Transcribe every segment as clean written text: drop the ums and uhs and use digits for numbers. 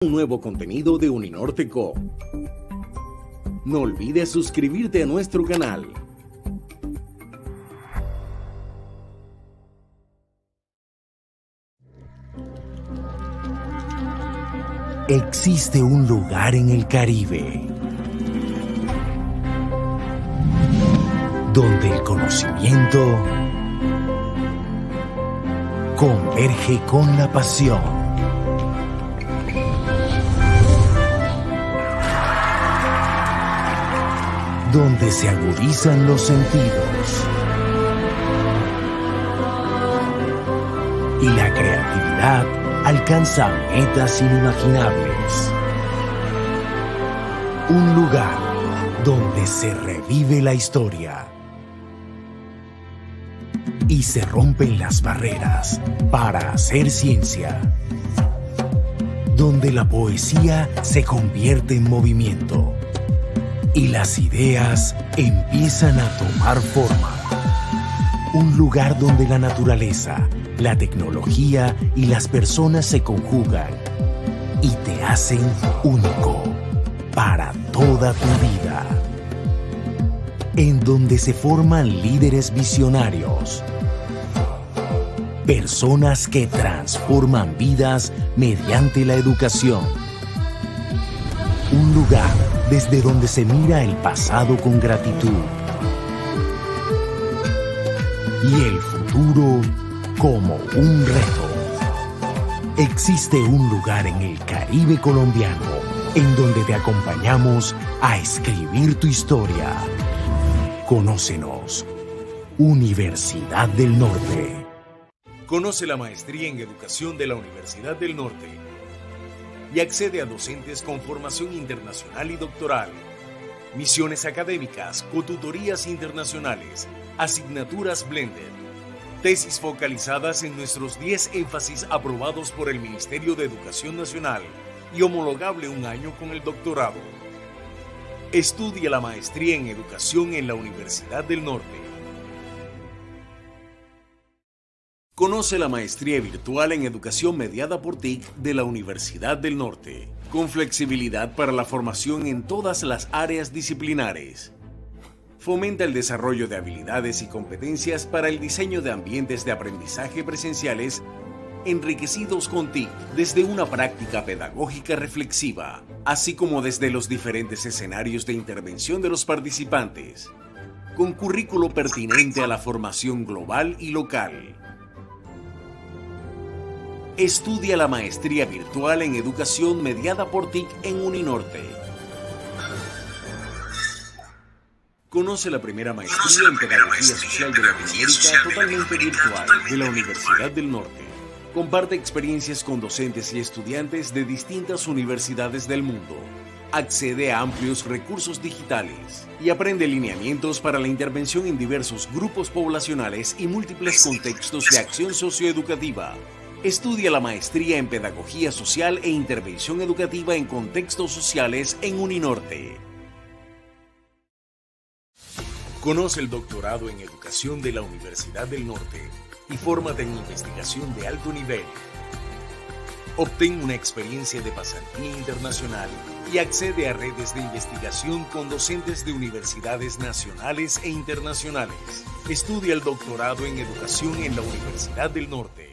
Un nuevo contenido de Uninorte Co. No olvides suscribirte a nuestro canal. Existe un lugar en el Caribe donde el conocimiento converge con la pasión. Donde se agudizan los sentidos y la creatividad alcanza metas inimaginables. Un lugar donde se revive la historia y se rompen las barreras para hacer ciencia. Donde la poesía se convierte en movimiento y las ideas empiezan a tomar forma. Un lugar donde la naturaleza, la tecnología y las personas se conjugan y te hacen único para toda tu vida. En donde se forman líderes visionarios, personas que transforman vidas mediante la educación. Un lugar desde donde se mira el pasado con gratitud y el futuro como un reto. Existe un lugar en el Caribe colombiano en donde te acompañamos a escribir tu historia. Conócenos. Universidad del Norte. Conoce la maestría en educación de la Universidad del Norte y accede a docentes con formación internacional y doctoral, misiones académicas, cotutorías internacionales, asignaturas blended, tesis focalizadas en nuestros 10 énfasis aprobados por el Ministerio de Educación Nacional y homologable un año con el doctorado. Estudia la maestría en educación en la Universidad del Norte. Conoce la maestría virtual en educación mediada por TIC de la Universidad del Norte, con flexibilidad para la formación en todas las áreas disciplinares. Fomenta el desarrollo de habilidades y competencias para el diseño de ambientes de aprendizaje presenciales enriquecidos con TIC desde una práctica pedagógica reflexiva, así como desde los diferentes escenarios de intervención de los participantes, con currículo pertinente a la formación global y local. Estudia la maestría virtual en educación mediada por TIC en Uninorte. Conoce la primera maestría en pedagogía social de Latinoamérica totalmente virtual de la Universidad del Norte. Comparte experiencias con docentes y estudiantes de distintas universidades del mundo. Accede a amplios recursos digitales y aprende lineamientos para la intervención en diversos grupos poblacionales y múltiples contextos de acción socioeducativa. Estudia la maestría en Pedagogía Social e Intervención Educativa en Contextos Sociales en Uninorte. Conoce el doctorado en Educación de la Universidad del Norte y fórmate en investigación de alto nivel. Obtén una experiencia de pasantía internacional y accede a redes de investigación con docentes de universidades nacionales e internacionales. Estudia el doctorado en Educación en la Universidad del Norte.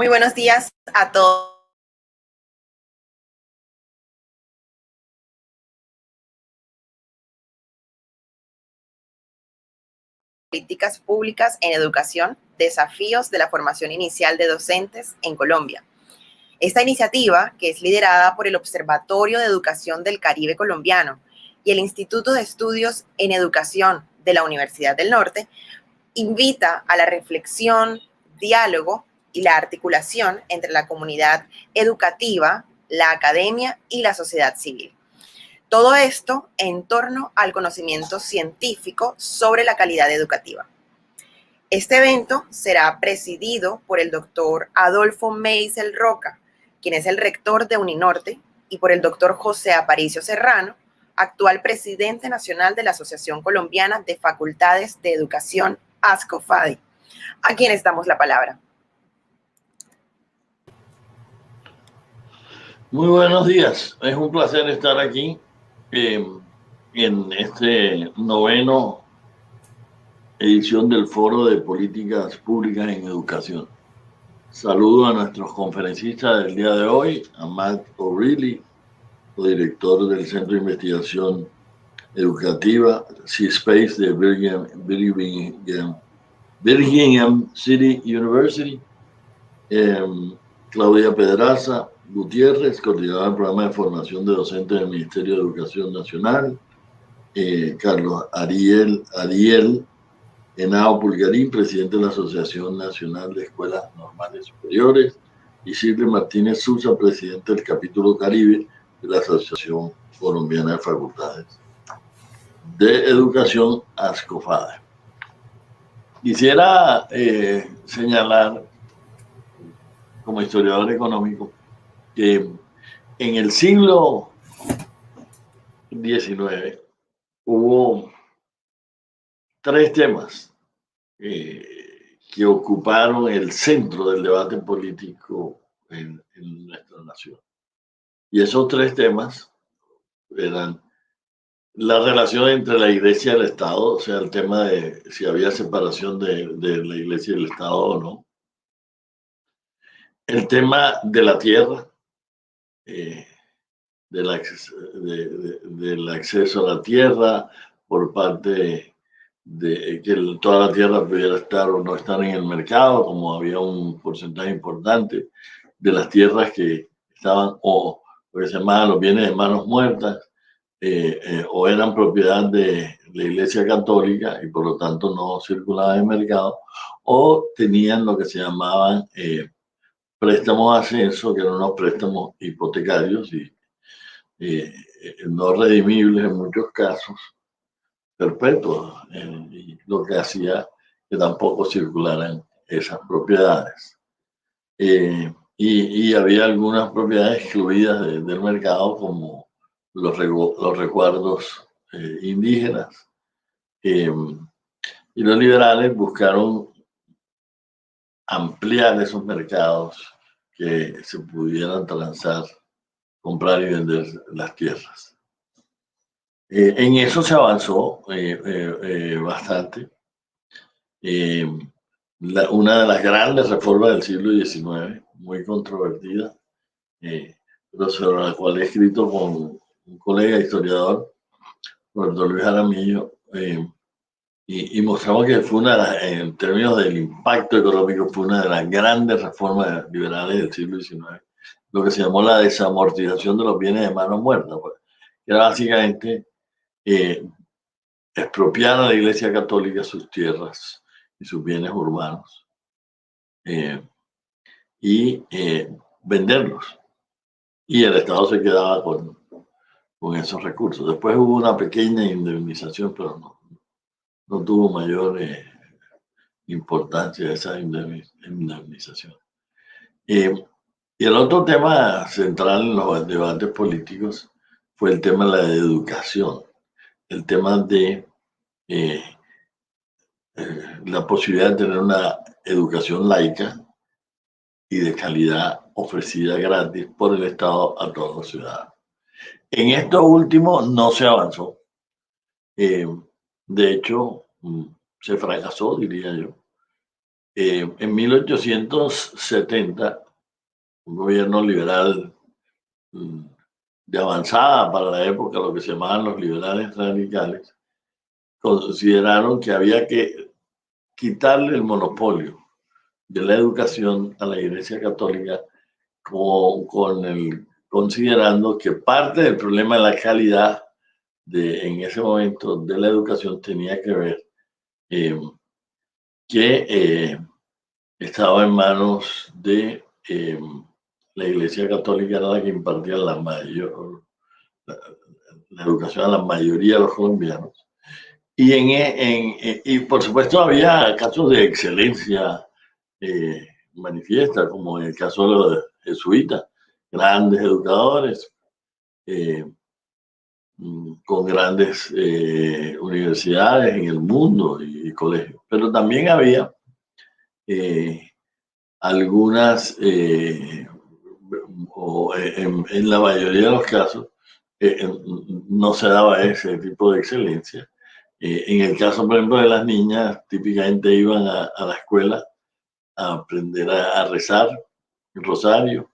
Muy buenos días a todos. Políticas públicas en educación, desafíos de la formación inicial de docentes en Colombia. Esta iniciativa, que es liderada por el Observatorio de Educación del Caribe colombiano y el Instituto de Estudios en Educación de la Universidad del Norte, invita a la reflexión, diálogo y la articulación entre la comunidad educativa, la academia y la sociedad civil. Todo esto en torno al conocimiento científico sobre la calidad educativa. Este evento será presidido por el doctor Adolfo Meisel Roca, quien es el rector de Uninorte, y por el doctor José Aparicio Serrano, actual presidente nacional de la Asociación Colombiana de Facultades de Educación, ASCOFADE, a quien les damos la palabra. Muy buenos días, es un placer estar aquí en este noveno edición del Foro de Políticas Públicas en Educación. Saludo a nuestros conferencistas del día de hoy, a Matt O'Reilly, director del Centro de Investigación Educativa C-Space de Birmingham City University, Claudia Pedraza Gutiérrez, coordinadora del programa de formación de docentes del Ministerio de Educación Nacional, Carlos Ariel Henao Pulgarín, presidente de la Asociación Nacional de Escuelas Normales Superiores, y Silvia Martínez Sousa, presidente del capítulo Caribe de la Asociación Colombiana de Facultades de Educación, ASCOFADE. Quisiera señalar, como historiador económico, que en el siglo XIX hubo tres temas que ocuparon el centro del debate político en nuestra nación. Y esos tres temas eran la relación entre la Iglesia y el Estado, o sea, el tema de si había separación de la Iglesia y el Estado o no. El tema de la tierra, del acceso a la tierra por parte de que toda la tierra pudiera estar o no estar en el mercado, como había un porcentaje importante de las tierras que estaban o lo que se llamaban los bienes de manos muertas, o eran propiedad de la Iglesia Católica y por lo tanto no circulaban en el mercado, o tenían lo que se llamaban préstamos a ascenso, que eran unos préstamos hipotecarios y no redimibles en muchos casos, perpetuos, y lo que hacía que tampoco circularan esas propiedades. Y había algunas propiedades excluidas del mercado, como los recuerdos indígenas. Y los liberales buscaron ampliar esos mercados, que se pudieran transar, comprar y vender las tierras. En eso se avanzó bastante. Una de las grandes reformas del siglo XIX, muy controvertida, pero sobre la cual he escrito con un colega historiador, Roberto Luis Jaramillo, y mostramos que fue en términos del impacto económico, fue una de las grandes reformas liberales del siglo XIX, lo que se llamó la desamortización de los bienes de manos muertas, pues, que era básicamente expropiar a la Iglesia Católica sus tierras y sus bienes urbanos y venderlos. Y el Estado se quedaba con esos recursos. Después hubo una pequeña indemnización, pero no tuvo mayor importancia esa indemnización. Y el otro tema central en los debates políticos fue el tema de la educación, el tema de la posibilidad de tener una educación laica y de calidad ofrecida gratis por el Estado a todos los ciudadanos. En esto último no se avanzó. De hecho, se fracasó, diría yo. En 1870, un gobierno liberal de avanzada para la época, lo que se llamaban los liberales radicales, consideraron que había que quitarle el monopolio de la educación a la Iglesia Católica, considerando que parte del problema de la calidad en ese momento de la educación tenía que ver que estaba en manos de la Iglesia Católica, era la que impartía la educación a la mayoría de los colombianos. Y por supuesto había casos de excelencia manifiesta, como en el caso de los jesuitas, grandes educadores, con grandes universidades en el mundo y colegios. Pero también había algunas, o en la mayoría de los casos, no se daba ese tipo de excelencia. En el caso, por ejemplo, de las niñas, típicamente iban a la escuela a aprender a rezar el rosario,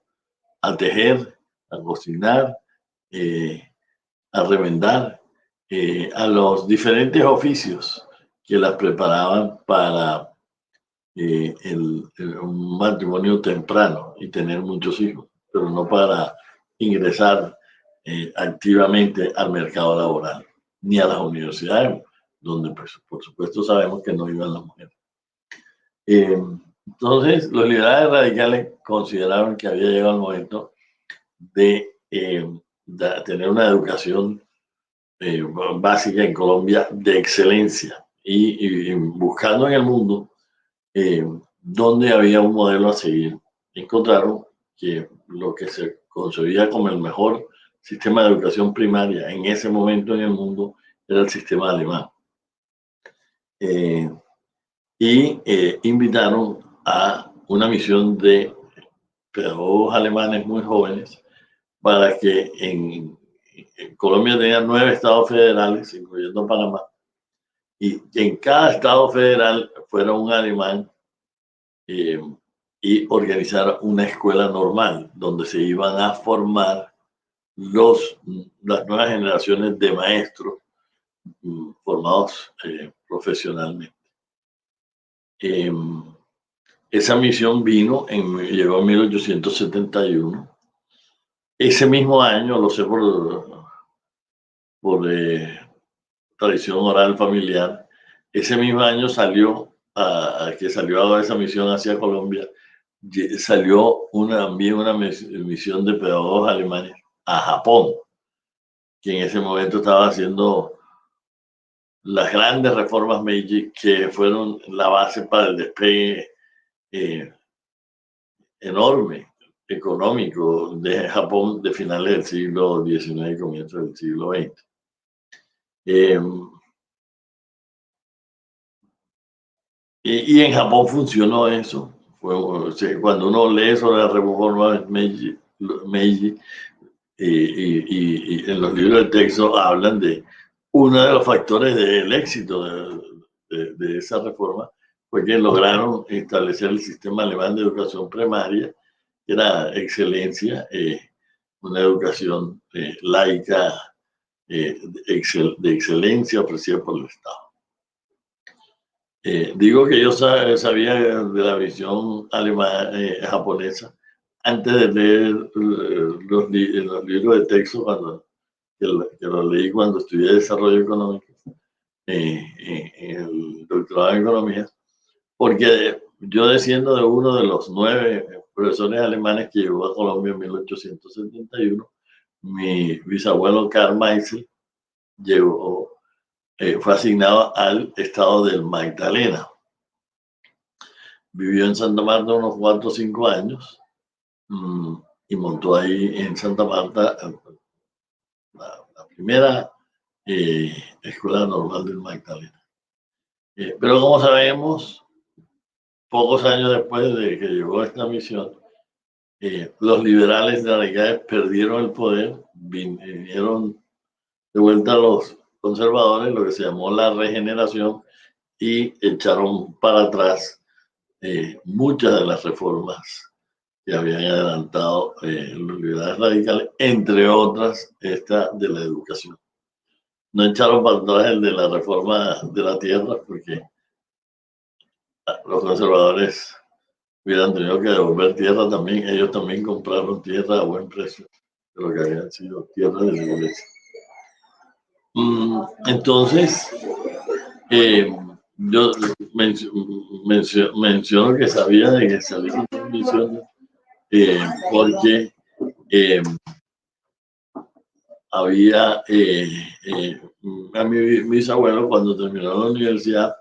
a tejer, a cocinar, a remendar, a los diferentes oficios que las preparaban para un matrimonio temprano y tener muchos hijos, pero no para ingresar activamente al mercado laboral, ni a las universidades, donde pues, por supuesto sabemos que no iban las mujeres. Entonces, los liberales radicales consideraron que había llegado el momento de tener una educación básica en Colombia de excelencia y buscando en el mundo donde había un modelo a seguir. Encontraron que lo que se concebía como el mejor sistema de educación primaria en ese momento en el mundo era el sistema alemán. Y invitaron a una misión de pedagogos alemanes muy jóvenes para que en Colombia tenía 9 estados federales, incluyendo Panamá, y que en cada estado federal fuera un alemán y organizar una escuela normal donde se iban a formar las nuevas generaciones de maestros formados profesionalmente. Esa misión llegó en 1871. Ese mismo año, lo sé por tradición oral familiar, ese mismo año salió a esa misión hacia Colombia, salió también una misión de pedagogos alemanes a Japón, que en ese momento estaba haciendo las grandes reformas Meiji, que fueron la base para el despegue enorme económico de Japón de finales del siglo XIX y comienzos del siglo XX. Y en Japón funcionó eso. Cuando uno lee sobre la reforma Meiji y en los libros de texto hablan de uno de los factores del éxito de esa reforma fue que lograron establecer el sistema alemán de educación primaria, que era excelencia, una educación laica de excelencia ofrecida por el Estado. Digo que yo sabía de la visión japonesa antes de leer los libros de texto, que los leí cuando estudié desarrollo económico en el doctorado en economía, porque yo desciendo de uno de los 9 profesores alemanes que llegó a Colombia en 1871. Mi bisabuelo Karl Meissel fue asignado al estado del Magdalena. Vivió en Santa Marta unos 4 o 5 años y montó ahí en Santa Marta la primera escuela normal del Magdalena. Pero como sabemos, pocos años después de que llegó a esta misión, los liberales radicales perdieron el poder, vinieron de vuelta a los conservadores, lo que se llamó la regeneración, y echaron para atrás muchas de las reformas que habían adelantado los liberales radicales, entre otras esta de la educación. No echaron para atrás el de la reforma de la tierra, porque los conservadores hubieran tenido que devolver tierra también. Ellos también compraron tierra a buen precio, de lo que habían sido tierras de la iglesia. Entonces, yo menciono que sabía de que salían misiones porque había a mi bisabuelo, cuando terminó la universidad,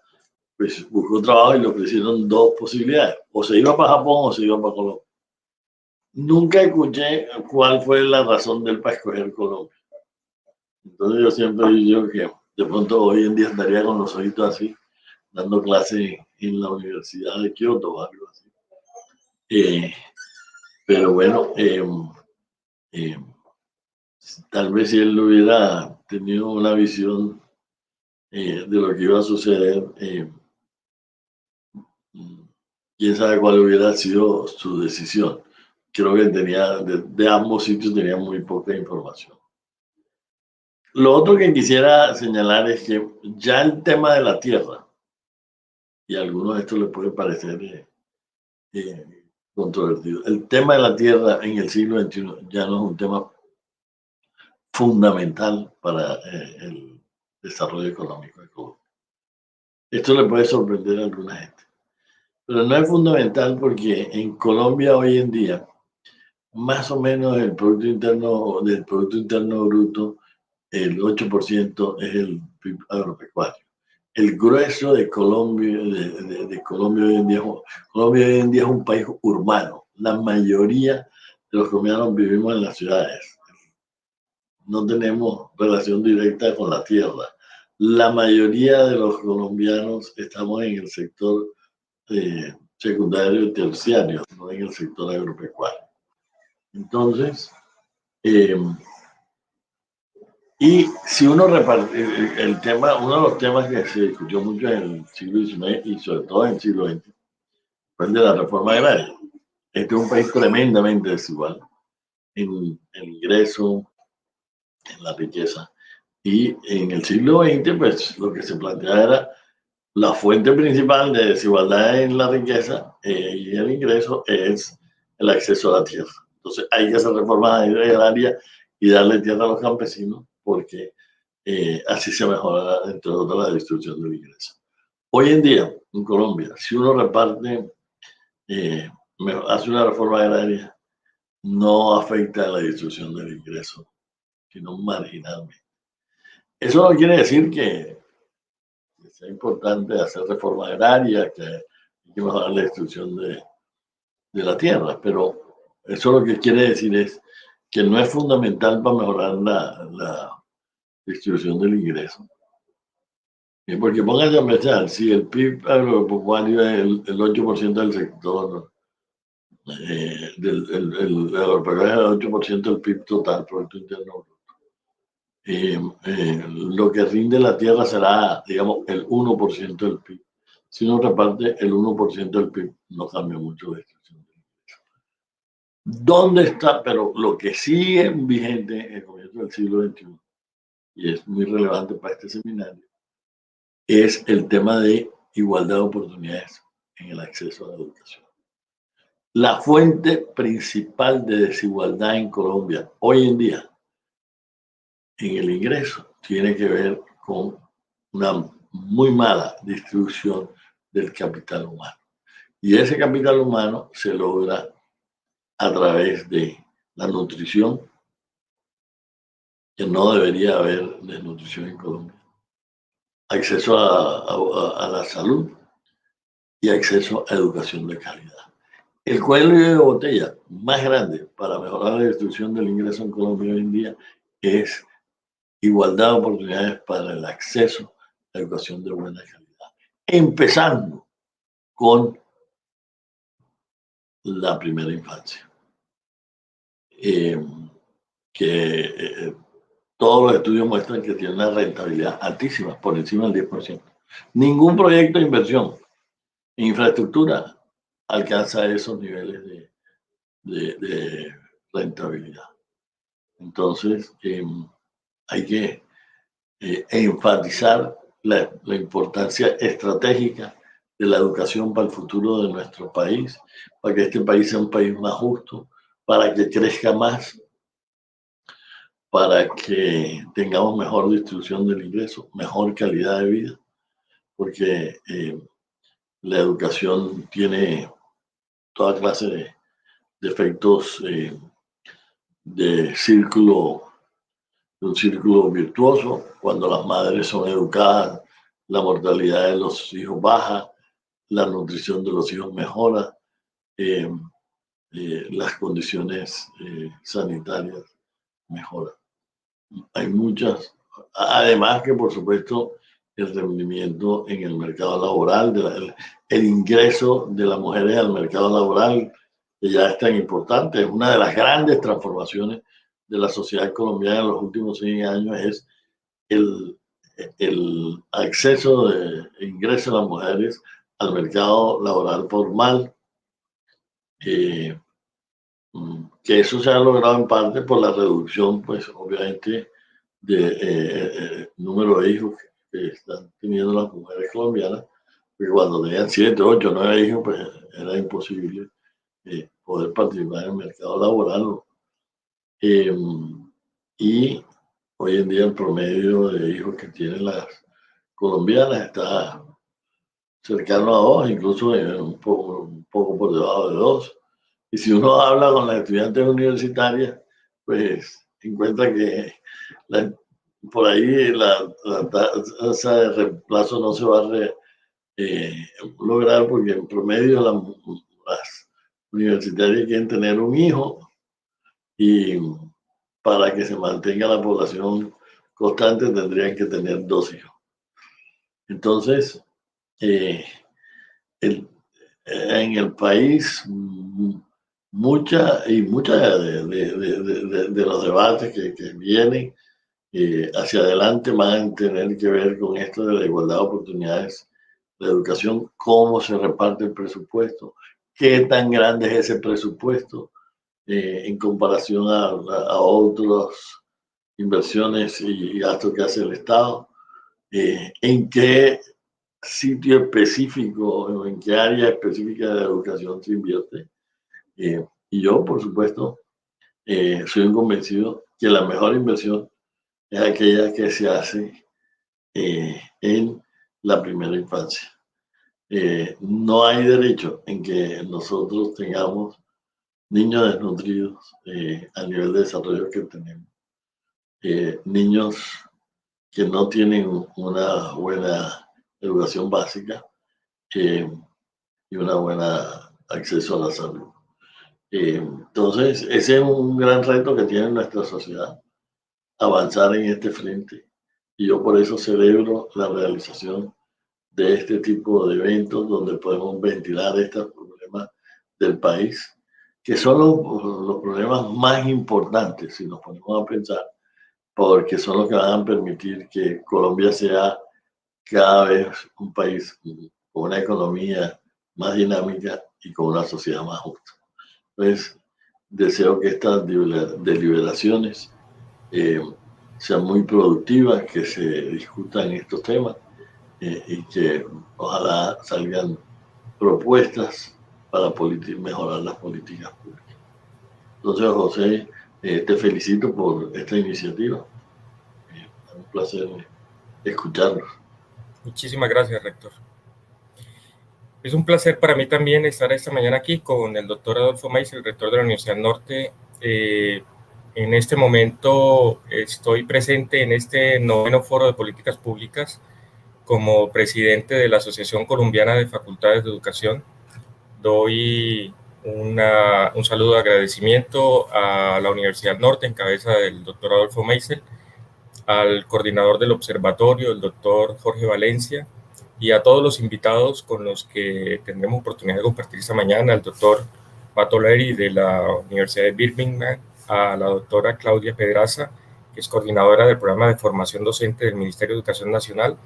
pues buscó trabajo y le ofrecieron 2 posibilidades: o se iba para Japón o se iba para Colombia. Nunca escuché cuál fue la razón de él para escoger Colombia. Entonces yo siempre digo que de pronto hoy en día estaría con los ojitos así, dando clases en la Universidad de Kioto o algo así. Pero bueno, eh, tal vez si él hubiera tenido una visión de lo que iba a suceder, quién sabe cuál hubiera sido su decisión. Creo que tenía, de ambos sitios tenía muy poca información. Lo otro que quisiera señalar es que ya el tema de la tierra, y a algunos esto les puede parecer controvertido, el tema de la tierra en el siglo XXI ya no es un tema fundamental para el desarrollo económico de Colombia. Esto le puede sorprender a alguna gente, pero no es fundamental porque en Colombia hoy en día, más o menos del Producto Interno Bruto, el 8% es el PIB agropecuario. El grueso de Colombia, de Colombia hoy en día es un país urbano. La mayoría de los colombianos vivimos en las ciudades. No tenemos relación directa con la tierra. La mayoría de los colombianos estamos en el sector secundario y terciario, no en el sector agropecuario. Entonces, y si uno reparte el tema, uno de los temas que se discutió mucho en el siglo XIX y sobre todo en el siglo XX fue el de la reforma agraria. Este es un país tremendamente desigual en el ingreso, en la riqueza. Y en el siglo XX, pues lo que se planteaba era la fuente principal de desigualdad en la riqueza y el ingreso es el acceso a la tierra. Entonces hay que hacer reformas agrarias y darle tierra a los campesinos porque así se mejora, entre otras, la distribución del ingreso. Hoy en día, en Colombia, si uno reparte, hace una reforma agraria, no afecta a la distribución del ingreso, sino marginalmente. Eso no quiere decir que sea importante hacer reforma agraria, que hay que mejorar la distribución de la tierra, pero eso lo que quiere decir es que no es fundamental para mejorar la distribución del ingreso. Porque pónganse a pensar, si el PIB agropecuario es el 8% del sector, el agropecuario es el 8% del PIB total, Producto Interno Bruto. Lo que rinde la tierra será, digamos, el 1% del PIB. Si uno reparte el 1% del PIB, no cambia mucho la distribución del ingreso. ¿Dónde está? Pero lo que sigue vigente en el comienzo del siglo XXI, y es muy relevante para este seminario, es el tema de igualdad de oportunidades en el acceso a la educación. La fuente principal de desigualdad en Colombia hoy en día en el ingreso tiene que ver con una muy mala distribución del capital humano. Y ese capital humano se logra a través de la nutrición, que no debería haber desnutrición en Colombia, acceso a la salud y acceso a educación de calidad. El cuello de botella más grande para mejorar la distribución del ingreso en Colombia hoy en día es igualdad de oportunidades para el acceso a educación de buena calidad, empezando con la primera infancia, todos los estudios muestran que tiene una rentabilidad altísima, por encima del 10%. Ningún proyecto de inversión en infraestructura alcanza esos niveles de rentabilidad. Entonces, hay que enfatizar la importancia estratégica de la educación para el futuro de nuestro país, para que este país sea un país más justo, para que crezca más, para que tengamos mejor distribución del ingreso, mejor calidad de vida, porque la educación tiene toda clase de efectos de un círculo virtuoso. Cuando las madres son educadas, la mortalidad de los hijos baja, la nutrición de los hijos mejora, las condiciones sanitarias mejoran. Hay muchas Además que, por supuesto, el rendimiento en el mercado laboral, el ingreso de las mujeres al mercado laboral, que ya es tan importante, es una de las grandes transformaciones de la sociedad colombiana en los últimos 100 años, es el, el acceso de ingreso de las mujeres al mercado laboral formal, que eso se ha logrado en parte por la reducción, pues obviamente, de número de hijos que están teniendo las mujeres colombianas, porque cuando tenían 7, 8, 9 hijos, pues era imposible poder participar en el mercado laboral. Y hoy en día el promedio de hijos que tienen las colombianas está cercano a 2, incluso un poco por debajo de 2. Y si uno habla con las estudiantes universitarias, pues encuentra que por ahí la tasa de reemplazo no se va a lograr, porque en promedio las universitarias quieren tener un hijo, y para que se mantenga la población constante tendrían que tener 2 hijos. Entonces, en el país, mucha de los debates que vienen hacia adelante van a tener que ver con esto de la igualdad de oportunidades, la educación, cómo se reparte el presupuesto, qué tan grande es ese presupuesto en comparación a otras inversiones y gastos que hace el Estado, en qué sitio específico o en qué área específica de la educación se invierte. Y yo, por supuesto, soy un convencido que la mejor inversión es aquella que se hace en la primera infancia. No hay derecho en que nosotros tengamos niños desnutridos a nivel de desarrollo que tenemos, niños que no tienen una buena educación básica y una buena acceso a la salud. Entonces, ese es un gran reto que tiene nuestra sociedad, avanzar en este frente. Y yo por eso celebro la realización de este tipo de eventos donde podemos ventilar estos problemas del país, que son los problemas más importantes, si nos ponemos a pensar, porque son los que van a permitir que Colombia sea cada vez un país con una economía más dinámica y con una sociedad más justa. Entonces, deseo que estas deliberaciones sean muy productivas, que se discutan estos temas y que ojalá salgan propuestas para mejorar las políticas públicas. Entonces, José, te felicito por esta iniciativa. Es un placer escucharlos. Muchísimas gracias, rector. Es un placer para mí también estar esta mañana aquí con el doctor Adolfo Meisel, el rector de la Universidad Norte. En este momento estoy presente en este 9º Foro de Políticas Públicas como presidente de la Asociación Colombiana de Facultades de Educación. Doy un saludo de agradecimiento a la Universidad Norte en cabeza del doctor Adolfo Meisel, al coordinador del observatorio, el doctor Jorge Valencia, y a todos los invitados con los que tendremos oportunidad de compartir esta mañana, al doctor Pato Leri de la Universidad de Birmingham, a la doctora Claudia Pedraza, que es coordinadora del programa de formación docente del Ministerio de Educación Nacional,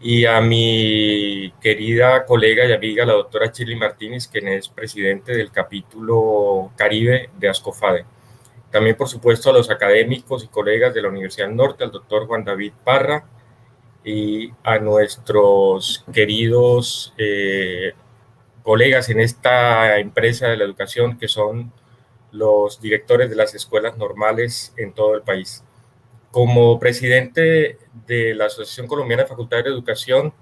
y a mi querida colega y amiga, la doctora Shirley Martínez, quien es presidente del capítulo Caribe de ASCOFADE. También, por supuesto, a los académicos y colegas de la Universidad Norte, al doctor Juan David Parra, y a nuestros queridos colegas en esta empresa de la educación, que son los directores de las escuelas normales en todo el país. Como presidente de la Asociación Colombiana de Facultades de Educación,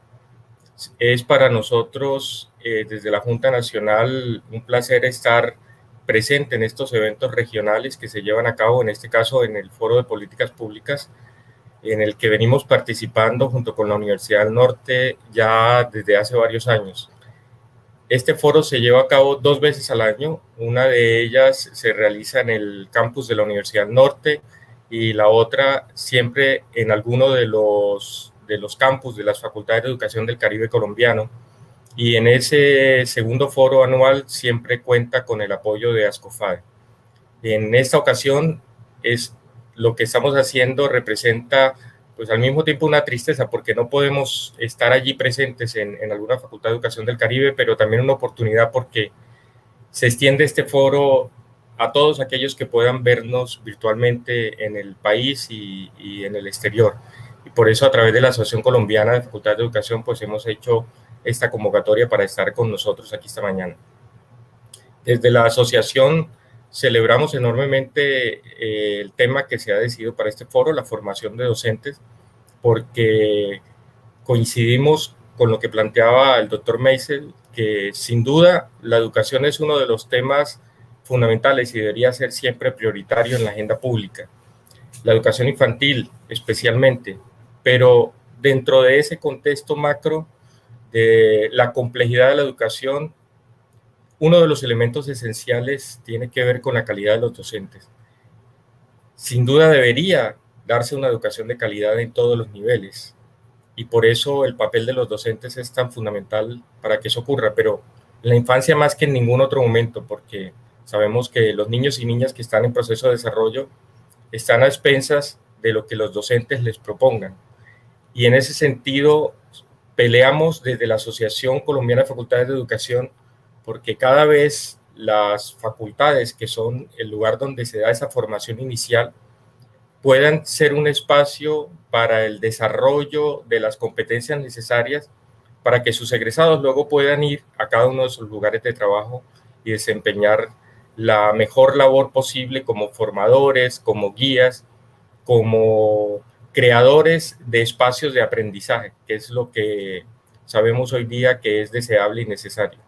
es para nosotros, desde la Junta Nacional, un placer estar presente en estos eventos regionales que se llevan a cabo, en este caso en el Foro de Políticas Públicas, en el que venimos participando junto con la Universidad del Norte ya desde hace varios años. Este foro se lleva a cabo 2 veces al año. Una de ellas se realiza en el campus de la Universidad del Norte y la otra siempre en alguno de los campus de las facultades de educación del Caribe colombiano. Y en ese segundo foro anual siempre cuenta con el apoyo de Ascofade. En esta ocasión lo que estamos haciendo representa pues al mismo tiempo una tristeza porque no podemos estar allí presentes en alguna facultad de educación del Caribe, pero también una oportunidad porque se extiende este foro a todos aquellos que puedan vernos virtualmente en el país y en el exterior. Y por eso a través de la Asociación Colombiana de Facultades de Educación pues hemos hecho esta convocatoria para estar con nosotros aquí esta mañana. Desde la asociación celebramos enormemente el tema que se ha decidido para este foro, la formación de docentes, porque coincidimos con lo que planteaba el doctor Meisel, que sin duda la educación es uno de los temas fundamentales y debería ser siempre prioritario en la agenda pública. La educación infantil especialmente, pero dentro de ese contexto macro de la complejidad de la educación, uno de los elementos esenciales tiene que ver con la calidad de los docentes. Sin duda debería darse una educación de calidad en todos los niveles y por eso el papel de los docentes es tan fundamental para que eso ocurra, pero en la infancia más que en ningún otro momento, porque sabemos que los niños y niñas que están en proceso de desarrollo están a expensas de lo que los docentes les propongan. Y en ese sentido peleamos desde la Asociación Colombiana de Facultades de Educación porque cada vez las facultades, que son el lugar donde se da esa formación inicial, puedan ser un espacio para el desarrollo de las competencias necesarias para que sus egresados luego puedan ir a cada uno de sus lugares de trabajo y desempeñar la mejor labor posible como formadores, como guías, como creadores de espacios de aprendizaje, que es lo que sabemos hoy día que es deseable y necesario.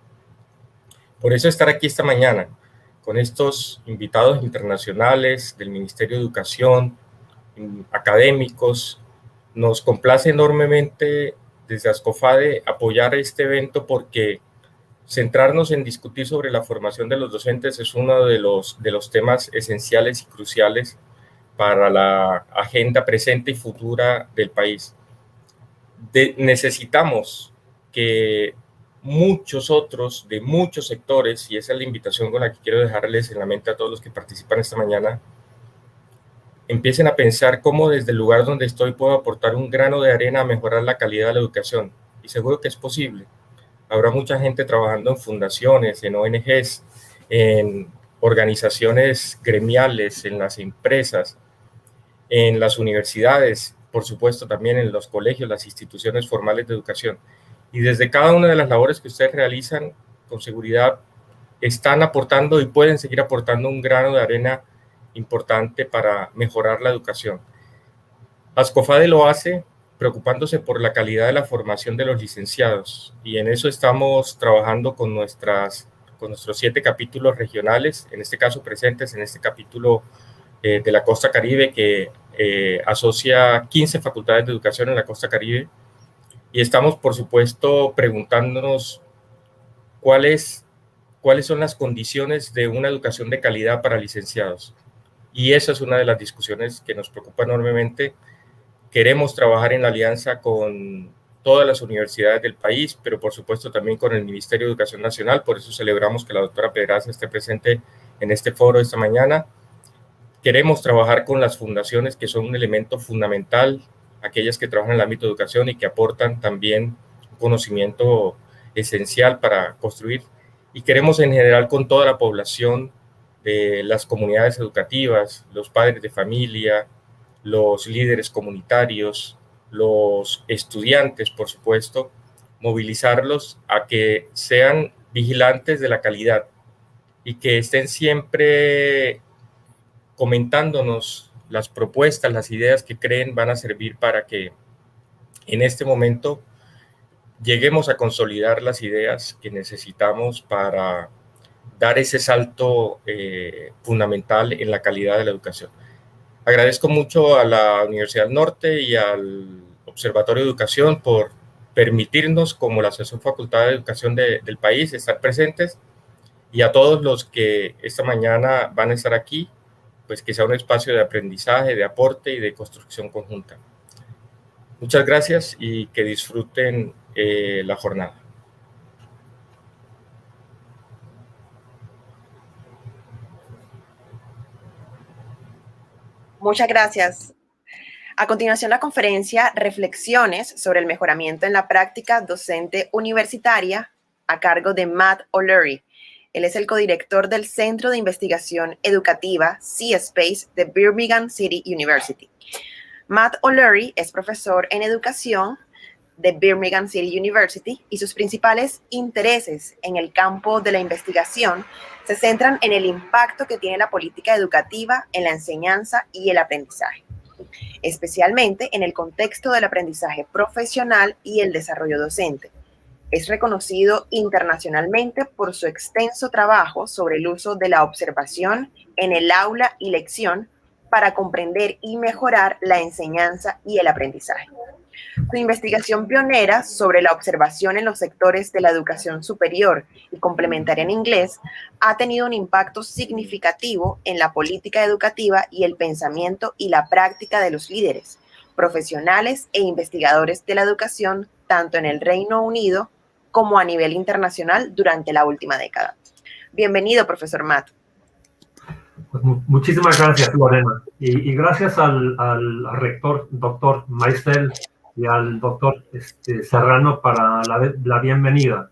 Por eso estar aquí esta mañana con estos invitados internacionales del Ministerio de Educación, académicos, nos complace enormemente desde Ascofade apoyar este evento porque centrarnos en discutir sobre la formación de los docentes es uno de los temas esenciales y cruciales para la agenda presente y futura del país. Necesitamos que muchos otros de muchos sectores, y esa es la invitación con la que quiero dejarles en la mente a todos los que participan esta mañana, empiecen a pensar cómo desde el lugar donde estoy puedo aportar un grano de arena a mejorar la calidad de la educación. Y seguro que es posible. Habrá mucha gente trabajando en fundaciones, en ONGs, en organizaciones gremiales, en las empresas, en las universidades, por supuesto también en los colegios, las instituciones formales de educación. Y desde cada una de las labores que ustedes realizan, con seguridad, están aportando y pueden seguir aportando un grano de arena importante para mejorar la educación. Ascofade lo hace preocupándose por la calidad de la formación de los licenciados y en eso estamos trabajando con nuestros 7 capítulos regionales, en este caso presentes en este capítulo de la Costa Caribe que asocia 15 facultades de educación en la Costa Caribe y estamos por supuesto preguntándonos cuáles son las condiciones de una educación de calidad para licenciados. Y esa es una de las discusiones que nos preocupa enormemente. Queremos trabajar en alianza con todas las universidades del país, pero por supuesto también con el Ministerio de Educación Nacional. Por eso celebramos que la doctora Pedraza esté presente en este foro esta mañana. Queremos trabajar con las fundaciones, que son un elemento fundamental, aquellas que trabajan en el ámbito de educación y que aportan también un conocimiento esencial para construir. Y queremos en general con toda la población de las comunidades educativas, los padres de familia, los líderes comunitarios, los estudiantes, por supuesto, movilizarlos a que sean vigilantes de la calidad y que estén siempre comentándonos las propuestas, las ideas que creen van a servir para que en este momento lleguemos a consolidar las ideas que necesitamos para dar ese salto fundamental en la calidad de la educación. Agradezco mucho a la Universidad del Norte y al Observatorio de Educación por permitirnos, como la Asociación Facultad de Educación del país, estar presentes y a todos los que esta mañana van a estar aquí pues que sea un espacio de aprendizaje, de aporte y de construcción conjunta. Muchas gracias y que disfruten la jornada. Muchas gracias. A continuación, la conferencia Reflexiones sobre el mejoramiento en la práctica docente universitaria a cargo de Matt O'Leary. Él es el codirector del Centro de Investigación Educativa C-SPACE de Birmingham City University. Matt O'Leary es profesor en educación de Birmingham City University y sus principales intereses en el campo de la investigación se centran en el impacto que tiene la política educativa en la enseñanza y el aprendizaje, especialmente en el contexto del aprendizaje profesional y el desarrollo docente. Es reconocido internacionalmente por su extenso trabajo sobre el uso de la observación en el aula y lección para comprender y mejorar la enseñanza y el aprendizaje. Su investigación pionera sobre la observación en los sectores de la educación superior y complementaria en inglés ha tenido un impacto significativo en la política educativa y el pensamiento y la práctica de los líderes, profesionales e investigadores de la educación, tanto en el Reino Unido como a nivel internacional durante la última década. Bienvenido, profesor Matt. Pues muchísimas gracias, Lorena. Y gracias al rector, doctor Maisel, y al doctor Serrano para la bienvenida.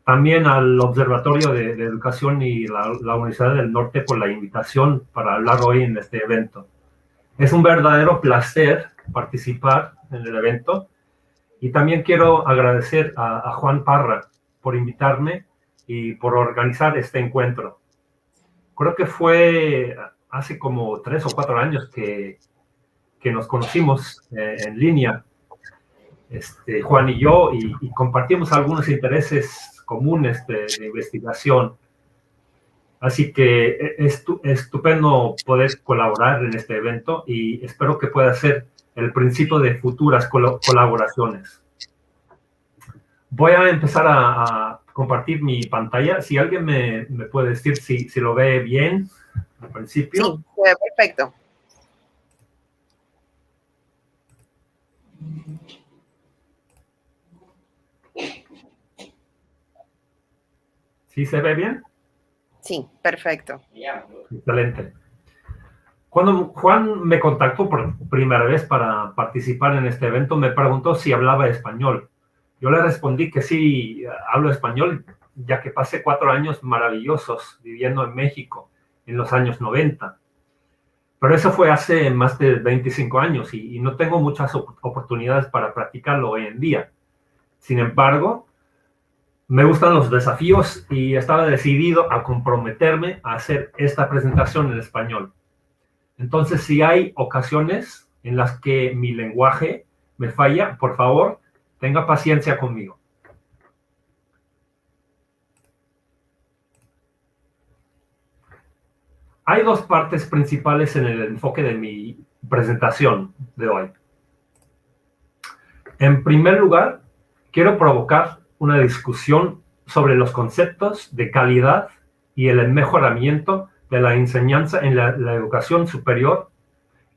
También al Observatorio de Educación y la Universidad del Norte por la invitación para hablar hoy en este evento. Es un verdadero placer participar en el evento y también quiero agradecer a Juan Parra por invitarme y por organizar este encuentro. Creo que fue hace como 3 o 4 años que nos conocimos en línea, Juan y yo, y compartimos algunos intereses comunes de investigación. Así que es estupendo poder colaborar en este evento y espero que pueda ser el principio de futuras colaboraciones. Voy a empezar a compartir mi pantalla. Si alguien me puede decir si lo ve bien al principio. Sí, se ve perfecto. ¿Sí se ve bien? Sí, perfecto. Excelente. Cuando Juan me contactó por primera vez para participar en este evento, me preguntó si hablaba español. Yo le respondí que sí, hablo español, ya que pasé 4 años maravillosos viviendo en México en los años 90. Pero eso fue hace más de 25 años y no tengo muchas oportunidades para practicarlo hoy en día. Sin embargo, me gustan los desafíos y estaba decidido a comprometerme a hacer esta presentación en español. Entonces, si hay ocasiones en las que mi lenguaje me falla, por favor, tenga paciencia conmigo. Hay 2 partes principales en el enfoque de mi presentación de hoy. En primer lugar, quiero provocar una discusión sobre los conceptos de calidad y el mejoramiento de la enseñanza en la educación superior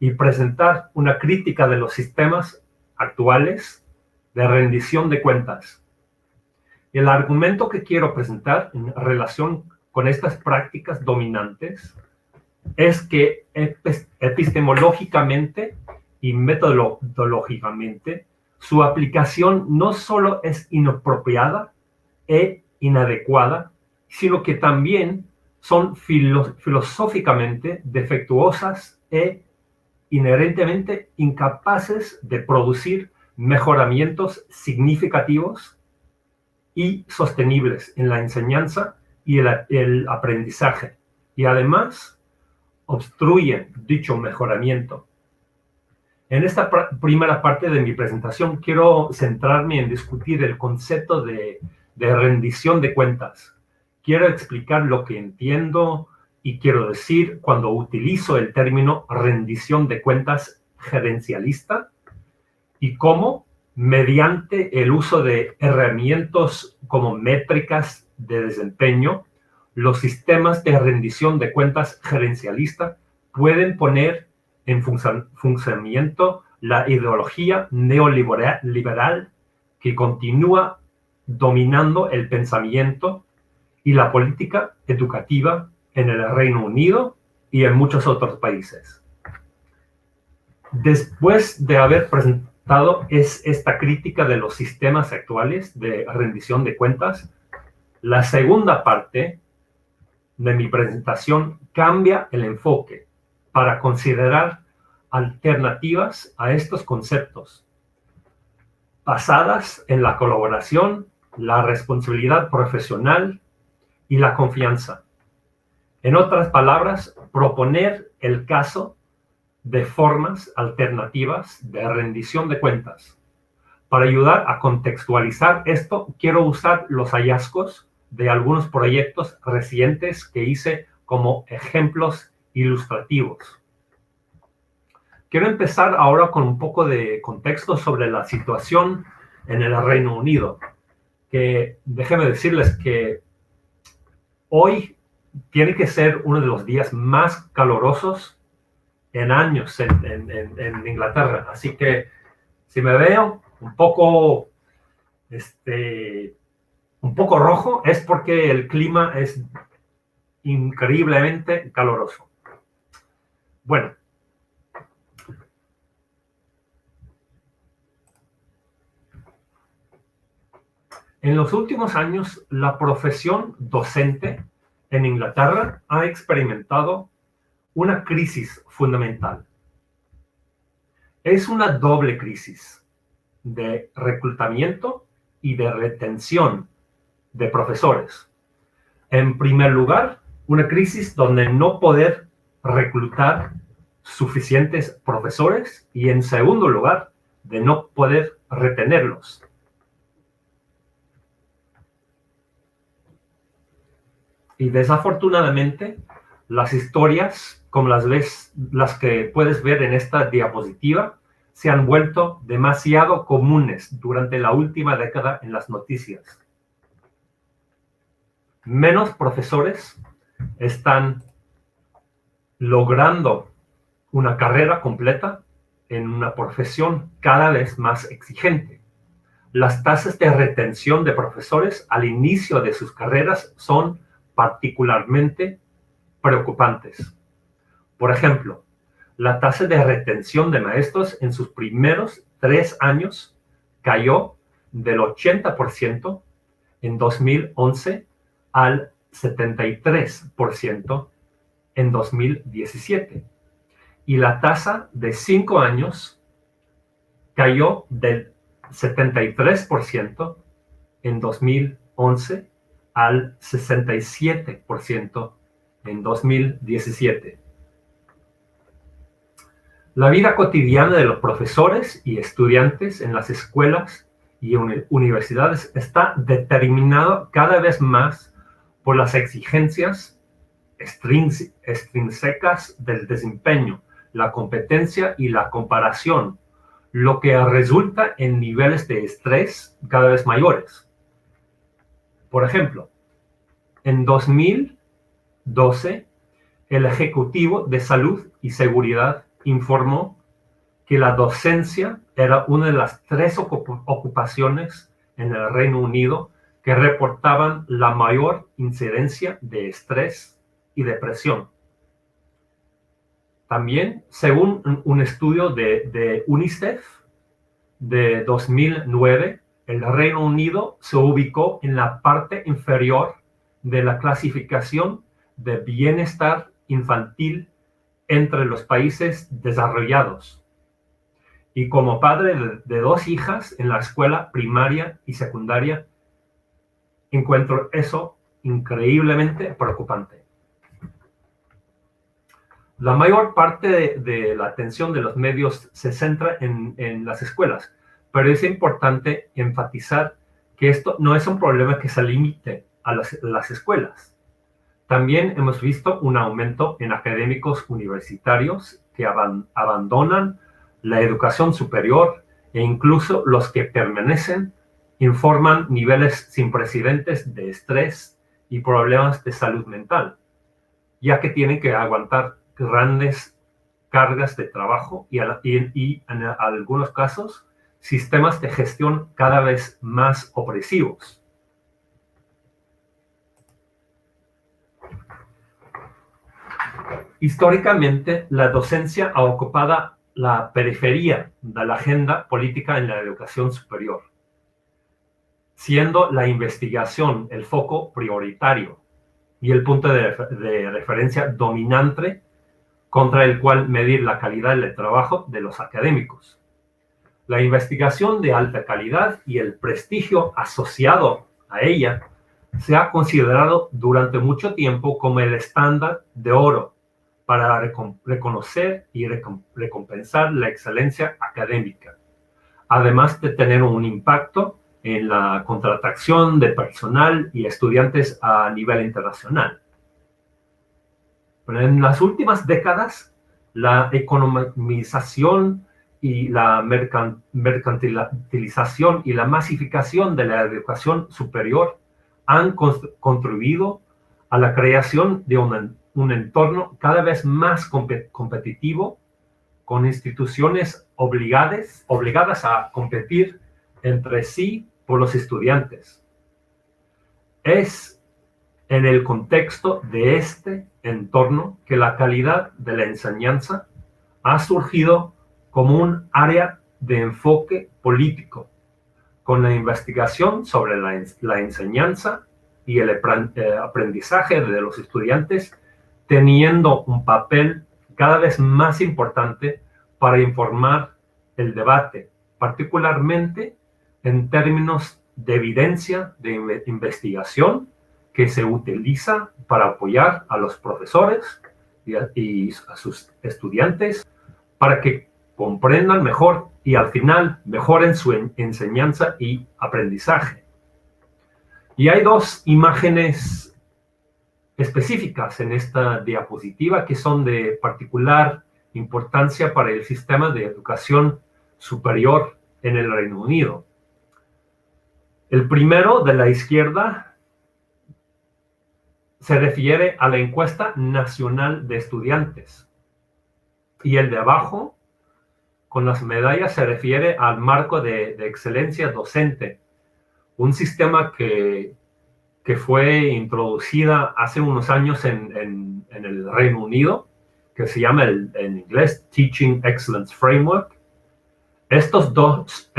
y presentar una crítica de los sistemas actuales de rendición de cuentas. El argumento que quiero presentar en relación con estas prácticas dominantes es que epistemológicamente y metodológicamente su aplicación no solo es inapropiada e inadecuada, sino que también son filosóficamente defectuosas e inherentemente incapaces de producir mejoramientos significativos y sostenibles en la enseñanza y el aprendizaje, y además obstruyen dicho mejoramiento. En esta primera parte de mi presentación quiero centrarme en discutir el concepto de rendición de cuentas. Quiero explicar lo que entiendo y quiero decir cuando utilizo el término rendición de cuentas gerencialista y cómo, mediante el uso de herramientas como métricas de desempeño, los sistemas de rendición de cuentas gerencialista pueden poner en funcionamiento la ideología neoliberal que continúa dominando el pensamiento y la política educativa en el Reino Unido y en muchos otros países. Después de haber presentado esta crítica de los sistemas actuales de rendición de cuentas, la segunda parte de mi presentación cambia el enfoque para considerar alternativas a estos conceptos, basadas en la colaboración, la responsabilidad profesional y la confianza. En otras palabras, proponer el caso de formas alternativas de rendición de cuentas. Para ayudar a contextualizar esto, quiero usar los hallazgos de algunos proyectos recientes que hice como ejemplos ilustrativos. Quiero empezar ahora con un poco de contexto sobre la situación en el Reino Unido, que déjenme decirles que hoy tiene que ser uno de los días más calurosos en años en Inglaterra. Así que si me veo un poco rojo, es porque el clima es increíblemente caluroso. Bueno. En los últimos años, la profesión docente en Inglaterra ha experimentado una crisis fundamental. Es una doble crisis de reclutamiento y de retención de profesores. En primer lugar, una crisis donde no poder reclutar suficientes profesores y en segundo lugar, de no poder retenerlos. Y desafortunadamente, las historias, como las que puedes ver en esta diapositiva, se han vuelto demasiado comunes durante la última década en las noticias. Menos profesores están logrando una carrera completa en una profesión cada vez más exigente. Las tasas de retención de profesores al inicio de sus carreras son particularmente preocupantes. Por ejemplo, la tasa de retención de maestros en sus primeros 3 años cayó del 80% en 2011 al 73% en 2017. Y la tasa de 5 años cayó del 73% en 2011 al 67% en 2017. La vida cotidiana de los profesores y estudiantes en las escuelas y universidades está determinada cada vez más por las exigencias extrínsecas del desempeño, la competencia y la comparación, lo que resulta en niveles de estrés cada vez mayores. Por ejemplo, en 2012, el Ejecutivo de Salud y Seguridad informó que la docencia era una de las 3 ocupaciones en el Reino Unido que reportaban la mayor incidencia de estrés y depresión. También, según un estudio de UNICEF de 2009, el Reino Unido se ubicó en la parte inferior de la clasificación de bienestar infantil entre los países desarrollados. Y como padre de 2 hijas en la escuela primaria y secundaria, encuentro eso increíblemente preocupante. La mayor parte de la atención de los medios se centra en las escuelas, pero es importante enfatizar que esto no es un problema que se limite a las escuelas. También hemos visto un aumento en académicos universitarios que abandonan la educación superior e incluso los que permanecen informan niveles sin precedentes de estrés y problemas de salud mental, ya que tienen que aguantar grandes cargas de trabajo y en algunos casos sistemas de gestión cada vez más opresivos. Históricamente, la docencia ha ocupado la periferia de la agenda política en la educación superior, siendo la investigación el foco prioritario y el punto de referencia dominante contra el cual medir la calidad del trabajo de los académicos. La investigación de alta calidad y el prestigio asociado a ella se ha considerado durante mucho tiempo como el estándar de oro para reconocer y recompensar la excelencia académica, además de tener un impacto en la contratación de personal y estudiantes a nivel internacional. Pero en las últimas décadas, la economización y la mercantilización y la masificación de la educación superior han contribuido a la creación de un entorno cada vez más competitivo, con instituciones obligadas a competir entre sí por los estudiantes. Es en el contexto de este entorno que la calidad de la enseñanza ha surgido como un área de enfoque político, con la investigación sobre la enseñanza y el aprendizaje de los estudiantes teniendo un papel cada vez más importante para informar el debate, particularmente en términos de evidencia de investigación que se utiliza para apoyar a los profesores y a sus estudiantes para que comprendan mejor y al final mejoren su enseñanza y aprendizaje. Y hay dos imágenes específicas en esta diapositiva que son de particular importancia para el sistema de educación superior en el Reino Unido. El primero, de la izquierda, se refiere a la encuesta nacional de estudiantes. Y el de abajo, con las medallas, se refiere al marco de excelencia docente, un sistema que fue introducida hace unos años en el Reino Unido, que se llama en inglés Teaching Excellence Framework. Estos dos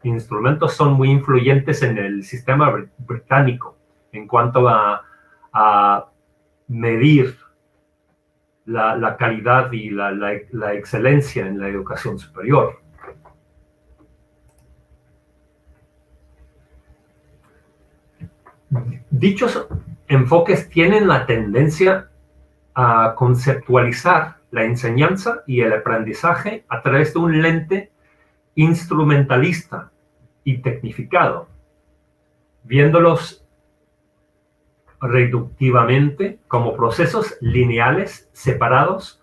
instrumentos son muy influyentes en el sistema británico en cuanto a medir la calidad y la excelencia en la educación superior. Dichos enfoques tienen la tendencia a conceptualizar la enseñanza y el aprendizaje a través de un lente instrumentalista y tecnificado, viéndolos reductivamente como procesos lineales separados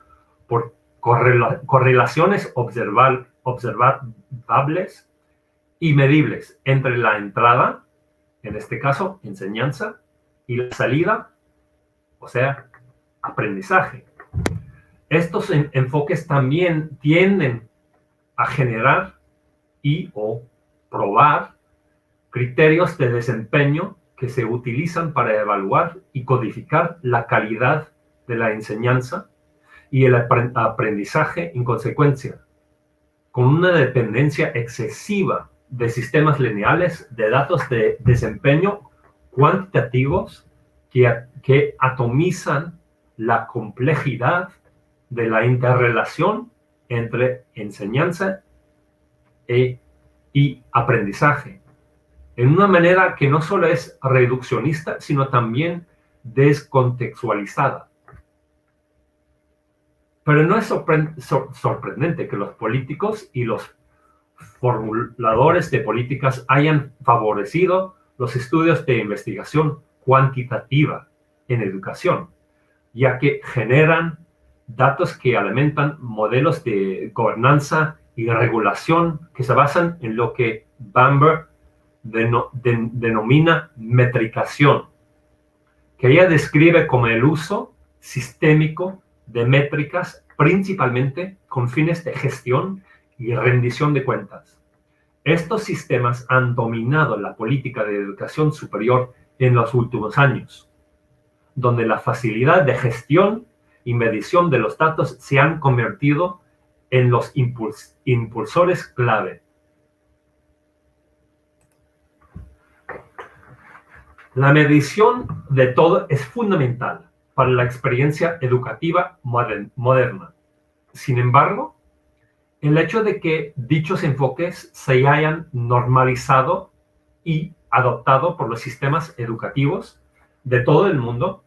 por correlaciones observables y medibles entre la entrada, en este caso, enseñanza, y la salida, o sea, aprendizaje. Estos enfoques también tienden a generar o probar criterios de desempeño que se utilizan para evaluar y codificar la calidad de la enseñanza y el aprendizaje en consecuencia, con una dependencia excesiva de sistemas lineales de datos de desempeño cuantitativos que atomizan la complejidad de la interrelación entre enseñanza y aprendizaje, en una manera que no solo es reduccionista, sino también descontextualizada. Pero no es sorprendente que los políticos y los formuladores de políticas hayan favorecido los estudios de investigación cuantitativa en educación, ya que generan datos que alimentan modelos de gobernanza y regulación que se basan en lo que Bamber denomina metricación, que ella describe como el uso sistémico de métricas principalmente con fines de gestión y rendición de cuentas. Estos sistemas han dominado la política de educación superior en los últimos años, donde la facilidad de gestión y medición de los datos se han convertido en los impulsores clave. La medición de todo es fundamental para la experiencia educativa moderna. Sin embargo, el hecho de que dichos enfoques se hayan normalizado y adoptado por los sistemas educativos de todo el mundo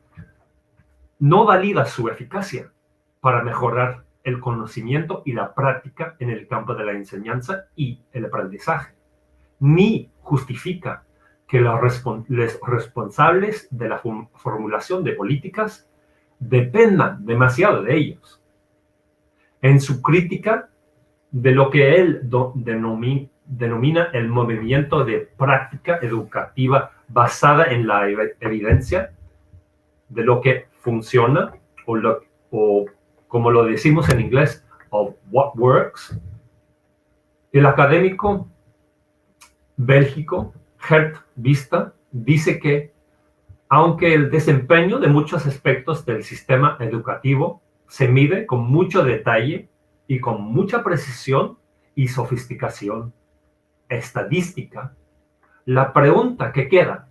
no valida su eficacia para mejorar el conocimiento y la práctica en el campo de la enseñanza y el aprendizaje, ni justifica que los responsables de la formulación de políticas dependan demasiado de ellos. En su crítica de lo que él denomina el movimiento de práctica educativa basada en la evidencia de lo que funciona, o como lo decimos en inglés, of what works, el académico bélgico Geert Wista dice que, aunque el desempeño de muchos aspectos del sistema educativo se mide con mucho detalle y con mucha precisión y sofisticación estadística, la pregunta que queda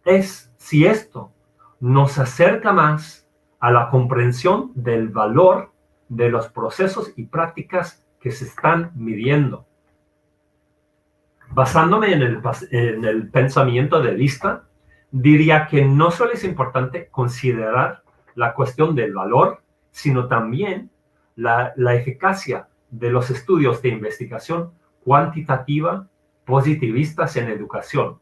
es si esto nos acerca más a la comprensión del valor de los procesos y prácticas que se están midiendo. Basándome en el pensamiento de Wista, diría que no solo es importante considerar la cuestión del valor, sino también la eficacia de los estudios de investigación cuantitativa positivistas en educación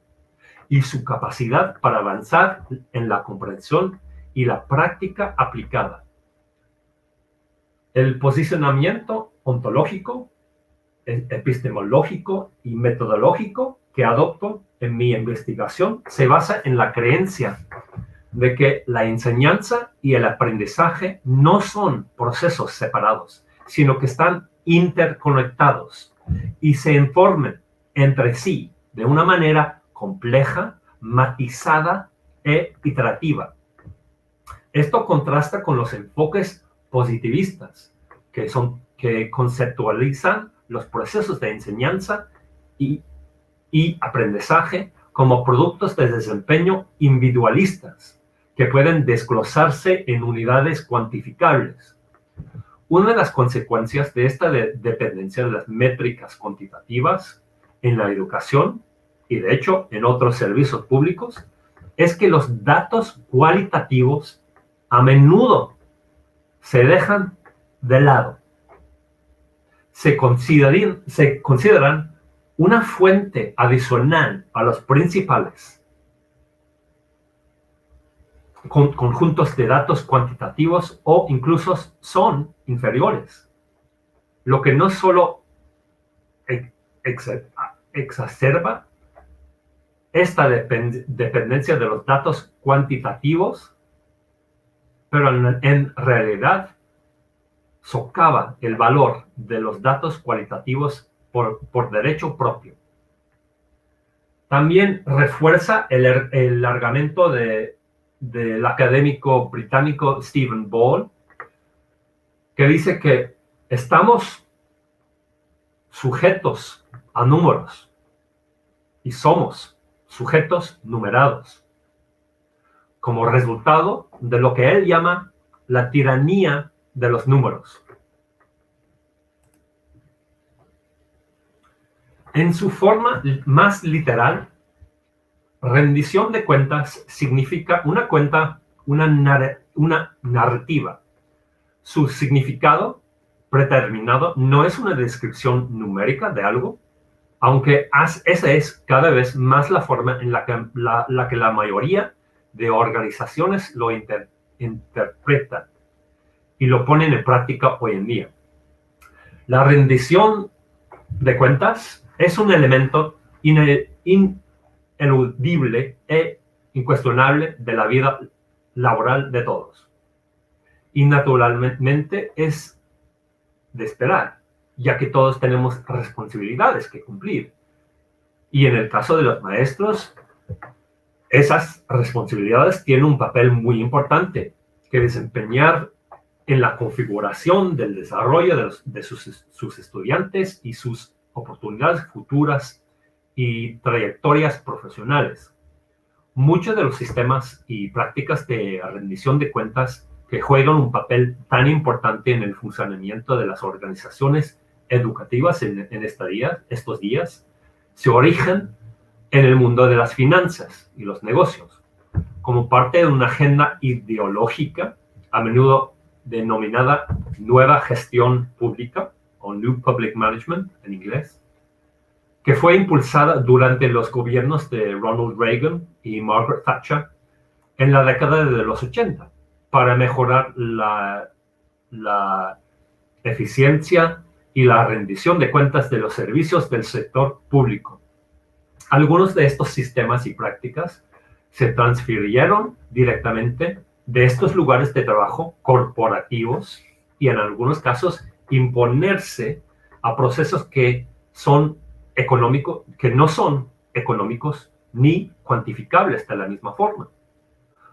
y su capacidad para avanzar en la comprensión y la práctica aplicada. El posicionamiento ontológico, epistemológico y metodológico que adopto en mi investigación se basa en la creencia de que la enseñanza y el aprendizaje no son procesos separados, sino que están interconectados y se informan entre sí de una manera compleja, matizada e iterativa. Esto contrasta con los enfoques positivistas, que conceptualizan los procesos de enseñanza y aprendizaje como productos de desempeño individualistas que pueden desglosarse en unidades cuantificables. Una de las consecuencias de esta dependencia de las métricas cuantitativas en la educación y de hecho en otros servicios públicos es que los datos cualitativos a menudo se dejan de lado. Se consideran una fuente adicional a los principales conjuntos de datos cuantitativos o incluso son inferiores, lo que no solo exacerba esta dependencia de los datos cuantitativos, pero en realidad socava el valor de los datos cualitativos por derecho propio. También refuerza el argumento del académico británico Stephen Ball, que dice que estamos sujetos a números y somos sujetos numerados, como resultado de lo que él llama la tiranía de los números. En su forma más literal, rendición de cuentas significa una narrativa. Su significado predeterminado no es una descripción numérica de algo, aunque esa es cada vez más la forma en la que la mayoría de organizaciones lo interpretan y lo ponen en práctica hoy en día. La rendición de cuentas es un elemento ineludible e incuestionable de la vida laboral de todos. y naturalmente es de esperar, ya que todos tenemos responsabilidades que cumplir. Y en el caso de los maestros, esas responsabilidades tienen un papel muy importante que desempeñar en la configuración del desarrollo de sus estudiantes y sus oportunidades futuras y trayectorias profesionales. Muchos de los sistemas y prácticas de rendición de cuentas que juegan un papel tan importante en el funcionamiento de las organizaciones educativas en estos días se origen en el mundo de las finanzas y los negocios, como parte de una agenda ideológica, a menudo denominada Nueva Gestión Pública, o New Public Management en inglés, que fue impulsada durante los gobiernos de Ronald Reagan y Margaret Thatcher en la década de los 80, para mejorar la eficiencia y la rendición de cuentas de los servicios del sector público. Algunos de estos sistemas y prácticas se transfirieron directamente de estos lugares de trabajo corporativos y en algunos casos imponerse a procesos que no son económicos ni cuantificables de la misma forma.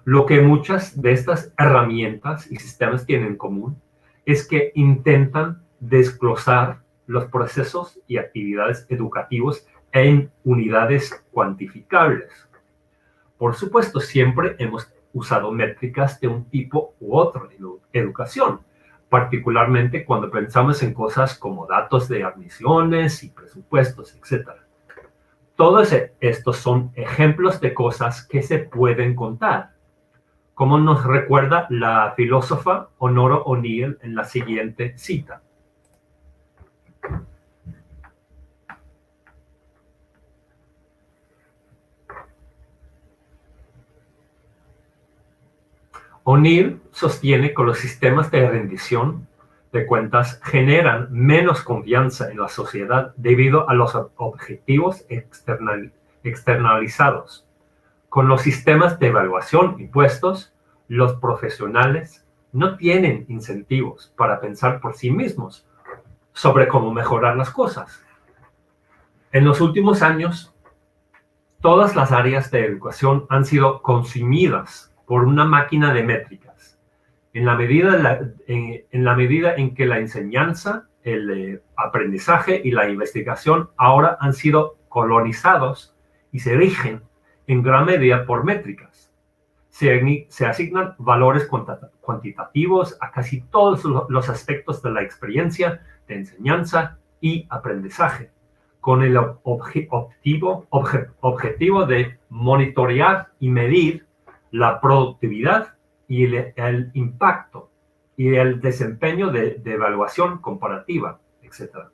Lo que muchas de estas herramientas y sistemas tienen en común es que intentan desglosar los procesos y actividades educativos en unidades cuantificables. Por supuesto, siempre hemos usado métricas de un tipo u otro en educación, particularmente cuando pensamos en cosas como datos de admisiones y presupuestos, etc. Todos estos son ejemplos de cosas que se pueden contar, como nos recuerda la filósofa Honora O'Neill en la siguiente cita. O'Neill sostiene que los sistemas de rendición de cuentas generan menos confianza en la sociedad debido a los objetivos externalizados. Con los sistemas de evaluación impuestos, los profesionales no tienen incentivos para pensar por sí mismos sobre cómo mejorar las cosas. En los últimos años, todas las áreas de educación han sido consumidas por una máquina de métricas. En la medida en que la enseñanza, el aprendizaje y la investigación ahora han sido colonizados y se rigen en gran medida por métricas. Se asignan valores cuantitativos a casi todos los aspectos de la experiencia de enseñanza y aprendizaje, con el objetivo de monitorear y medir la productividad y el impacto y el desempeño de evaluación comparativa, etc.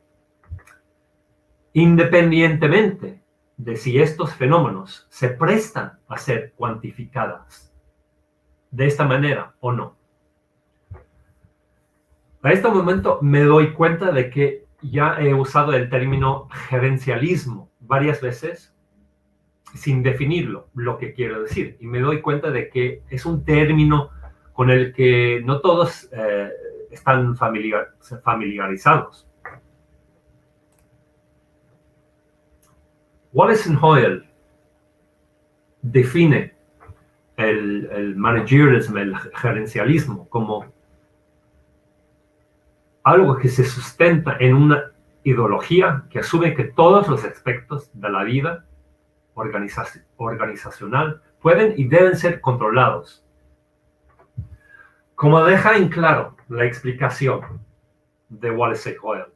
Independientemente de si estos fenómenos se prestan a ser cuantificadas de esta manera o no. A este momento me doy cuenta de que ya he usado el término gerencialismo varias veces sin definirlo, lo que quiero decir. Y me doy cuenta de que es un término con el que no todos están familiarizados. Wallace and Hoyle define el managerialismo, el gerencialismo, como algo que se sustenta en una ideología que asume que todos los aspectos de la vida organizacional pueden y deben ser controlados. Como deja en claro la explicación de Wallace y Hoyle,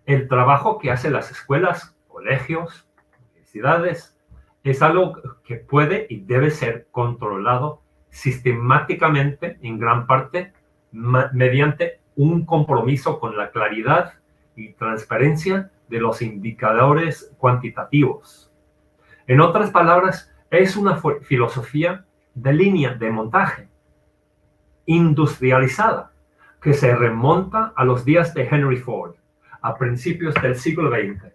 el trabajo que hacen las escuelas, colegios, universidades, es algo que puede y debe ser controlado sistemáticamente, en gran parte, mediante un compromiso con la claridad y transparencia de los indicadores cuantitativos. En otras palabras, es una filosofía de línea de montaje industrializada que se remonta a los días de Henry Ford, a principios del siglo XX,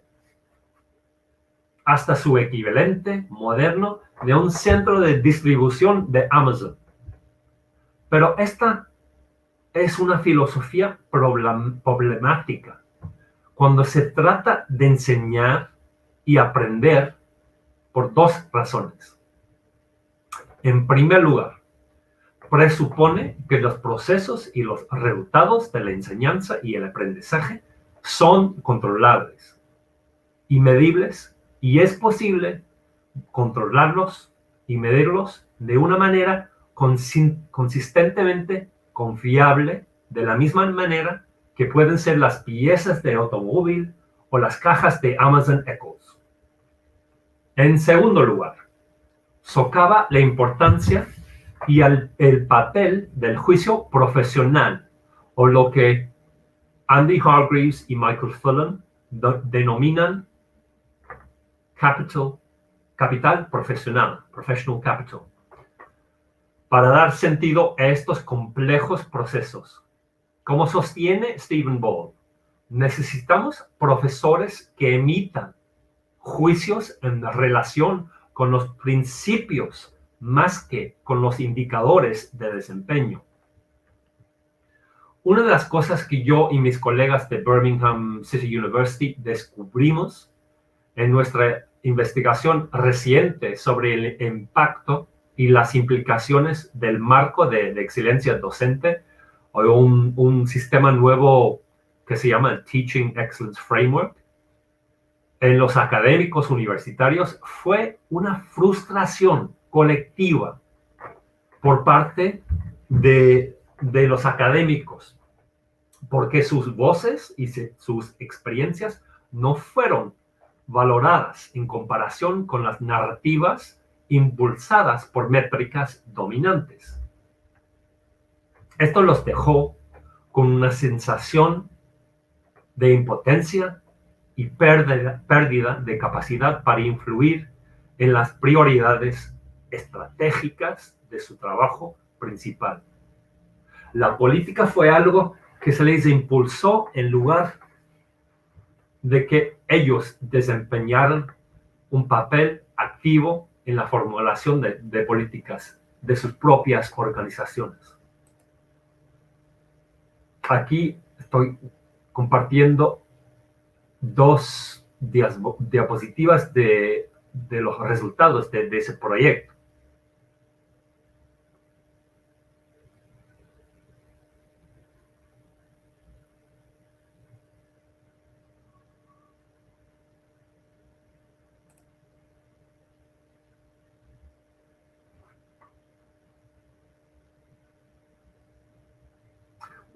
hasta su equivalente moderno de un centro de distribución de Amazon. Pero esta es una filosofía problemática cuando se trata de enseñar y aprender por dos razones. En primer lugar, presupone que los procesos y los resultados de la enseñanza y el aprendizaje son controlables y medibles, y es posible controlarlos y medirlos de una manera consistentemente confiable, de la misma manera que pueden ser las piezas de automóvil o las cajas de Amazon Echo. En segundo lugar, socava la importancia y el papel del juicio profesional, o lo que Andy Hargreaves y Michael Phelan denominan capital profesional, professional capital, para dar sentido a estos complejos procesos. Como sostiene Stephen Ball, necesitamos profesores que emitan juicios en relación con los principios más que con los indicadores de desempeño. Una de las cosas que yo y mis colegas de Birmingham City University descubrimos en nuestra investigación reciente sobre el impacto y las implicaciones del marco de excelencia docente, o un sistema nuevo que se llama el Teaching Excellence Framework, en los académicos universitarios, fue una frustración colectiva por parte de los académicos, porque sus voces y sus experiencias no fueron valoradas en comparación con las narrativas impulsadas por métricas dominantes. Esto los dejó con una sensación de impotencia y pérdida de capacidad para influir en las prioridades estratégicas de su trabajo principal. La política fue algo que se les impulsó en lugar de que ellos desempeñaran un papel activo en la formulación de políticas de sus propias organizaciones. Aquí estoy compartiendo dos diapositivas de los resultados de ese proyecto.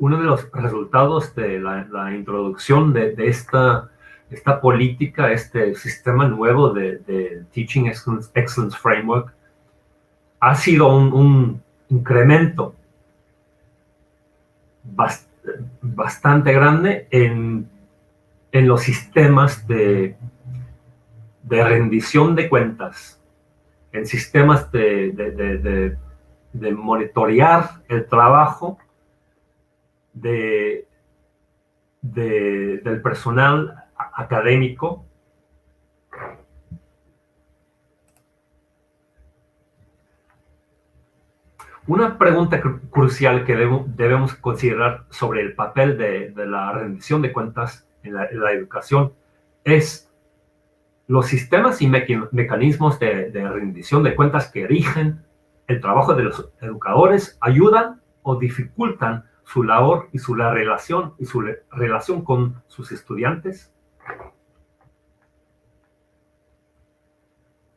Uno de los resultados de la introducción de esta política, este sistema nuevo de Teaching Excellence Framework, ha sido un incremento bastante grande en los sistemas de rendición de cuentas, en sistemas de monitorear el trabajo del personal académico. Una pregunta crucial que debemos considerar sobre el papel de la rendición de cuentas en la educación es los sistemas y mecanismos de rendición de cuentas que rigen el trabajo de los educadores ayudan o dificultan su labor y su relación con sus estudiantes.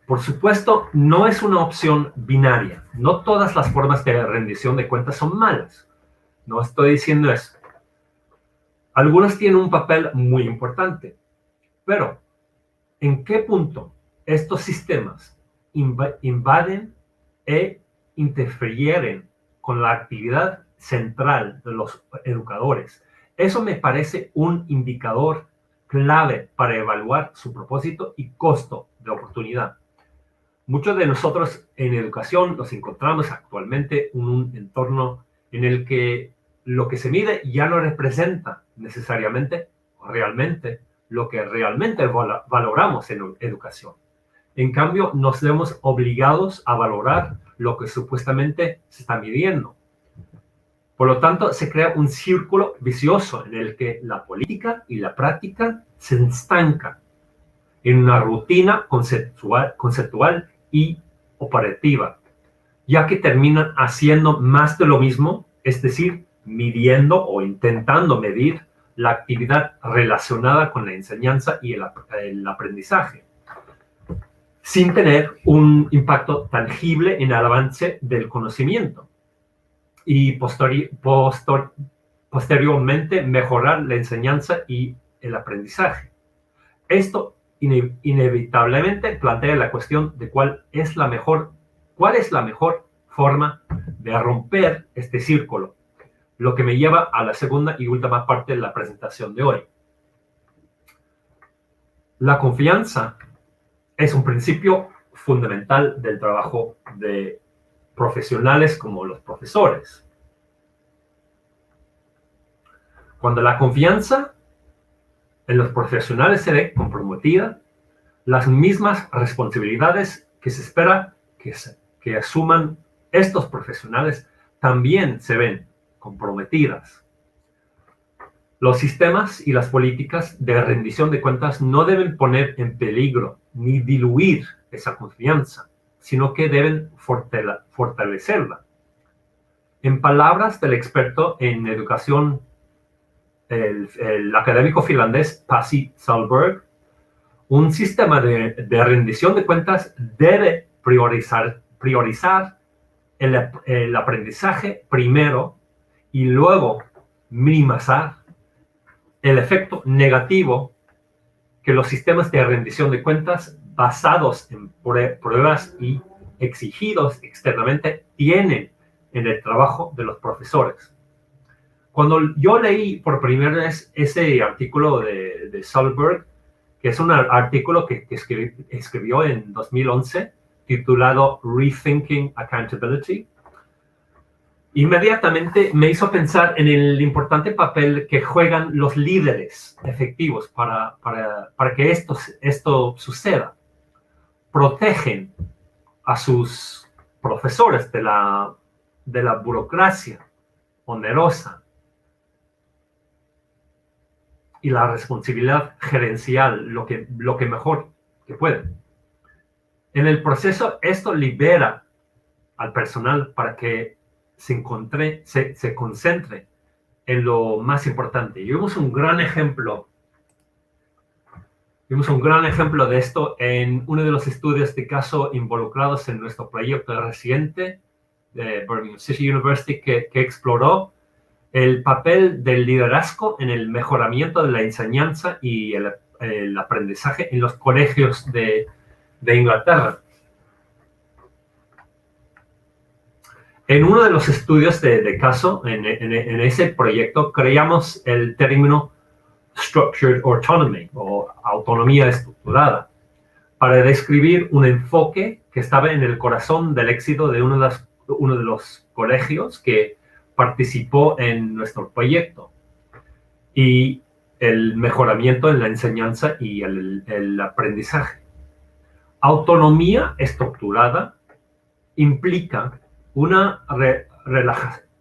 Por supuesto, no es una opción binaria. No todas las formas de rendición de cuentas son malas. No estoy diciendo eso. Algunas tienen un papel muy importante. Pero, ¿en qué punto estos sistemas invaden e interfieren con la actividad central de los educadores? Eso me parece un indicador clave para evaluar su propósito y costo de oportunidad. Muchos de nosotros en educación nos encontramos actualmente en un entorno en el que lo que se mide ya no representa necesariamente o realmente lo que realmente valoramos en educación. En cambio, nos vemos obligados a valorar lo que supuestamente se está midiendo. Por lo tanto, se crea un círculo vicioso en el que la política y la práctica se estancan en una rutina conceptual y operativa, ya que terminan haciendo más de lo mismo, es decir, midiendo o intentando medir la actividad relacionada con la enseñanza y el aprendizaje, sin tener un impacto tangible en el avance del conocimiento y posteriormente mejorar la enseñanza y el aprendizaje. Esto inevitablemente plantea la cuestión de cuál es la mejor forma de romper este círculo, lo que me lleva a la segunda y última parte de la presentación de hoy. La confianza es un principio fundamental del trabajo de profesionales como los profesores. Cuando la confianza en los profesionales se ve comprometida, las mismas responsabilidades que se espera que asuman estos profesionales también se ven comprometidas. Los sistemas y las políticas de rendición de cuentas no deben poner en peligro ni diluir esa confianza, sino que deben fortalecerla. En palabras del experto en educación, el académico finlandés Pasi Sahlberg, un sistema de rendición de cuentas debe priorizar el aprendizaje primero y luego minimizar el efecto negativo que los sistemas de rendición de cuentas basados en pruebas y exigidos externamente tienen en el trabajo de los profesores. Cuando yo leí por primera vez ese artículo de Sahlberg, que es un artículo que escribió en 2011, titulado Rethinking Accountability, inmediatamente me hizo pensar en el importante papel que juegan los líderes efectivos para que esto suceda. Protegen a sus profesores de la burocracia onerosa y la responsabilidad gerencial, lo que mejor que pueden. En el proceso, esto libera al personal para que se concentre en lo más importante. Y vimos un gran ejemplo de esto en uno de los estudios de caso involucrados en nuestro proyecto reciente de Birmingham City University que exploró el papel del liderazgo en el mejoramiento de la enseñanza y el aprendizaje en los colegios de Inglaterra. En uno de los estudios de caso, en ese proyecto, creamos el término Structured Autonomy, o autonomía estructurada, para describir un enfoque que estaba en el corazón del éxito de uno de los colegios que participó en nuestro proyecto, y el mejoramiento en la enseñanza y el aprendizaje. Autonomía estructurada implica una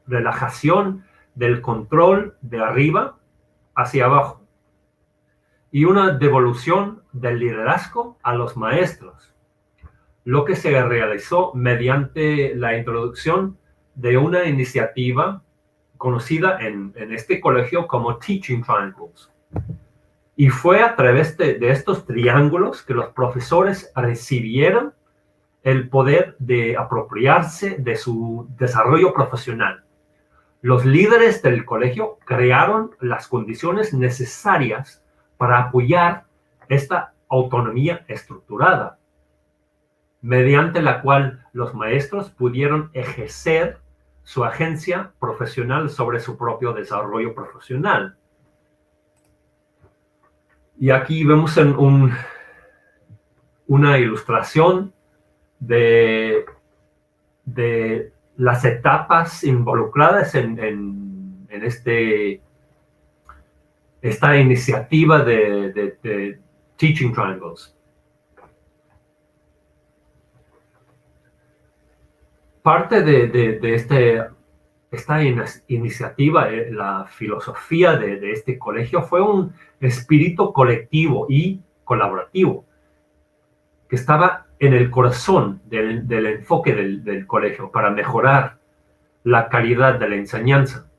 relajación del control de arriba hacia abajo y una devolución del liderazgo a los maestros, lo que se realizó mediante la introducción de una iniciativa conocida en este colegio como Teaching Triangles. Y fue a través de estos triángulos que los profesores recibieron el poder de apropiarse de su desarrollo profesional. Los líderes del colegio crearon las condiciones necesarias para apoyar esta autonomía estructurada, mediante la cual los maestros pudieron ejercer su agencia profesional sobre su propio desarrollo profesional. Y aquí vemos una ilustración de las etapas involucradas en esta iniciativa de Teaching Triangles. Parte de este esta iniciativa, la filosofía de este colegio fue un espíritu colectivo y colaborativo que estaba en el corazón del enfoque del colegio para mejorar la calidad de la enseñanza.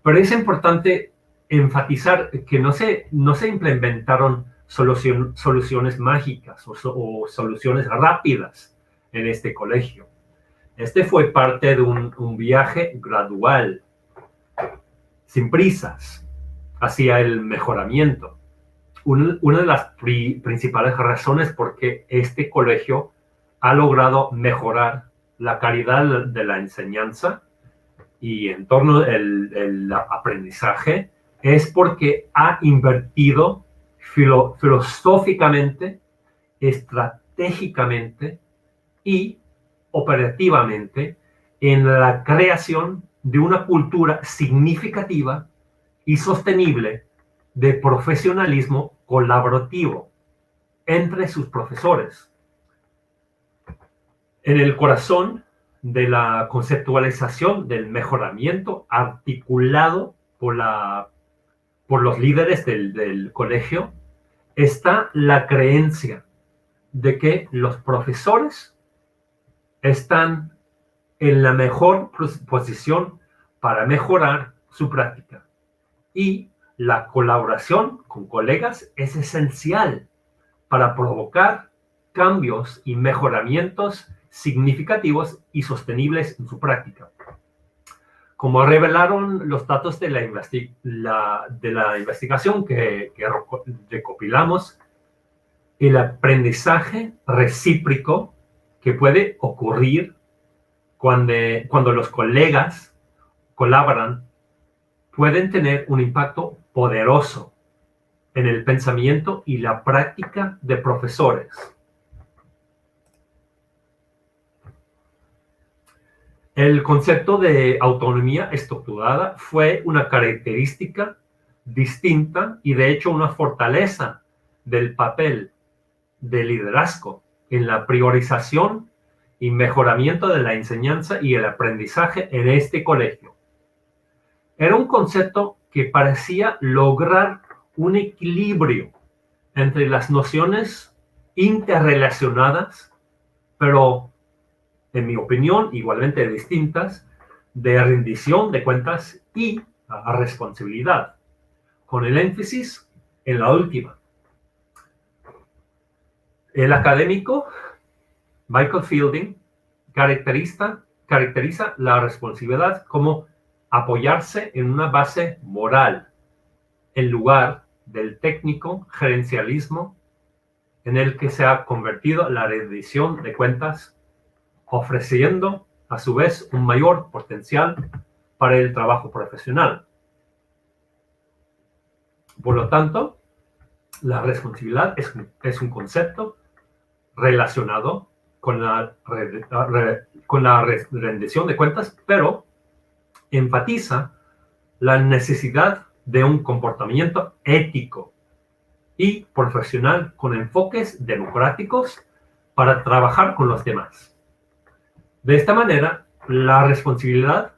Pero es importante enfatizar que no se implementaron soluciones mágicas o soluciones rápidas en este colegio. Este fue parte de un viaje gradual, sin prisas, hacia el mejoramiento. Una de las principales razones por qué este colegio ha logrado mejorar la calidad de la enseñanza y en torno al aprendizaje es porque ha invertido filosóficamente, estratégicamente y operativamente en la creación de una cultura significativa y sostenible de profesionalismo colaborativo entre sus profesores. En el corazón de la conceptualización del mejoramiento articulado por los líderes del colegio está la creencia de que los profesores están en la mejor posición para mejorar su práctica y la colaboración con colegas es esencial para provocar cambios y mejoramientos significativos y sostenibles en su práctica. Como revelaron los datos de la investigación que recopilamos, el aprendizaje recíproco que puede ocurrir cuando los colegas colaboran pueden tener un impacto poderoso en el pensamiento y la práctica de profesores. El concepto de autonomía estructurada fue una característica distinta y de hecho una fortaleza del papel de liderazgo en la priorización y mejoramiento de la enseñanza y el aprendizaje en este colegio. Era un concepto que parecía lograr un equilibrio entre las nociones interrelacionadas, pero en mi opinión, igualmente distintas, de rendición de cuentas y responsabilidad, con el énfasis en la última. El académico Michael Fielding caracteriza la responsabilidad como apoyarse en una base moral, en lugar del técnico gerencialismo en el que se ha convertido la rendición de cuentas, ofreciendo a su vez un mayor potencial para el trabajo profesional. Por lo tanto, la responsabilidad es un concepto relacionado con la rendición de cuentas, pero enfatiza la necesidad de un comportamiento ético y profesional con enfoques democráticos para trabajar con los demás. De esta manera, la responsabilidad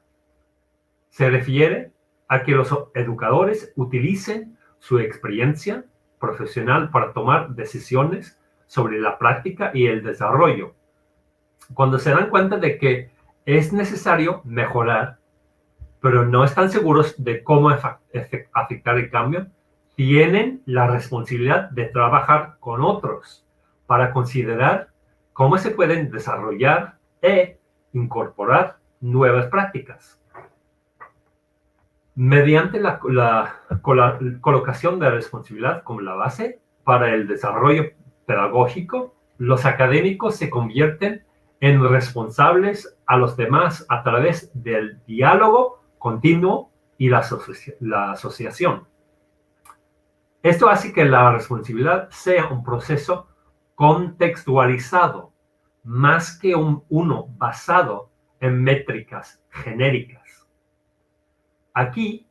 se refiere a que los educadores utilicen su experiencia profesional para tomar decisiones sobre la práctica y el desarrollo. Cuando se dan cuenta de que es necesario mejorar, pero no están seguros de cómo afectar el cambio, tienen la responsabilidad de trabajar con otros para considerar cómo se pueden desarrollar e incorporar nuevas prácticas. Mediante la colocación de responsabilidad como la base para el desarrollo pedagógico, los académicos se convierten en responsables a los demás a través del diálogo continuo y la asociación. Esto hace que la responsabilidad sea un proceso contextualizado, más que uno basado en métricas genéricas. Aquí,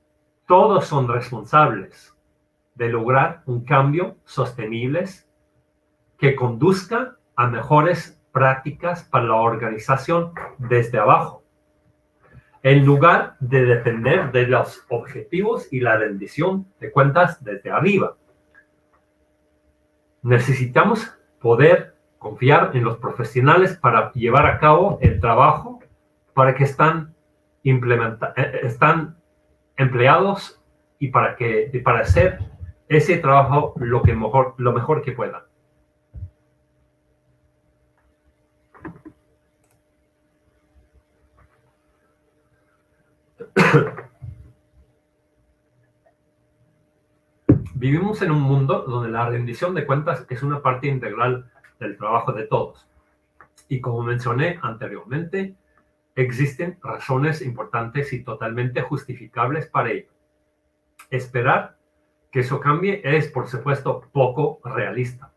todos son responsables de lograr un cambio sostenible que conduzca a mejores prácticas para la organización desde abajo. en lugar de depender de los objetivos y la rendición de cuentas desde arriba. Necesitamos poder confiar en los profesionales para llevar a cabo el trabajo para que están empleados y para hacer ese trabajo lo mejor que puedan. Vivimos en un mundo donde la rendición de cuentas es una parte integral del trabajo de todos. Y como mencioné anteriormente, existen razones importantes y totalmente justificables para ello. Esperar que eso cambie es, por supuesto, poco realista,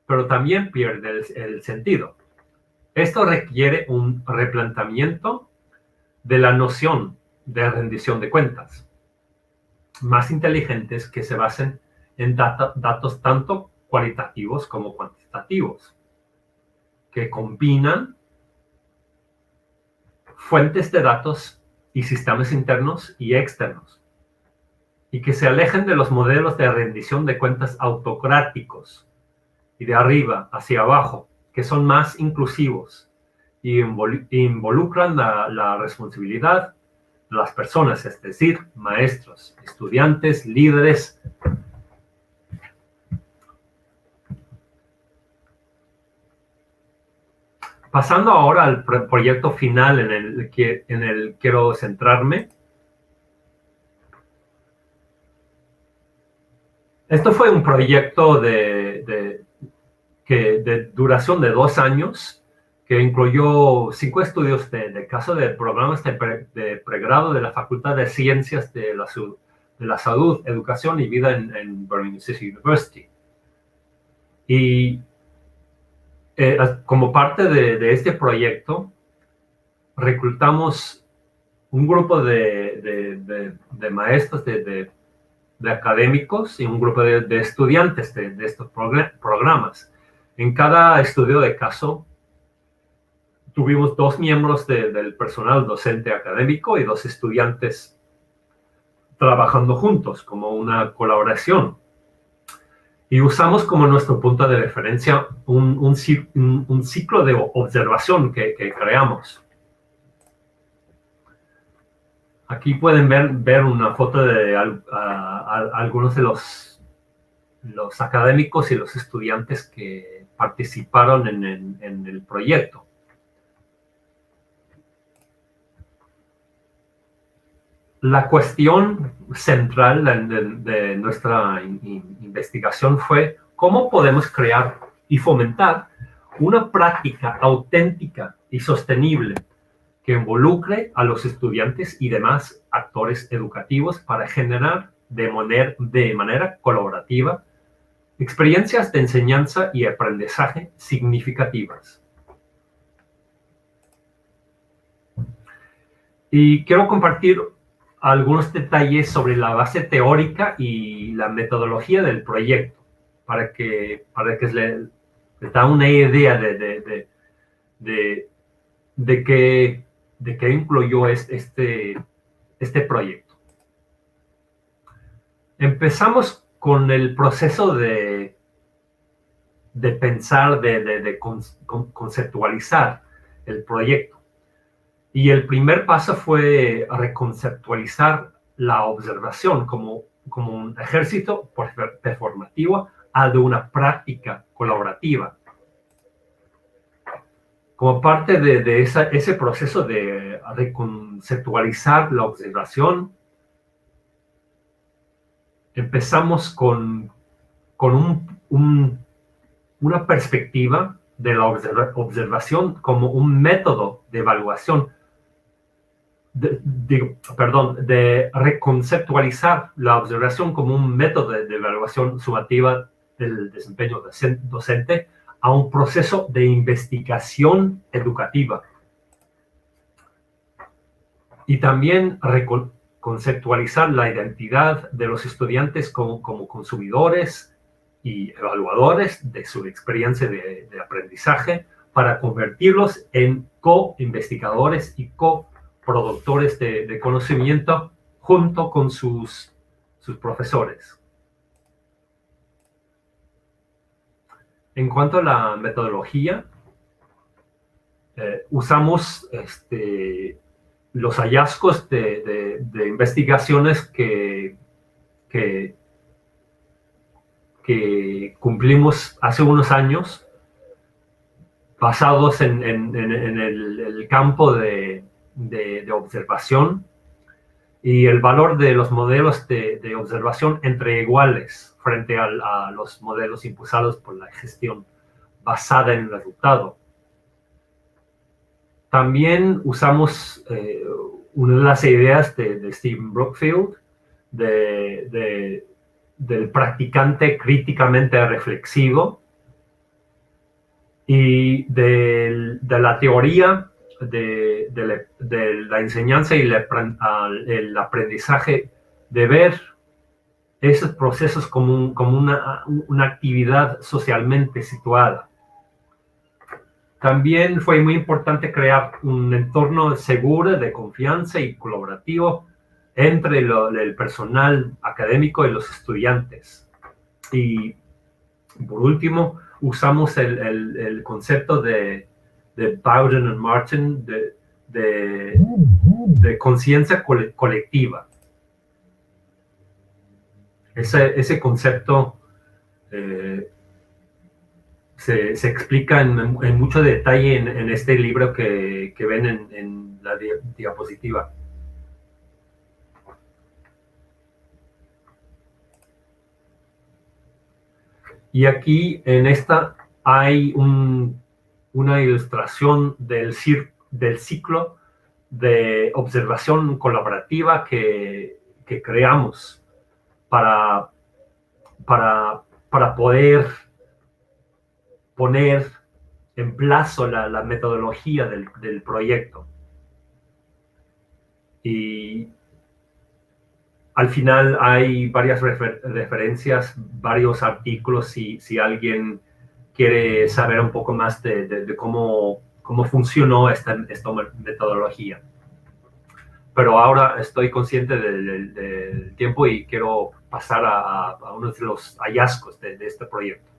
pero también pierde el sentido. Esto requiere un replanteamiento de la noción de rendición de cuentas, más inteligentes que se basen en datos tanto cualitativos como cuantitativos, que combinan fuentes de datos y sistemas internos y externos, y que se alejen de los modelos de rendición de cuentas autocráticos y de arriba hacia abajo, que son más inclusivos y involucran la responsabilidad de las personas, es decir, maestros, estudiantes, líderes. Pasando ahora al proyecto final en el que quiero centrarme. Esto fue un proyecto de duración de 2 años, que incluyó 5 estudios de caso de programas de pregrado de la Facultad de Ciencias de la Salud, Educación y Vida en Birmingham City University. Y como parte de este proyecto, reclutamos un grupo de maestros, de académicos y un grupo de estudiantes de estos programas. En cada estudio de caso, tuvimos 2 miembros del personal docente académico y 2 estudiantes trabajando juntos como una colaboración. Y usamos como nuestro punto de referencia un ciclo de observación que creamos. Aquí pueden ver una foto de algunos de los académicos y los estudiantes que participaron en el proyecto. La cuestión central de nuestra investigación fue cómo podemos crear y fomentar una práctica auténtica y sostenible que involucre a los estudiantes y demás actores educativos para generar de manera colaborativa experiencias de enseñanza y aprendizaje significativas. Y quiero compartir algunos detalles sobre la base teórica y la metodología del proyecto, para que les da una idea de qué incluyó este proyecto. Empezamos con el proceso de pensar, de conceptualizar el proyecto. Y el primer paso fue reconceptualizar la observación como un ejercicio performativo de una práctica colaborativa. Como parte de ese proceso de reconceptualizar la observación, empezamos con una perspectiva de la observación como un método de evaluación, de reconceptualizar la observación como un método de evaluación sumativa del desempeño docente a un proceso de investigación educativa. Y también conceptualizar la identidad de los estudiantes como consumidores y evaluadores de su experiencia de aprendizaje para convertirlos en co-investigadores y productores de conocimiento junto con sus profesores. En cuanto a la metodología, usamos los hallazgos de investigaciones que cumplimos hace unos años, basados en el campo de observación y el valor de los modelos de observación entre iguales frente a los modelos impulsados por la gestión basada en el resultado. También usamos una de las ideas de Stephen Brookfield, del practicante críticamente reflexivo, y de la teoría de la enseñanza y el aprendizaje, de ver esos procesos como una actividad socialmente situada. También fue muy importante crear un entorno seguro, de confianza y colaborativo entre el personal académico y los estudiantes. Y por último, usamos el concepto de Bowden y Martin de conciencia colectiva. Ese concepto se explica en mucho detalle en este libro que ven en la diapositiva. Y aquí en esta hay una ilustración del ciclo de observación colaborativa que creamos para poder poner en plazo la metodología del proyecto. Y al final hay varias referencias, varios artículos, si alguien quiere saber un poco más de cómo funcionó esta metodología. Pero ahora estoy consciente del tiempo y quiero pasar a uno de los hallazgos de este proyecto.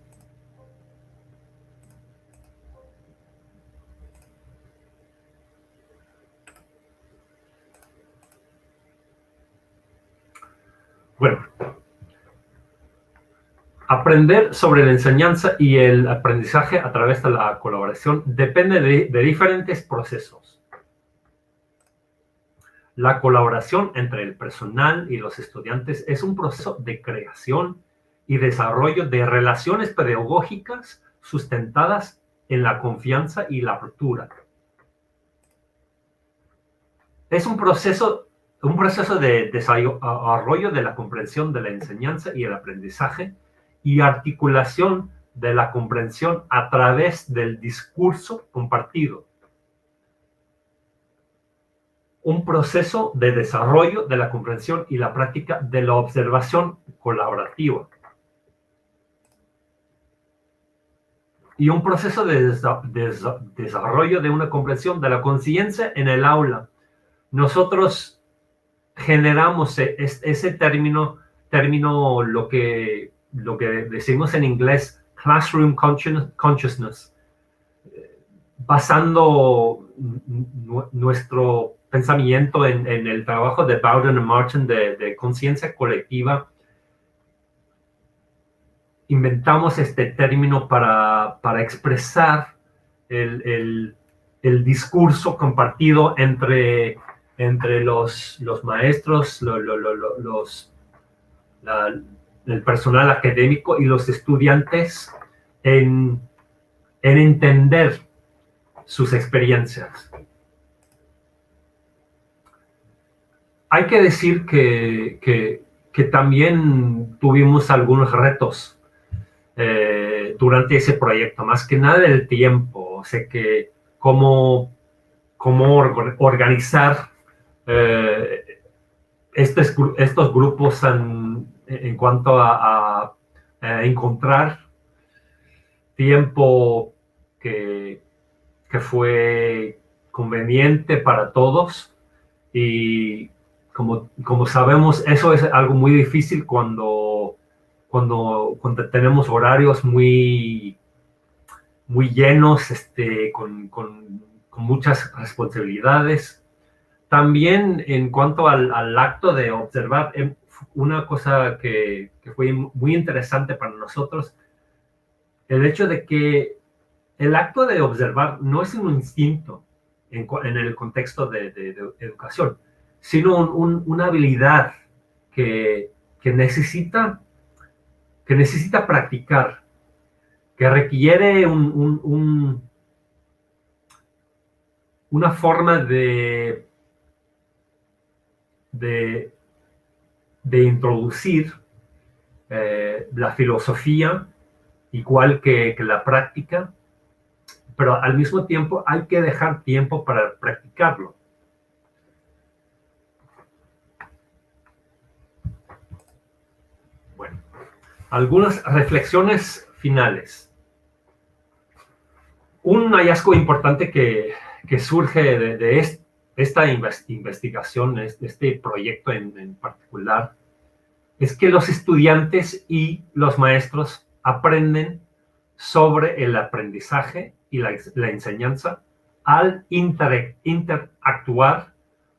Bueno, aprender sobre la enseñanza y el aprendizaje a través de la colaboración depende de diferentes procesos. La colaboración entre el personal y los estudiantes es un proceso de creación y desarrollo de relaciones pedagógicas sustentadas en la confianza y la apertura. Es un proceso de desarrollo de la comprensión de la enseñanza y el aprendizaje y articulación de la comprensión a través del discurso compartido. Un proceso de desarrollo de la comprensión y la práctica de la observación colaborativa. Y un proceso de desarrollo de una comprensión de la conciencia en el aula. Nosotros generamos ese término lo que decimos en inglés classroom consciousness, basando nuestro pensamiento en el trabajo de Bowden y Martin de conciencia colectiva. Inventamos este término para expresar el discurso compartido entre los maestros, el personal académico y los estudiantes en entender sus experiencias. Hay que decir que también tuvimos algunos retos durante ese proyecto, más que nada el tiempo. O sea, que cómo organizar estos grupos en cuanto a encontrar tiempo que fue conveniente para todos Y como sabemos, eso es algo muy difícil cuando tenemos horarios muy llenos, con muchas responsabilidades. También en cuanto al acto de observar, una cosa que fue muy interesante para nosotros, el hecho de que el acto de observar no es un instinto en el contexto de educación, sino una habilidad que necesita practicar, que requiere una forma de introducir la filosofía, igual que la práctica, pero al mismo tiempo hay que dejar tiempo para practicarlo. Bueno, algunas reflexiones finales. Un hallazgo importante que surge de esta investigación, de este proyecto en particular, es que los estudiantes y los maestros aprenden sobre el aprendizaje y la enseñanza al interactuar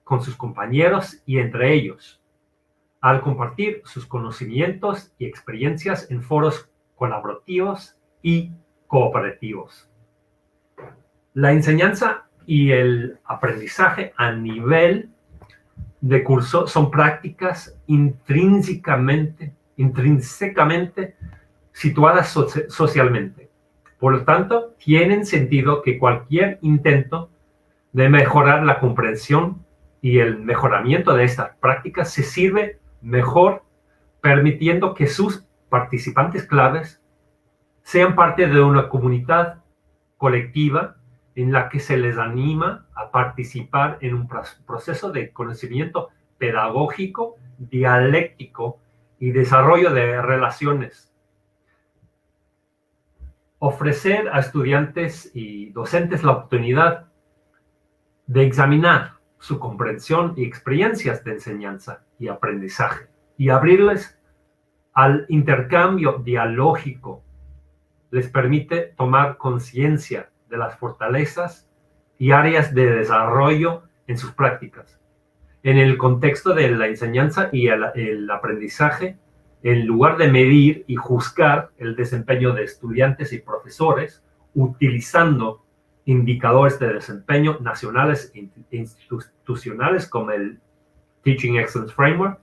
con sus compañeros y entre ellos, al compartir sus conocimientos y experiencias en foros colaborativos y cooperativos. La enseñanza y el aprendizaje a nivel de curso son prácticas intrínsecamente situadas socialmente. Por lo tanto, tienen sentido que cualquier intento de mejorar la comprensión y el mejoramiento de estas prácticas se sirve mejor permitiendo que sus participantes claves sean parte de una comunidad colectiva en la que se les anima a participar en un proceso de conocimiento pedagógico, dialéctico y desarrollo de relaciones. Ofrecer a estudiantes y docentes la oportunidad de examinar su comprensión y experiencias de enseñanza y aprendizaje y abrirles al intercambio dialógico les permite tomar conciencia de las fortalezas y áreas de desarrollo en sus prácticas. En el contexto de la enseñanza y el aprendizaje, en lugar de medir y juzgar el desempeño de estudiantes y profesores, utilizando indicadores de desempeño nacionales e institucionales como el Teaching Excellence Framework,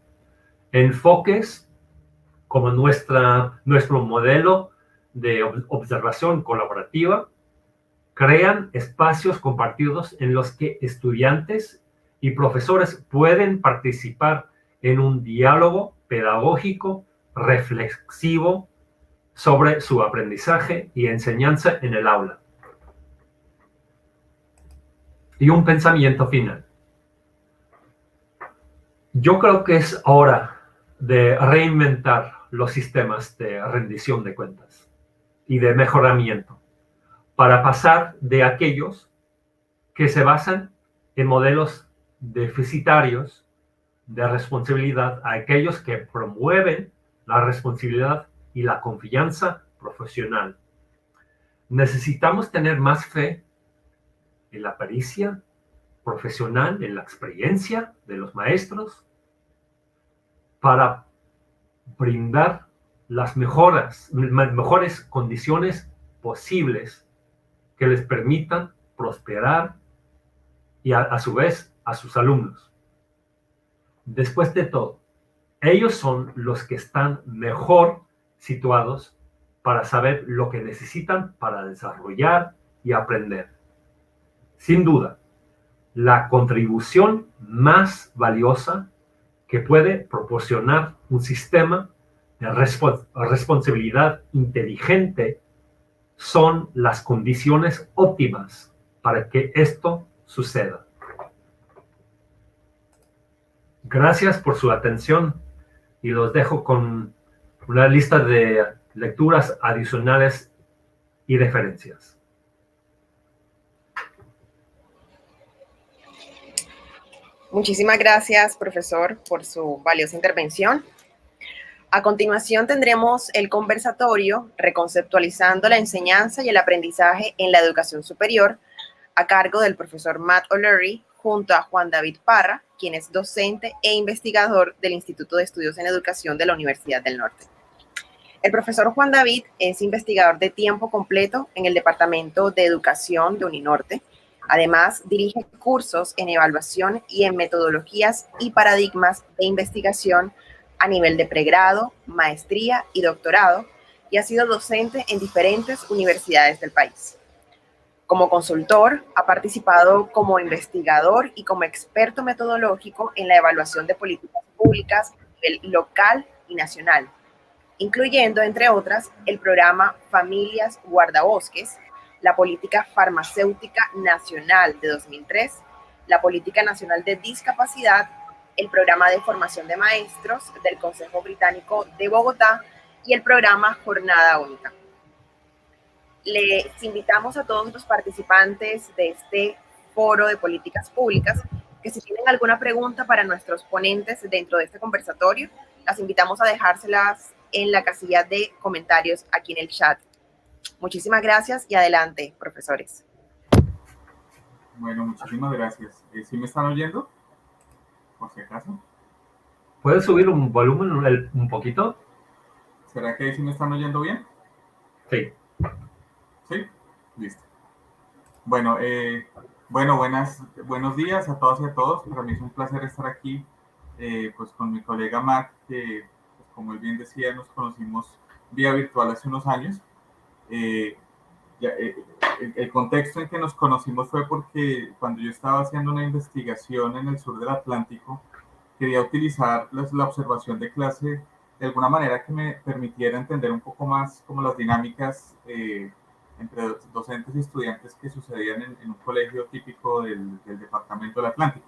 enfoques como nuestro modelo de observación colaborativa, crean espacios compartidos en los que estudiantes y profesores pueden participar en un diálogo pedagógico reflexivo sobre su aprendizaje y enseñanza en el aula. Y un pensamiento final. Yo creo que es hora de reinventar los sistemas de rendición de cuentas y de mejoramiento para pasar de aquellos que se basan en modelos deficitarios de responsabilidad a aquellos que promueven la responsabilidad y la confianza profesional. Necesitamos tener más fe en la pericia profesional, en la experiencia de los maestros, para brindar las mejores condiciones posibles que les permitan prosperar y a su vez a sus alumnos. Después de todo, ellos son los que están mejor situados para saber lo que necesitan para desarrollar y aprender. Sin duda, la contribución más valiosa que puede proporcionar un sistema de responsabilidad inteligente son las condiciones óptimas para que esto suceda. Gracias por su atención y los dejo con una lista de lecturas adicionales y referencias. Muchísimas gracias, profesor, por su valiosa intervención. A continuación tendremos el conversatorio Reconceptualizando la enseñanza y el aprendizaje en la educación superior, a cargo del profesor Matt O'Leary, junto a Juan David Parra, quien es docente e investigador del Instituto de Estudios en Educación de la Universidad del Norte. El profesor Juan David es investigador de tiempo completo en el Departamento de Educación de Uninorte. Además, dirige cursos en evaluación y en metodologías y paradigmas de investigación a nivel de pregrado, maestría y doctorado, y ha sido docente en diferentes universidades del país. Como consultor, ha participado como investigador y como experto metodológico en la evaluación de políticas públicas a nivel local y nacional, incluyendo, entre otras, el programa Familias Guardabosques, la Política Farmacéutica Nacional de 2003, la Política Nacional de Discapacidad, el Programa de Formación de Maestros del Consejo Británico de Bogotá y el programa Jornada Única. Les invitamos a todos los participantes de este foro de políticas públicas que si tienen alguna pregunta para nuestros ponentes dentro de este conversatorio, las invitamos a dejárselas en la casilla de comentarios aquí en el chat. Muchísimas gracias y adelante, profesores. Bueno, muchísimas gracias. ¿Sí me están oyendo? Por si acaso. ¿Puedes subir un volumen un poquito? ¿Será que ahí sí me están oyendo bien? Sí. ¿Sí? Listo. Bueno, buenos días a todos y a todos. Para mí es un placer estar aquí pues con mi colega Matt, que pues, como él bien decía, nos conocimos vía virtual hace unos años. El contexto en que nos conocimos fue porque cuando yo estaba haciendo una investigación en el sur del Atlántico, quería utilizar la observación de clase de alguna manera que me permitiera entender un poco más como las dinámicas entre docentes y estudiantes que sucedían en un colegio típico del departamento del Atlántico.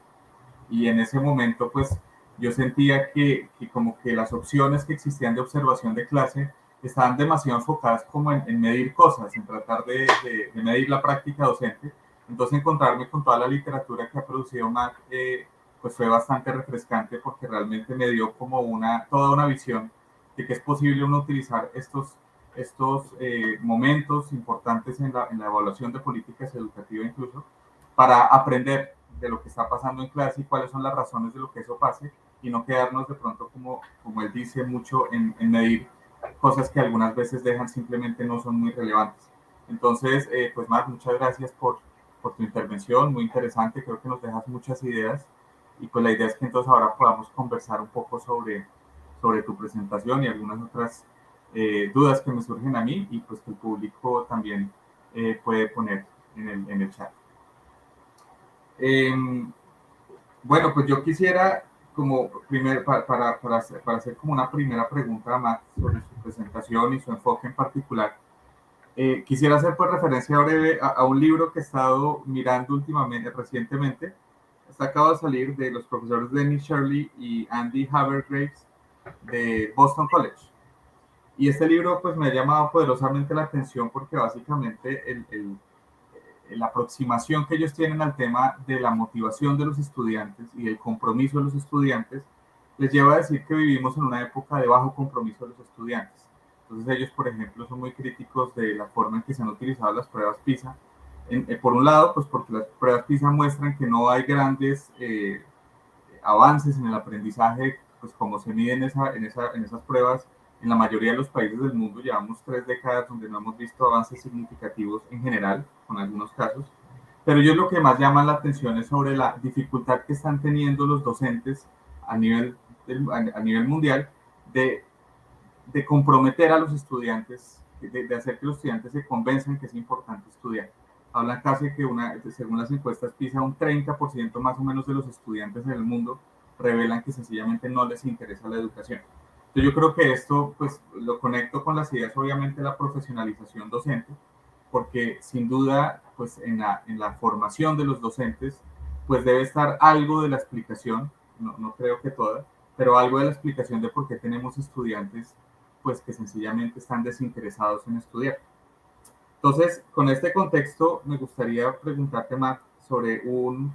Y en ese momento, pues, yo sentía que como que las opciones que existían de observación de clase estaban demasiado enfocadas como en medir cosas, en tratar de medir la práctica docente. Entonces, encontrarme con toda la literatura que ha producido Mac, pues fue bastante refrescante porque realmente me dio como toda una visión de que es posible uno utilizar estos momentos importantes en la evaluación de políticas educativas incluso, para aprender de lo que está pasando en clase y cuáles son las razones de lo que eso pase, y no quedarnos de pronto, como él dice, mucho en medir cosas que algunas veces simplemente no son muy relevantes. Entonces, pues Matt, muchas gracias por tu intervención, muy interesante, creo que nos dejas muchas ideas, y pues la idea es que entonces ahora podamos conversar un poco sobre tu presentación y algunas otras dudas que me surgen a mí y pues que el público también puede poner en el chat. Bueno, pues yo quisiera como para hacer como una primera pregunta más sobre su presentación y su enfoque en particular. Quisiera hacer pues referencia breve a un libro que he estado mirando recientemente. Acaba de salir, de los profesores Dennis Shirley y Andy Havergraves de Boston College. Y este libro pues me ha llamado poderosamente la atención porque básicamente la aproximación que ellos tienen al tema de la motivación de los estudiantes y del compromiso de los estudiantes les lleva a decir que vivimos en una época de bajo compromiso de los estudiantes. Entonces ellos, por ejemplo, son muy críticos de la forma en que se han utilizado las pruebas PISA. Por un lado, pues porque las pruebas PISA muestran que no hay grandes avances en el aprendizaje, pues como se miden en esas pruebas. En la mayoría de los países del mundo llevamos 3 décadas donde no hemos visto avances significativos en general, con algunos casos. Pero ellos lo que más llaman la atención es sobre la dificultad que están teniendo los docentes a nivel mundial de comprometer a los estudiantes, de hacer que los estudiantes se convenzan que es importante estudiar. Hablan casi que según las encuestas PISA, un 30% más o menos de los estudiantes en el mundo revelan que sencillamente no les interesa la educación. Entonces yo creo que esto pues lo conecto con las ideas obviamente de la profesionalización docente, porque sin duda pues en la formación de los docentes pues debe estar algo de la explicación, no creo que toda, pero algo de la explicación de por qué tenemos estudiantes pues que sencillamente están desinteresados en estudiar. Entonces, con este contexto me gustaría preguntarte más sobre un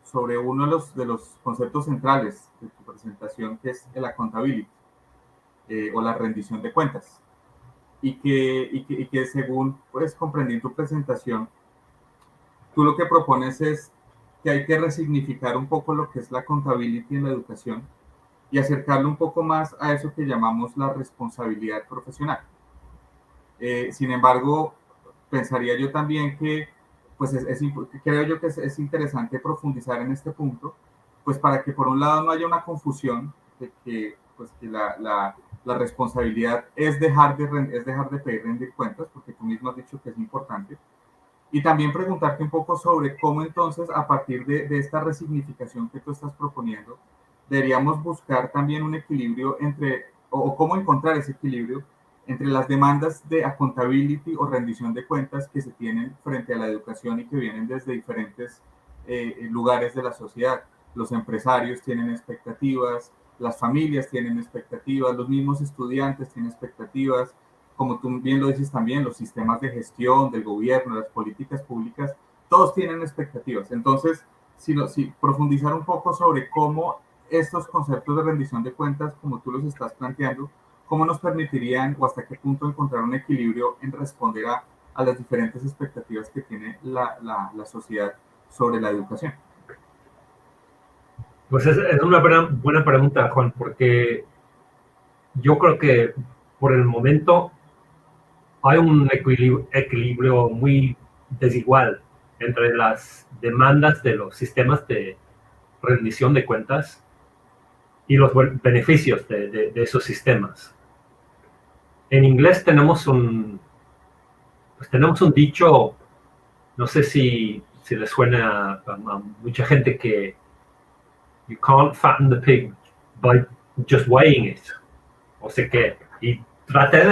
sobre uno de los conceptos centrales de tu presentación, que es el accountability, o la rendición de cuentas. Y que según pues comprendí en tu presentación, tú lo que propones es que hay que resignificar un poco lo que es la accountability en la educación y acercarlo un poco más a eso que llamamos la responsabilidad profesional. Sin embargo, pensaría yo también que pues creo yo que es interesante profundizar en este punto, pues para que por un lado no haya una confusión de que, pues, que la responsabilidad es dejar de pedir rendir cuentas, porque tú mismo has dicho que es importante, y también preguntarte un poco sobre cómo entonces a partir de esta resignificación que tú estás proponiendo, deberíamos buscar también un equilibrio entre, o cómo encontrar ese equilibrio entre las demandas de accountability o rendición de cuentas que se tienen frente a la educación y que vienen desde diferentes lugares de la sociedad. Los empresarios tienen expectativas, las familias tienen expectativas, los mismos estudiantes tienen expectativas, como tú bien lo dices también, los sistemas de gestión del gobierno, las políticas públicas, todos tienen expectativas. Entonces, si profundizar un poco sobre cómo estos conceptos de rendición de cuentas, como tú los estás planteando, cómo nos permitirían o hasta qué punto encontrar un equilibrio en responder a las diferentes expectativas que tiene la sociedad sobre la educación. Pues es una buena pregunta, Juan, porque yo creo que por el momento hay un equilibrio muy desigual entre las demandas de los sistemas de rendición de cuentas y los beneficios de esos sistemas. En inglés tenemos un dicho, no sé si le suena a mucha gente, que you can't fatten the pig by just weighing it. O sea que, y trato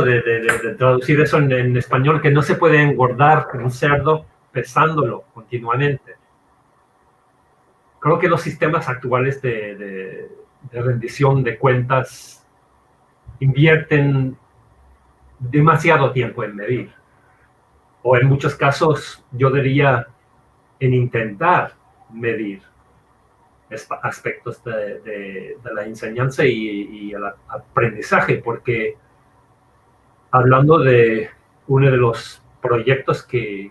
de traducir eso en español, que no se puede engordar un cerdo pesándolo continuamente. Creo que los sistemas actuales de rendición de cuentas invierten demasiado tiempo en medir, o en muchos casos yo diría en intentar medir aspectos de la enseñanza y el aprendizaje, porque hablando de uno de los proyectos que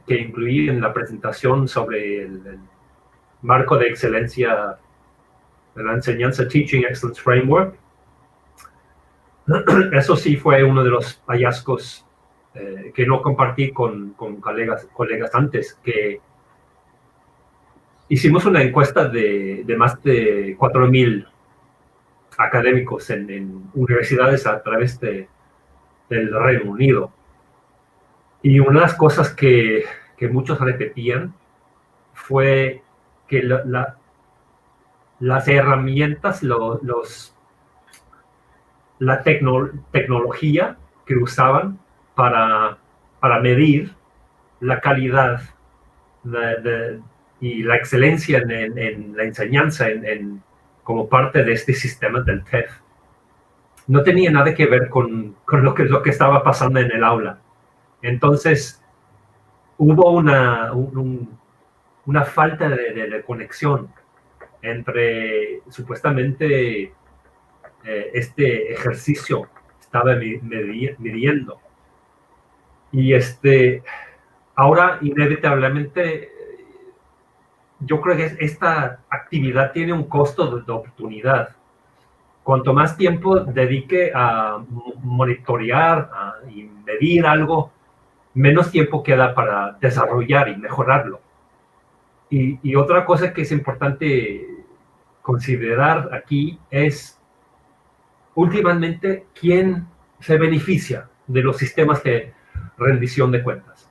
incluí en la presentación sobre el marco de excelencia de la enseñanza, Teaching Excellence Framework, eso sí fue uno de los hallazgos que no compartí con colegas antes, que hicimos una encuesta de más de 4,000 académicos en universidades a través del Reino Unido. Y una de las cosas que muchos repetían fue que las herramientas, la tecnología que usaban para medir la calidad y la excelencia en la enseñanza como parte de este sistema del TEF, no tenía nada que ver con lo que estaba pasando en el aula. Entonces, hubo una falta de conexión entre supuestamente este ejercicio estaba midiendo. Y ahora, inevitablemente, yo creo que esta actividad tiene un costo de oportunidad. Cuanto más tiempo dedique a monitorear y medir algo, menos tiempo queda para desarrollar y mejorarlo. Y otra cosa que es importante considerar aquí es, últimamente, quién se beneficia de los sistemas de rendición de cuentas.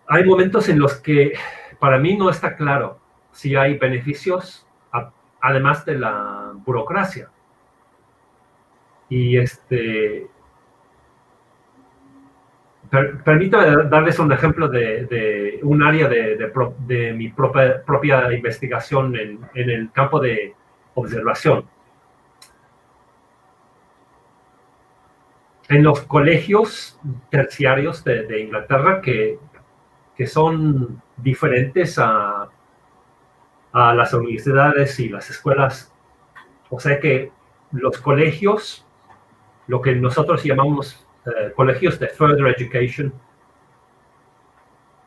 Hay momentos en los que para mí no está claro si hay beneficios además de la burocracia. Y permítame darles un ejemplo de un área de mi propia investigación en el campo de observación. En los colegios terciarios de Inglaterra, que que son diferentes a las universidades y las escuelas. O sea que los colegios, lo que nosotros llamamos colegios de further education,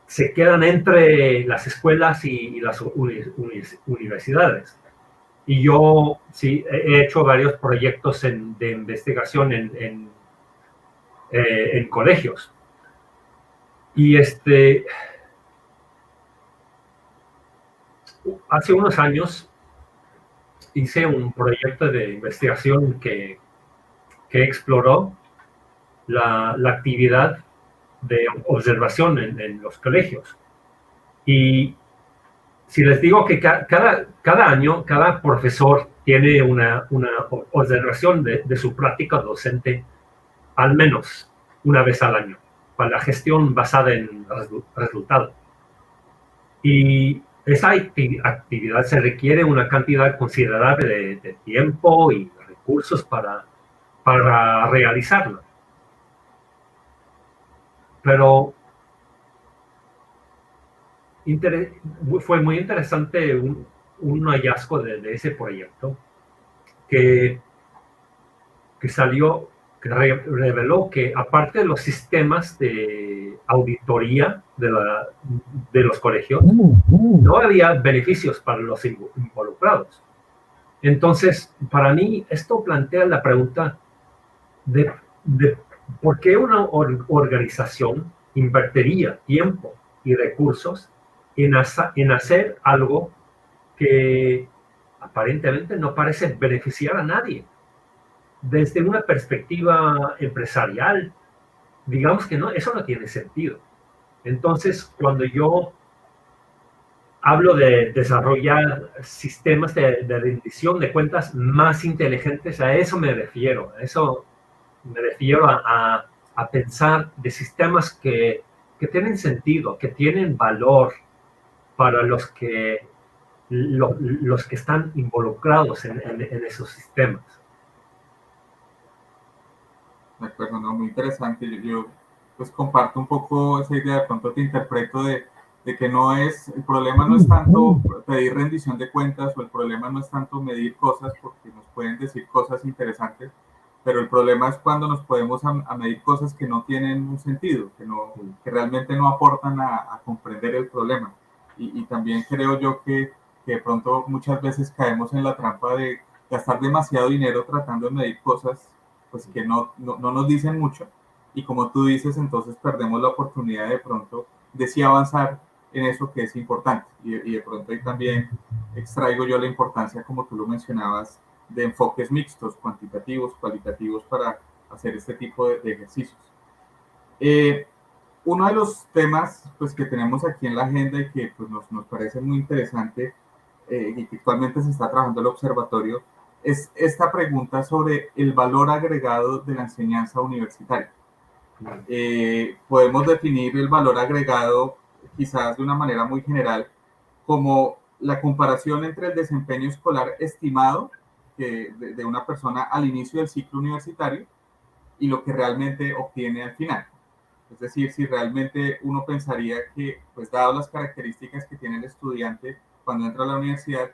se quedan entre las escuelas y las universidades. Y yo sí he hecho varios proyectos de investigación en colegios. Y hace unos años hice un proyecto de investigación que exploró la actividad de observación en los colegios. Y si les digo que cada año, cada profesor tiene una observación de su práctica docente al menos una vez al año, para la gestión basada en resultados. Y esa actividad se requiere una cantidad considerable de tiempo y recursos para realizarla. Pero fue muy interesante un hallazgo de ese proyecto que salió, que reveló que aparte de los sistemas de auditoría de los colegios, no había beneficios para los involucrados. Entonces, para mí, esto plantea la pregunta de por qué una organización invertiría tiempo y recursos en hacer algo que aparentemente no parece beneficiar a nadie. Desde una perspectiva empresarial, digamos que no, eso no tiene sentido. Entonces, cuando yo hablo de desarrollar sistemas de rendición de cuentas más inteligentes, a eso me refiero. A eso me refiero a pensar de sistemas que tienen sentido, que tienen valor para los que están involucrados en esos sistemas. De acuerdo, no, muy interesante. Yo pues comparto un poco esa idea, de pronto te interpreto de que el problema no es tanto pedir rendición de cuentas, o el problema no es tanto medir cosas, porque nos pueden decir cosas interesantes, pero el problema es cuando nos podemos a medir cosas que no tienen un sentido, que realmente no aportan a comprender el problema. Y también creo yo que de pronto muchas veces caemos en la trampa de gastar demasiado dinero tratando de medir cosas pues que no nos dicen mucho, y como tú dices, entonces perdemos la oportunidad de pronto de sí avanzar en eso que es importante, y de pronto ahí también extraigo yo la importancia, como tú lo mencionabas, de enfoques mixtos, cuantitativos, cualitativos, para hacer este tipo de ejercicios. Uno de los temas pues, que tenemos aquí en la agenda y que pues, nos parece muy interesante y que actualmente se está trabajando el observatorio es esta pregunta sobre el valor agregado de la enseñanza universitaria. Podemos definir el valor agregado quizás de una manera muy general como la comparación entre el desempeño escolar estimado de una persona al inicio del ciclo universitario y lo que realmente obtiene al final. Es decir, si realmente uno pensaría que, pues dadas las características que tiene el estudiante cuando entra a la universidad,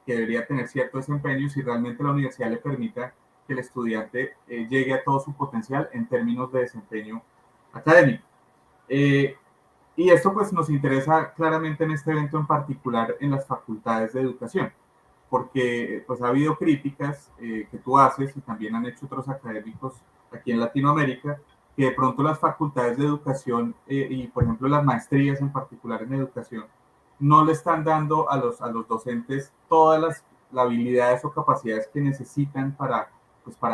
que debería tener cierto desempeño, si realmente la universidad le permita que el estudiante llegue a todo su potencial en términos de desempeño académico. Y esto pues nos interesa claramente en este evento en particular en las facultades de educación, porque pues ha habido críticas que tú haces y también han hecho otros académicos aquí en Latinoamérica, que de pronto las facultades de educación y por ejemplo las maestrías en particular en educación no le están dando a los docentes todas las habilidades o capacidades que necesitan para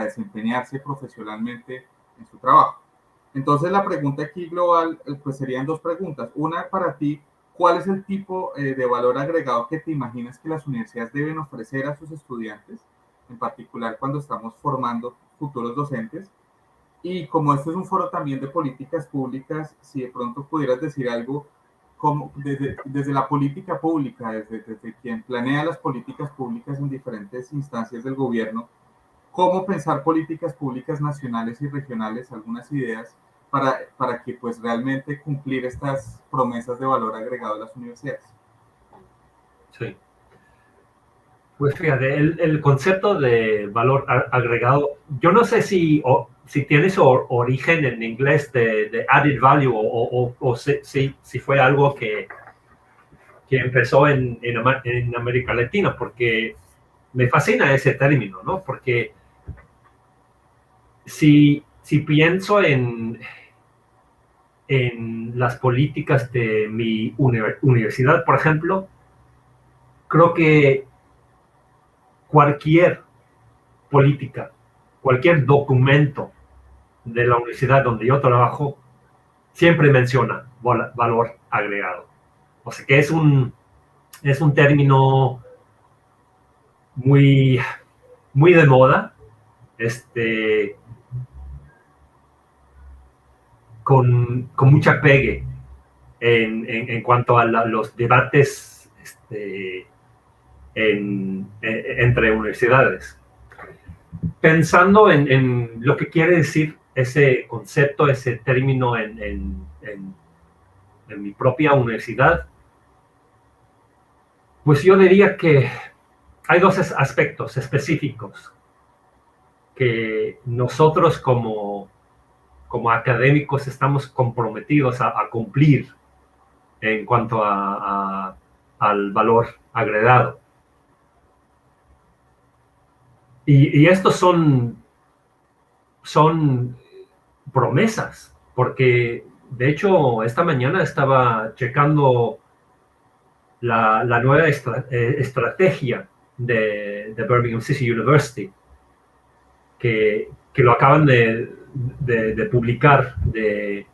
desempeñarse profesionalmente en su trabajo. Entonces la pregunta aquí global pues serían dos preguntas. Una para ti, ¿cuál es el tipo de valor agregado que te imaginas que las universidades deben ofrecer a sus estudiantes, en particular cuando estamos formando futuros docentes? Y como este es un foro también de políticas públicas, si de pronto pudieras decir algo como desde la política pública, desde quien planea las políticas públicas en diferentes instancias del gobierno, cómo pensar políticas públicas nacionales y regionales, algunas ideas para que pues realmente cumplir estas promesas de valor agregado de las universidades? Sí. Pues fíjate, el concepto de valor agregado, yo no sé si tiene su origen en inglés de added value o si fue algo que empezó en América Latina, porque me fascina ese término, ¿no? Porque si pienso en las políticas de mi universidad, por ejemplo, creo que cualquier política, cualquier documento de la universidad donde yo trabajo, siempre menciona valor agregado. O sea que es un término muy, muy de moda, con mucha pegue en cuanto a los debates entre universidades. Pensando en lo que quiere decir ese concepto, ese término en mi propia universidad, pues yo diría que hay dos aspectos específicos que nosotros como académicos estamos comprometidos a cumplir en cuanto al valor agregado. Y estos son promesas, porque de hecho esta mañana estaba checando la nueva estrategia de Birmingham City University, que lo acaban de publicar de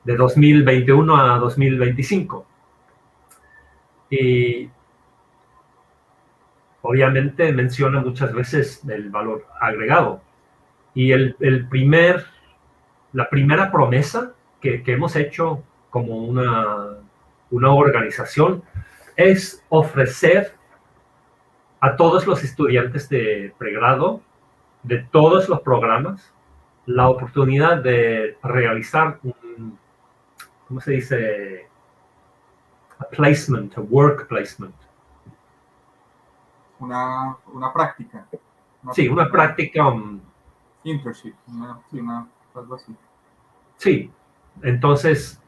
2021 a 2025. Y obviamente menciona muchas veces el valor agregado. Y la primera promesa que hemos hecho como una organización es ofrecer a todos los estudiantes de pregrado de todos los programas la oportunidad de realizar ¿cómo se dice? A placement, a work placement. Una práctica. Sí, una práctica. Internship, algo así. Sí, entonces,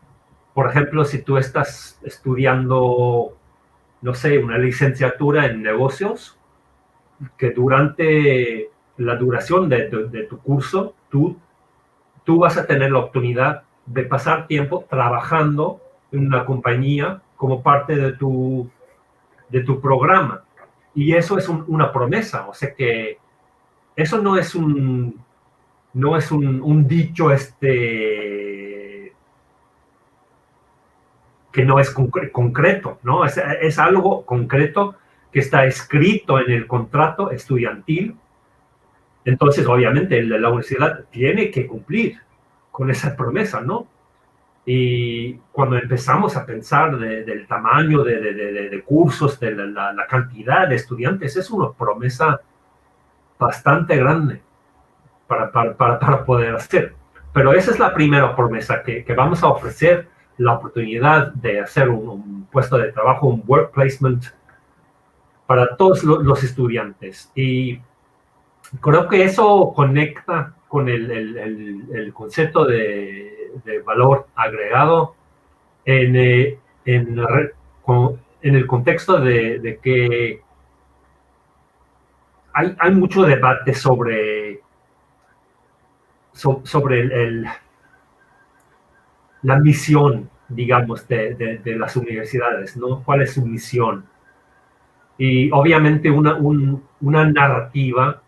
por ejemplo, si tú estás estudiando, no sé, una licenciatura en negocios, que durante la duración de tu curso, tú vas a tener la oportunidad de pasar tiempo trabajando en una compañía como parte de tu programa. Y eso es una promesa, o sea que eso no es un dicho que no es concreto, ¿no? Es algo concreto que está escrito en el contrato estudiantil. Entonces, obviamente, la universidad tiene que cumplir con esa promesa, ¿no? Y cuando empezamos a pensar del tamaño de cursos, de la cantidad de estudiantes, es una promesa bastante grande para poder hacer. Pero esa es la primera promesa, que vamos a ofrecer la oportunidad de hacer un puesto de trabajo, un work placement para todos los estudiantes. Y creo que eso conecta con el concepto de valor agregado en el contexto de que hay mucho debate sobre la misión, digamos, de las universidades, ¿no? ¿Cuál es su misión? Y obviamente una narrativa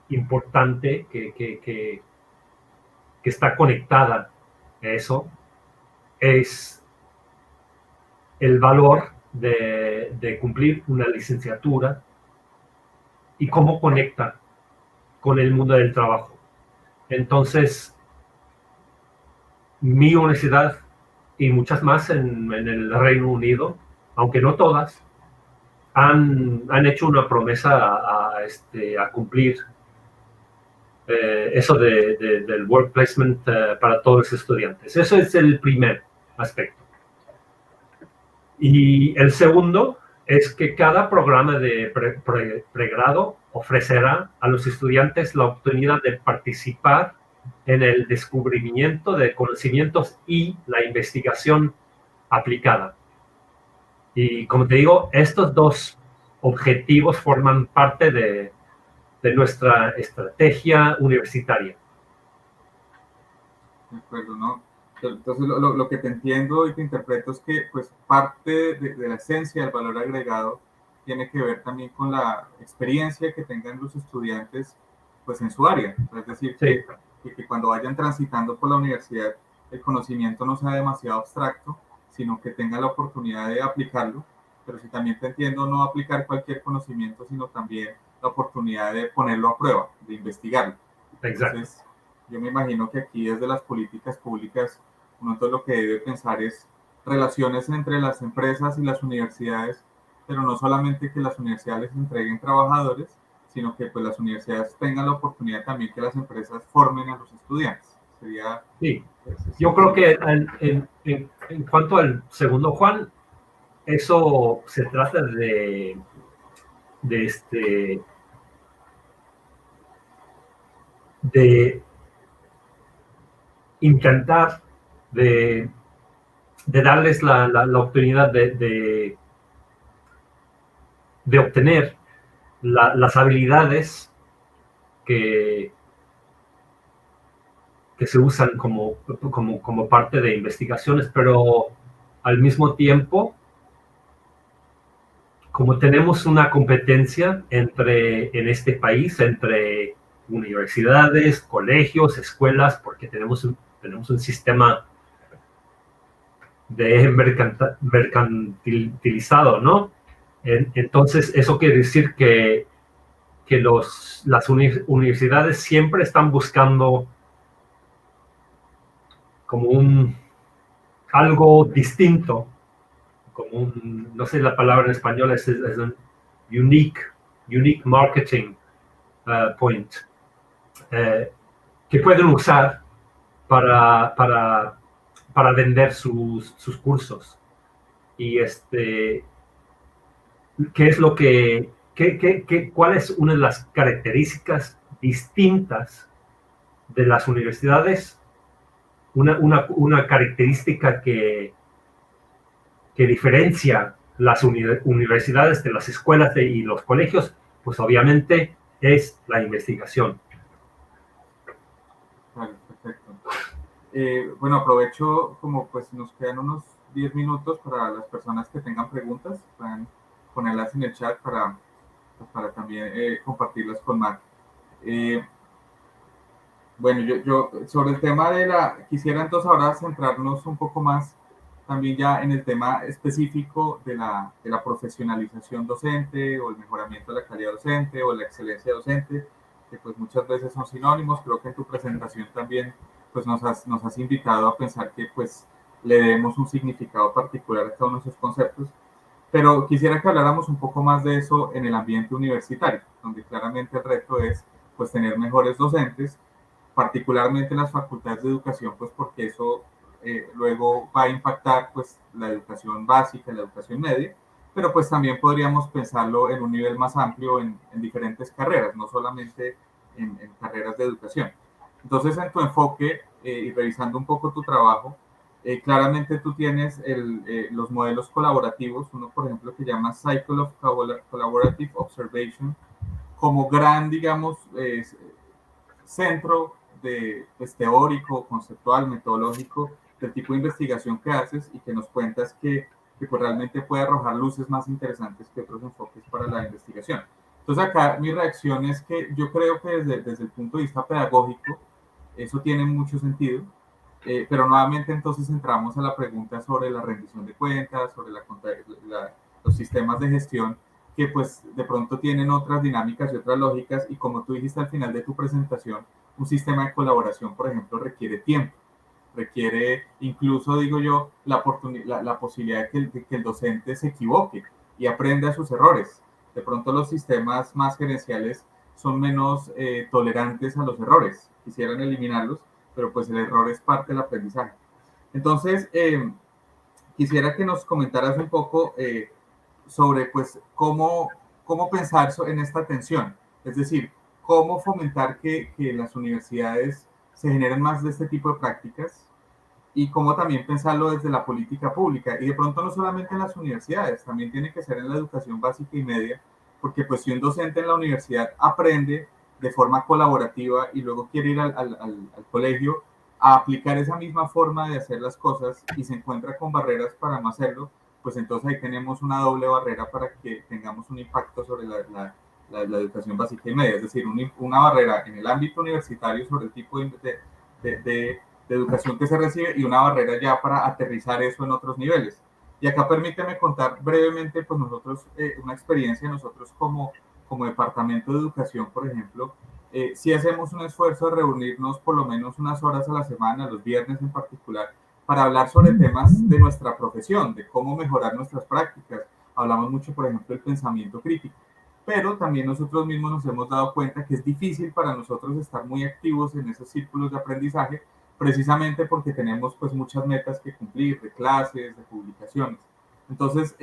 importante que está conectada a eso es el valor de cumplir una licenciatura y cómo conecta con el mundo del trabajo. Entonces, mi universidad y muchas más en el Reino Unido, aunque no todas, han hecho una promesa a cumplir eso del work placement para todos los estudiantes. Eso es el primer aspecto. Y el segundo es que cada programa de pregrado ofrecerá a los estudiantes la oportunidad de participar en el descubrimiento de conocimientos y la investigación aplicada. Y como te digo, estos dos objetivos forman parte de nuestra estrategia universitaria. De acuerdo, ¿no? Entonces, lo que te entiendo y te interpreto es que pues, parte de la esencia del valor agregado tiene que ver también con la experiencia que tengan los estudiantes pues, en su área. Es decir, Sí. que cuando vayan transitando por la universidad, el conocimiento no sea demasiado abstracto, sino que tengan la oportunidad de aplicarlo. Pero si también te entiendo, no aplicar cualquier conocimiento, sino también la oportunidad de ponerlo a prueba, de investigarlo. Exacto. Entonces, yo me imagino que aquí desde las políticas públicas, uno todo lo que debe pensar es relaciones entre las empresas y las universidades, pero no solamente que las universidades les entreguen trabajadores, sino que pues las universidades tengan la oportunidad también que las empresas formen a los estudiantes. Sería, sí. Yo creo que en cuanto al segundo, Juan, eso se trata de intentar de darles la oportunidad de obtener las habilidades que se usan como parte de investigaciones, pero al mismo tiempo, como tenemos una competencia en este país, entre universidades, colegios, escuelas, porque tenemos un sistema de mercantilizado, ¿no? Entonces, eso quiere decir que las universidades siempre están buscando como algo distinto, como no sé la palabra en español, es un unique marketing point, que pueden usar para vender sus cursos. Y ¿qué es cuál es una de las características distintas de las universidades? Una característica que diferencia las universidades de las escuelas y los colegios, pues obviamente es la investigación. Vale, perfecto. Bueno, aprovecho como pues nos quedan unos 10 minutos para las personas que tengan preguntas, puedan ponerlas en el chat para también compartirlas con Marc. Bueno, yo sobre el tema quisiera entonces ahora centrarnos un poco más también ya en el tema específico de la profesionalización docente o el mejoramiento de la calidad docente o la excelencia docente, que pues muchas veces son sinónimos. Creo que en tu presentación también pues nos has invitado a pensar que pues le demos un significado particular a cada uno de esos conceptos, pero quisiera que habláramos un poco más de eso en el ambiente universitario, donde claramente el reto es pues tener mejores docentes, particularmente en las facultades de educación, pues porque eso luego va a impactar pues la educación básica, la educación media, pero pues también podríamos pensarlo en un nivel más amplio en diferentes carreras, no solamente en carreras de educación. Entonces, en tu enfoque y revisando un poco tu trabajo, claramente tú tienes los modelos colaborativos, uno por ejemplo que llama Cycle of Collaborative Observation, como gran, digamos, centro pues, teórico, conceptual, metodológico del tipo de investigación que haces y que nos cuentas que pues, realmente puede arrojar luces más interesantes que otros enfoques para la investigación. Entonces acá mi reacción es que yo creo que desde el punto de vista pedagógico eso tiene mucho sentido, pero nuevamente entonces entramos a la pregunta sobre la rendición de cuentas, sobre los sistemas de gestión que pues de pronto tienen otras dinámicas y otras lógicas, y como tú dijiste al final de tu presentación, un sistema de colaboración, por ejemplo, requiere tiempo, requiere incluso, digo yo, la posibilidad de que el docente se equivoque y aprenda sus errores. De pronto los sistemas más gerenciales son menos tolerantes a los errores. Quisieran eliminarlos, pero pues el error es parte del aprendizaje. Entonces, quisiera que nos comentaras un poco sobre pues cómo pensar en esta tensión. Es decir, cómo fomentar que las universidades se generen más de este tipo de prácticas y cómo también pensarlo desde la política pública. Y de pronto no solamente en las universidades, también tiene que ser en la educación básica y media, porque pues si un docente en la universidad aprende de forma colaborativa y luego quiere ir al colegio a aplicar esa misma forma de hacer las cosas y se encuentra con barreras para no hacerlo, pues entonces ahí tenemos una doble barrera para que tengamos un impacto sobre la educación básica y media, es decir, una barrera en el ámbito universitario sobre el tipo de educación que se recibe y una barrera ya para aterrizar eso en otros niveles. Y acá permíteme contar brevemente, pues nosotros, una experiencia de nosotros como Departamento de Educación, por ejemplo, sí hacemos un esfuerzo de reunirnos por lo menos unas horas a la semana, los viernes en particular, para hablar sobre temas de nuestra profesión, de cómo mejorar nuestras prácticas. Hablamos mucho, por ejemplo, del pensamiento crítico, pero también nosotros mismos nos hemos dado cuenta que es difícil para nosotros estar muy activos en esos círculos de aprendizaje, precisamente porque tenemos pues muchas metas que cumplir, de clases, de publicaciones. Entonces,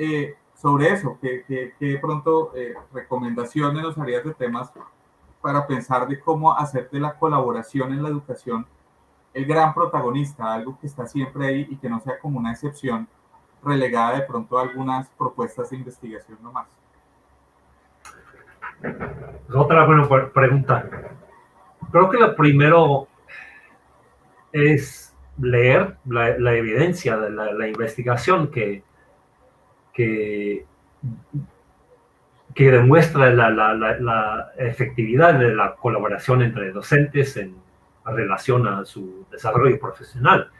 sobre eso, ¿qué de pronto recomendaciones nos harías de temas para pensar de cómo hacer de la colaboración en la educación el gran protagonista, algo que está siempre ahí y que no sea como una excepción relegada de pronto a algunas propuestas de investigación nomás? Otra buena pregunta. Creo que lo primero es leer la evidencia de la investigación que demuestra la efectividad de la colaboración entre docentes en relación a su desarrollo profesional.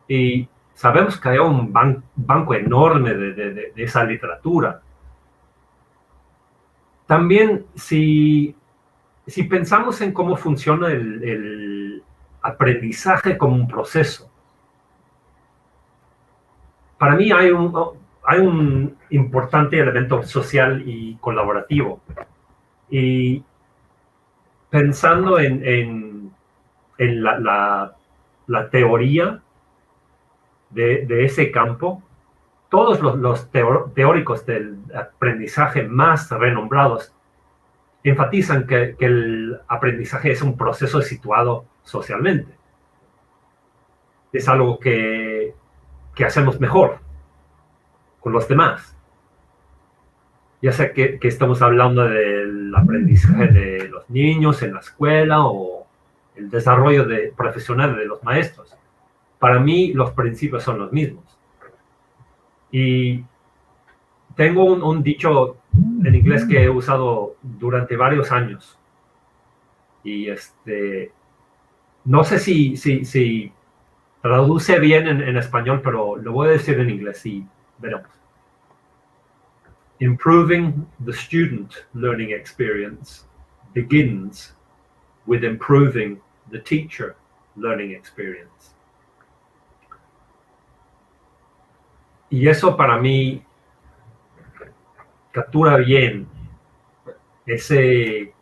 Y sabemos que hay un banco enorme de esa literatura. También, si pensamos en cómo funciona el aprendizaje como un proceso, para mí hay un importante elemento social y colaborativo. Y pensando en la teoría de ese campo, todos los teóricos del aprendizaje más renombrados enfatizan que el aprendizaje es un proceso situado socialmente. Es algo que hacemos mejor con los demás. Ya sea que estamos hablando del aprendizaje de los niños en la escuela o el desarrollo profesional de los maestros. Para mí, los principios son los mismos. Y tengo un dicho en inglés que he usado durante varios años. Y no sé si traduce bien en español, pero lo voy a decir en inglés y veremos. Improving the student learning experience begins with improving the teacher learning experience. Y eso para mí captura bien ese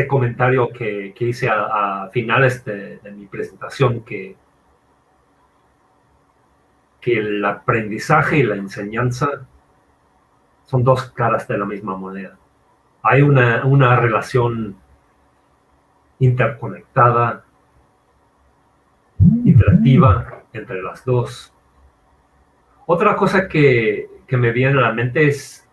comentario que hice a finales de mi presentación, que el aprendizaje y la enseñanza son dos caras de la misma moneda. Hay una relación interconectada, interactiva entre las dos. Otra cosa que me viene a la mente es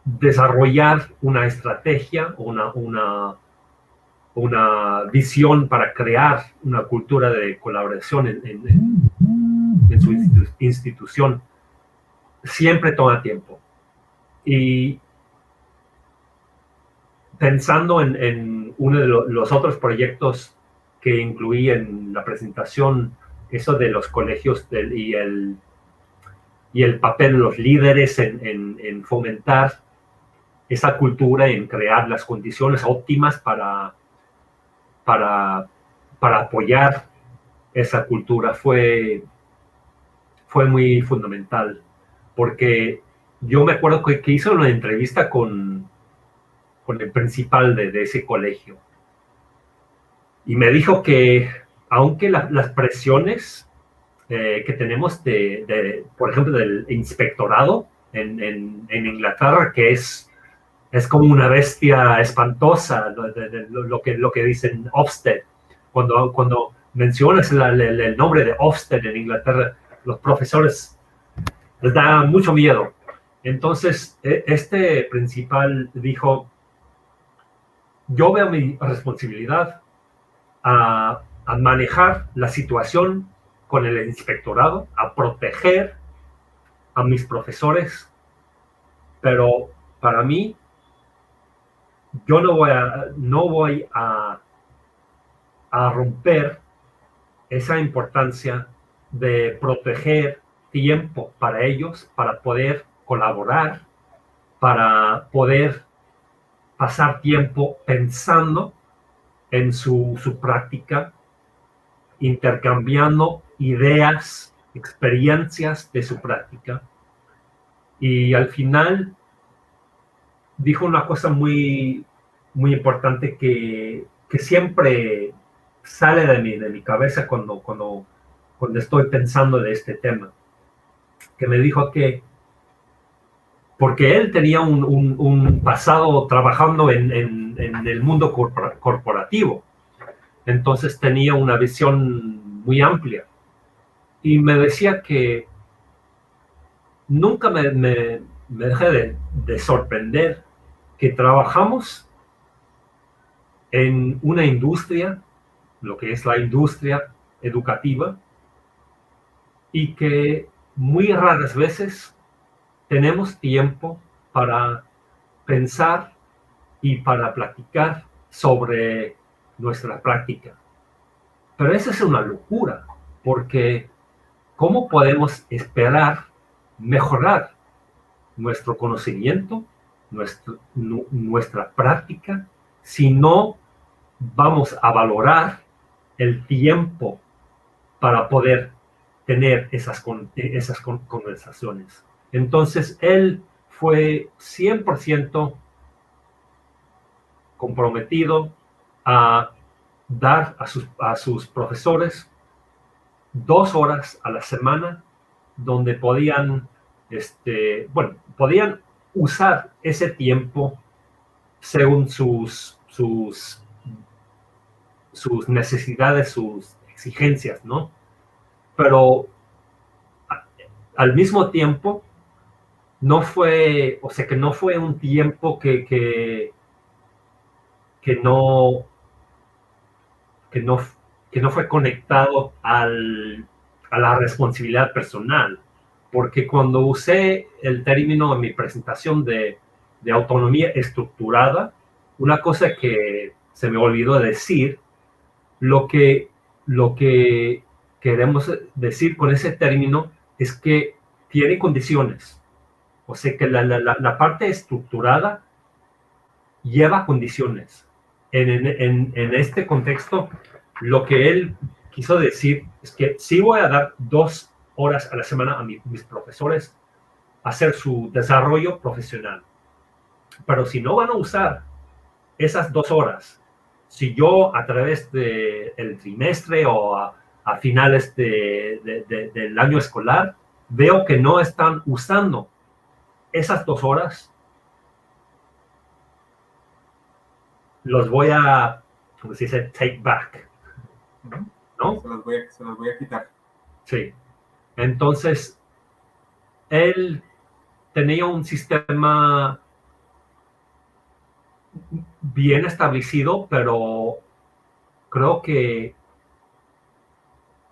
desarrollar una estrategia, una visión para crear una cultura de colaboración en su institución. Siempre toma tiempo. Y pensando en uno de los otros proyectos que incluí en la presentación, eso de los colegios y el papel de los líderes en fomentar esa cultura, en crear las condiciones óptimas para apoyar esa cultura, fue muy fundamental. Porque yo me acuerdo que hice una entrevista con el principal de ese colegio. Y me dijo que aunque las presiones que tenemos por ejemplo, del inspectorado en Inglaterra, que es como una bestia espantosa, lo que dicen Ofsted. Cuando mencionas el nombre de Ofsted en Inglaterra, los profesores les da mucho miedo. Entonces, este principal dijo, yo veo mi responsabilidad a manejar la situación con el inspectorado, a proteger a mis profesores, pero para mí, yo no voy a romper esa importancia de proteger tiempo para ellos, para poder colaborar, para poder pasar tiempo pensando en su práctica, intercambiando ideas, experiencias de su práctica. Y al final dijo una cosa muy, muy importante que siempre sale de mi cabeza cuando estoy pensando de este tema. Que me dijo que, porque él tenía un pasado trabajando en el mundo corporativo, entonces tenía una visión muy amplia. Y me decía que nunca me dejé de sorprender que trabajamos en una industria, lo que es la industria educativa, y que muy raras veces tenemos tiempo para pensar y para platicar sobre nuestra práctica. Pero esa es una locura, porque ¿cómo podemos esperar mejorar nuestro conocimiento, nuestra práctica, si no vamos a valorar el tiempo para poder tener esas conversaciones? Entonces, él fue 100% comprometido a dar a sus profesores 2 horas a la semana donde podían usar ese tiempo según sus necesidades, sus exigencias, ¿no? Pero al mismo tiempo, no fue un tiempo que no fue conectado a la responsabilidad personal, porque cuando usé el término en mi presentación de autonomía estructurada, una cosa que se me olvidó decir, lo que queremos decir con ese término es que tiene condiciones. O sea que la parte estructurada lleva condiciones. En este contexto, lo que él quiso decir es que sí voy a dar 2 horas a la semana a mis profesores a hacer su desarrollo profesional. Pero si no van a usar esas 2 horas, si yo a través del trimestre o a finales del año escolar veo que no están usando esas 2 horas, los voy a, como se dice, take back, ¿no? Se los voy a quitar. Sí. Entonces, él tenía un sistema bien establecido, pero creo que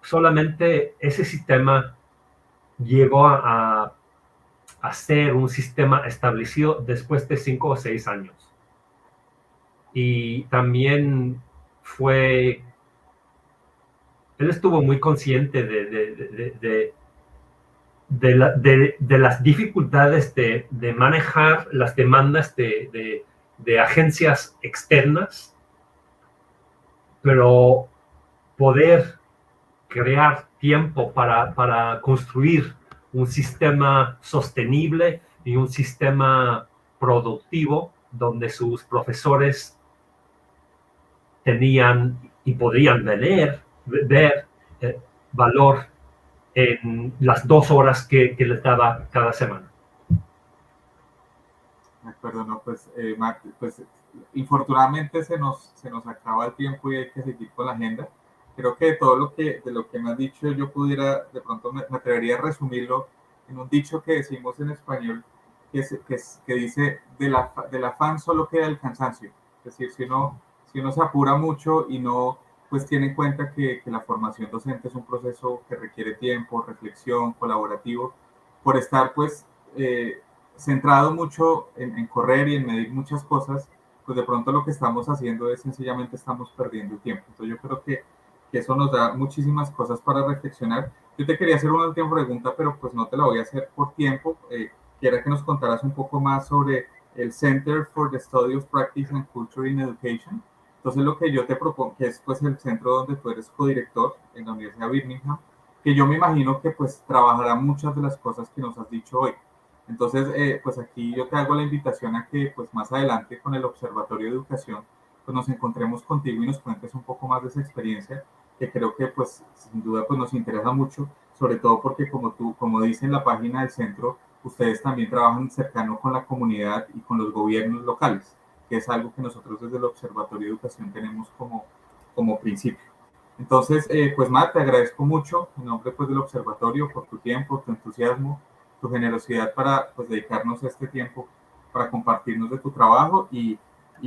solamente ese sistema llegó a ser un sistema establecido después de 5 o 6 años. Y también él estuvo muy consciente de las dificultades de manejar las demandas de agencias externas, pero poder crear tiempo para construir un sistema sostenible y un sistema productivo donde sus profesores tenían y podían ver valor en las 2 horas que les daba cada semana. De acuerdo, no, pues, Matt, pues infortunadamente se nos acaba el tiempo y hay que seguir con la agenda. Creo que de lo que me has dicho, yo pudiera, de pronto me atrevería a resumirlo en un dicho que decimos en español, que dice, del afán solo queda el cansancio. Es decir, si uno se apura mucho y no pues tiene en cuenta que la formación docente es un proceso que requiere tiempo, reflexión, colaborativo, por estar pues centrado mucho en correr y en medir muchas cosas, pues de pronto lo que estamos haciendo es sencillamente estamos perdiendo el tiempo. Entonces yo creo que eso nos da muchísimas cosas para reflexionar. Yo te quería hacer una última pregunta, pero pues no te la voy a hacer por tiempo. Quiero que nos contaras un poco más sobre el Center for the Study of Practice and Culture in Education. Entonces lo que yo te propongo, que es pues el centro donde tú eres codirector en la Universidad de Birmingham, que yo me imagino que pues trabajará muchas de las cosas que nos has dicho hoy. Entonces, pues aquí yo te hago la invitación a que pues más adelante con el Observatorio de Educación pues nos encontremos contigo y nos cuentes un poco más de esa experiencia, que creo que pues sin duda pues nos interesa mucho, sobre todo porque como dice en la página del centro, ustedes también trabajan cercano con la comunidad y con los gobiernos locales, que es algo que nosotros desde el Observatorio de Educación tenemos como principio. Entonces, pues Matt, te agradezco mucho en nombre pues del Observatorio por tu tiempo, tu entusiasmo, tu generosidad para pues dedicarnos este tiempo para compartirnos de tu trabajo y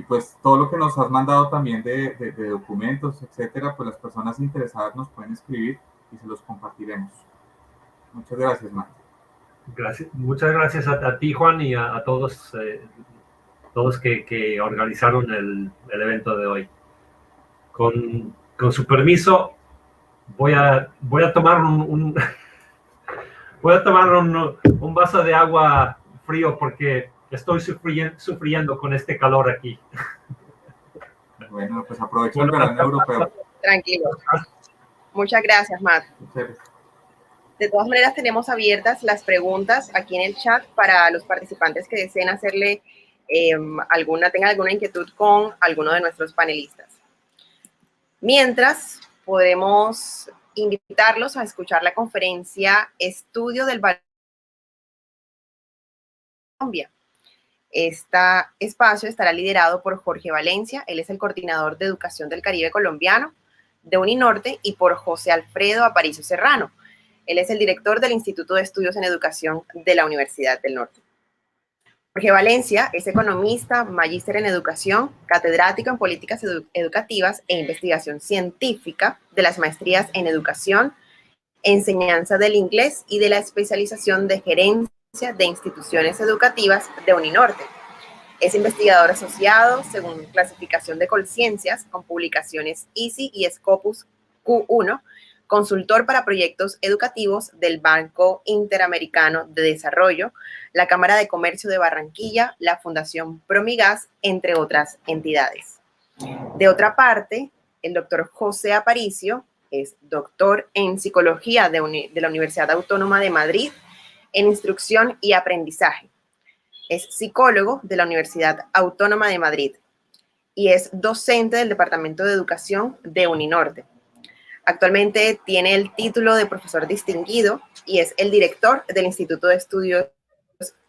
pues todo lo que nos has mandado también de documentos, etcétera, pues las personas interesadas nos pueden escribir y se los compartiremos. Muchas gracias, Matt. Gracias. Muchas gracias a ti, Juan, y a todos que organizaron el evento de hoy. Con su permiso, voy a tomar un vaso de agua frío porque estoy sufriendo con este calor aquí. Bueno, pues aprovecho el verano europeo. Tranquilo. Muchas gracias, Matt. De todas maneras, tenemos abiertas las preguntas aquí en el chat para los participantes que deseen hacerle tengan alguna inquietud con alguno de nuestros panelistas. Mientras, podemos invitarlos a escuchar la conferencia Estudio del Valor de Colombia. Este espacio estará liderado por Jorge Valencia, él es el coordinador de educación del Caribe colombiano de Uninorte, y por José Alfredo Aparicio Serrano, él es el director del Instituto de Estudios en Educación de la Universidad del Norte. Jorge Valencia es economista, magíster en educación, catedrático en políticas educativas e investigación científica de las maestrías en educación, enseñanza del inglés y de la especialización de gerencia de instituciones educativas de Uninorte. Es investigador asociado según clasificación de Colciencias con publicaciones ICI y Scopus Q1, consultor para proyectos educativos del Banco Interamericano de Desarrollo, la Cámara de Comercio de Barranquilla, la Fundación Promigas, entre otras entidades. De otra parte, el doctor José Aparicio es doctor en Psicología de la Universidad Autónoma de Madrid, en Instrucción y Aprendizaje. Es psicólogo de la Universidad Autónoma de Madrid y es docente del Departamento de Educación de Uninorte. Actualmente tiene el título de profesor distinguido y es el director del Instituto de Estudios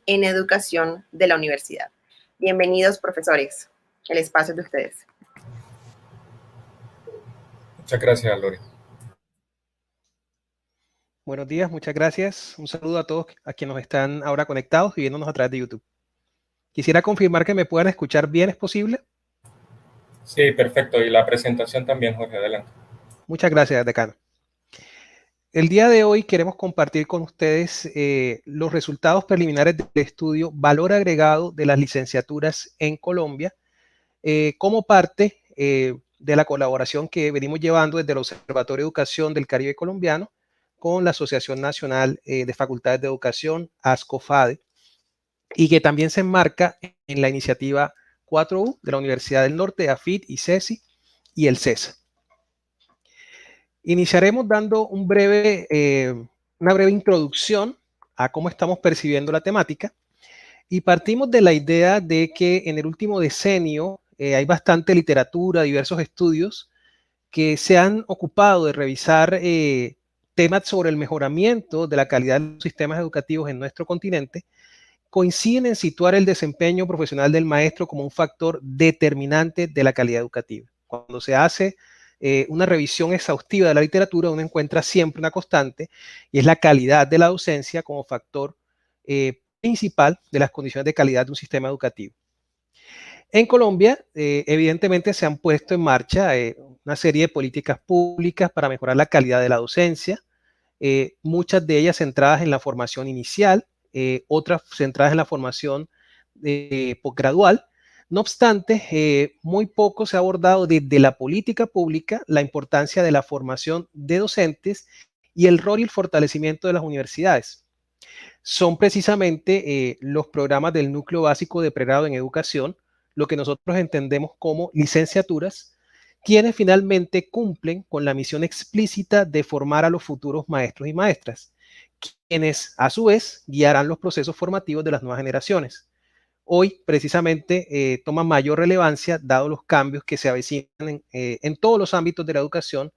en Educación de la universidad. Bienvenidos, profesores. El espacio es de ustedes. Muchas gracias, Lore. Buenos días, muchas gracias. Un saludo a todos a quienes nos están ahora conectados y viéndonos a través de YouTube. Quisiera confirmar que me puedan escuchar bien, ¿es posible? Sí, perfecto. Y la presentación también, Jorge, adelante. Muchas gracias, decano. El día de hoy queremos compartir con ustedes los resultados preliminares del estudio Valor Agregado de las Licenciaturas en Colombia como parte de la colaboración que venimos llevando desde el Observatorio de Educación del Caribe colombiano con la Asociación Nacional de Facultades de Educación, ASCOFADE, y que también se enmarca en la iniciativa 4U de la Universidad del Norte, AFIT, ICESI y el CESA. Iniciaremos dando una breve introducción a cómo estamos percibiendo la temática Y partimos de la idea de que en el último decenio hay bastante literatura, diversos estudios que se han ocupado de revisar temas sobre el mejoramiento de la calidad de los sistemas educativos en nuestro continente, coinciden en situar el desempeño profesional del maestro como un factor determinante de la calidad educativa. Cuando se hace una revisión exhaustiva de la literatura, uno encuentra siempre una constante y es la calidad de la docencia como factor principal de las condiciones de calidad de un sistema educativo. En Colombia, evidentemente se han puesto en marcha una serie de políticas públicas para mejorar la calidad de la docencia, muchas de ellas centradas en la formación inicial, otras centradas en la formación posgradual. No obstante, muy poco se ha abordado desde la política pública la importancia de la formación de docentes y el rol y el fortalecimiento de las universidades. Son precisamente los programas del núcleo básico de pregrado en educación, lo que nosotros entendemos como licenciaturas, quienes finalmente cumplen con la misión explícita de formar a los futuros maestros y maestras, quienes a su vez guiarán los procesos formativos de las nuevas generaciones. Hoy precisamente toma mayor relevancia dado los cambios que se avecinan en todos los ámbitos de la educación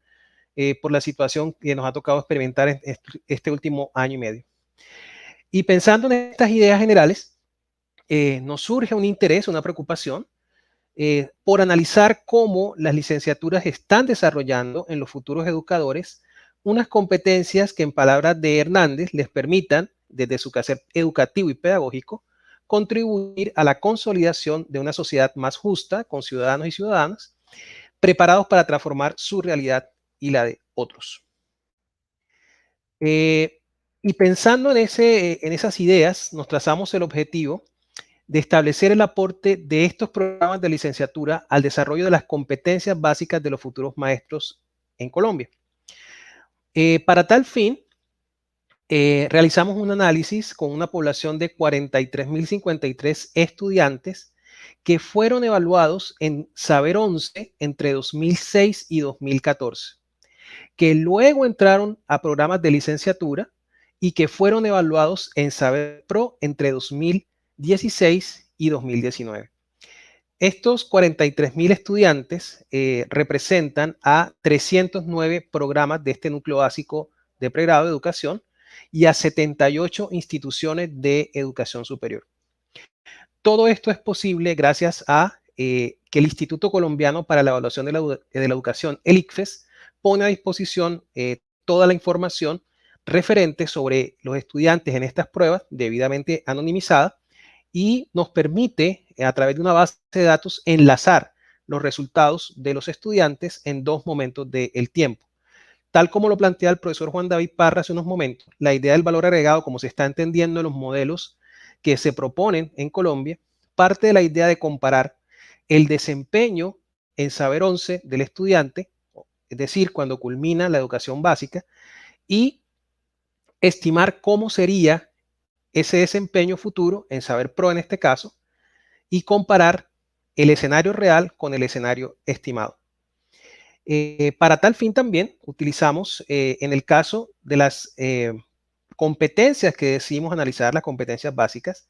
por la situación que nos ha tocado experimentar en este último año y medio. Y pensando en estas ideas generales, nos surge un interés, una preocupación por analizar cómo las licenciaturas están desarrollando en los futuros educadores unas competencias que, en palabras de Hernández, les permitan, desde su quehacer educativo y pedagógico, contribuir a la consolidación de una sociedad más justa con ciudadanos y ciudadanas, preparados para transformar su realidad y la de otros. Y pensando en esas ideas, nos trazamos el objetivo de establecer el aporte de estos programas de licenciatura al desarrollo de las competencias básicas de los futuros maestros en Colombia. Para tal fin, realizamos un análisis con una población de 43.053 estudiantes que fueron evaluados en Saber 11 entre 2006 y 2014, que luego entraron a programas de licenciatura y que fueron evaluados en Saber Pro entre 2016 y 2019. Estos 43.000 estudiantes representan a 309 programas de este núcleo básico de pregrado de educación y a 78 instituciones de educación superior. Todo esto es posible gracias a que el Instituto Colombiano para la Evaluación de la Educación, el ICFES, pone a disposición toda la información referente sobre los estudiantes en estas pruebas, debidamente anonimizada, y nos permite, a través de una base de datos, enlazar los resultados de los estudiantes en dos momentos del tiempo. Tal como lo plantea el profesor Juan David Parra hace unos momentos, la idea del valor agregado, como se está entendiendo en los modelos que se proponen en Colombia, parte de la idea de comparar el desempeño en Saber 11 del estudiante, es decir, cuando culmina la educación básica, y estimar cómo sería ese desempeño futuro en Saber Pro en este caso, y comparar el escenario real con el escenario estimado. Para tal fin también utilizamos, en el caso de las competencias que decidimos analizar, las competencias básicas,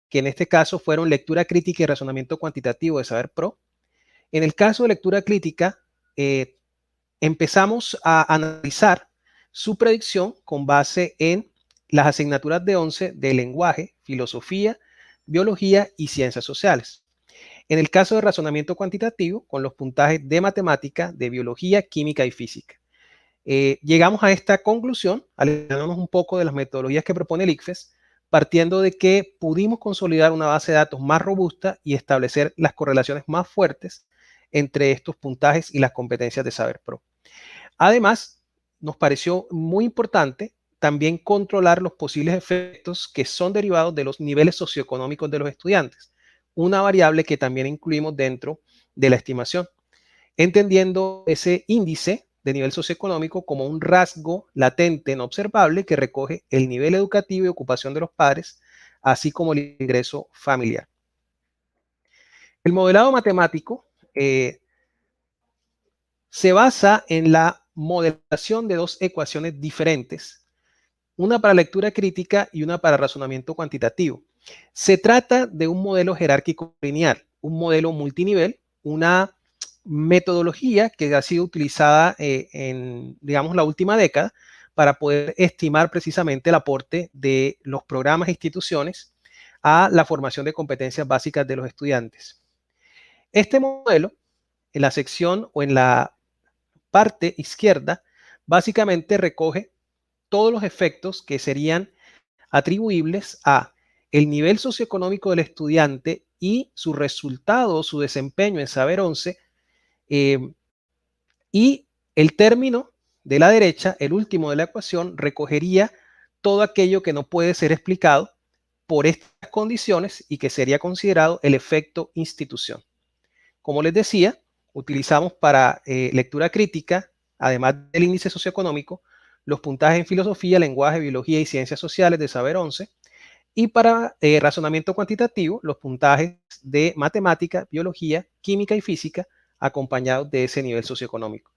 que en este caso fueron lectura crítica y razonamiento cuantitativo de Saber Pro. En el caso de lectura crítica, empezamos a analizar su predicción con base en las asignaturas de 11 de lenguaje, filosofía, biología y ciencias sociales. En el caso de razonamiento cuantitativo, con los puntajes de matemática, de biología, química y física. Llegamos a esta conclusión, alejándonos un poco de las metodologías que propone el ICFES, partiendo de que pudimos consolidar una base de datos más robusta y establecer las correlaciones más fuertes entre estos puntajes y las competencias de Saber Pro. Además, nos pareció muy importante también controlar los posibles efectos que son derivados de los niveles socioeconómicos de los estudiantes, una variable que también incluimos dentro de la estimación, entendiendo ese índice de nivel socioeconómico como un rasgo latente no observable que recoge el nivel educativo y ocupación de los padres, así como el ingreso familiar. El modelado matemático se basa en la modelación de dos ecuaciones diferentes, una para lectura crítica y una para razonamiento cuantitativo, Se trata de un modelo jerárquico lineal, un modelo multinivel, una metodología que ha sido utilizada en, digamos, la última década para poder estimar precisamente el aporte de los programas e instituciones a la formación de competencias básicas de los estudiantes. Este modelo, en la sección o en la parte izquierda, básicamente recoge todos los efectos que serían atribuibles a el nivel socioeconómico del estudiante y su resultado, su desempeño en Saber 11, y el término de la derecha, el último de la ecuación, recogería todo aquello que no puede ser explicado por estas condiciones y que sería considerado el efecto institución. Como les decía, utilizamos para lectura crítica, además del índice socioeconómico, los puntajes en filosofía, lenguaje, biología y ciencias sociales de Saber 11, y para razonamiento cuantitativo, los puntajes de matemática, biología, química y física, acompañados de ese nivel socioeconómico.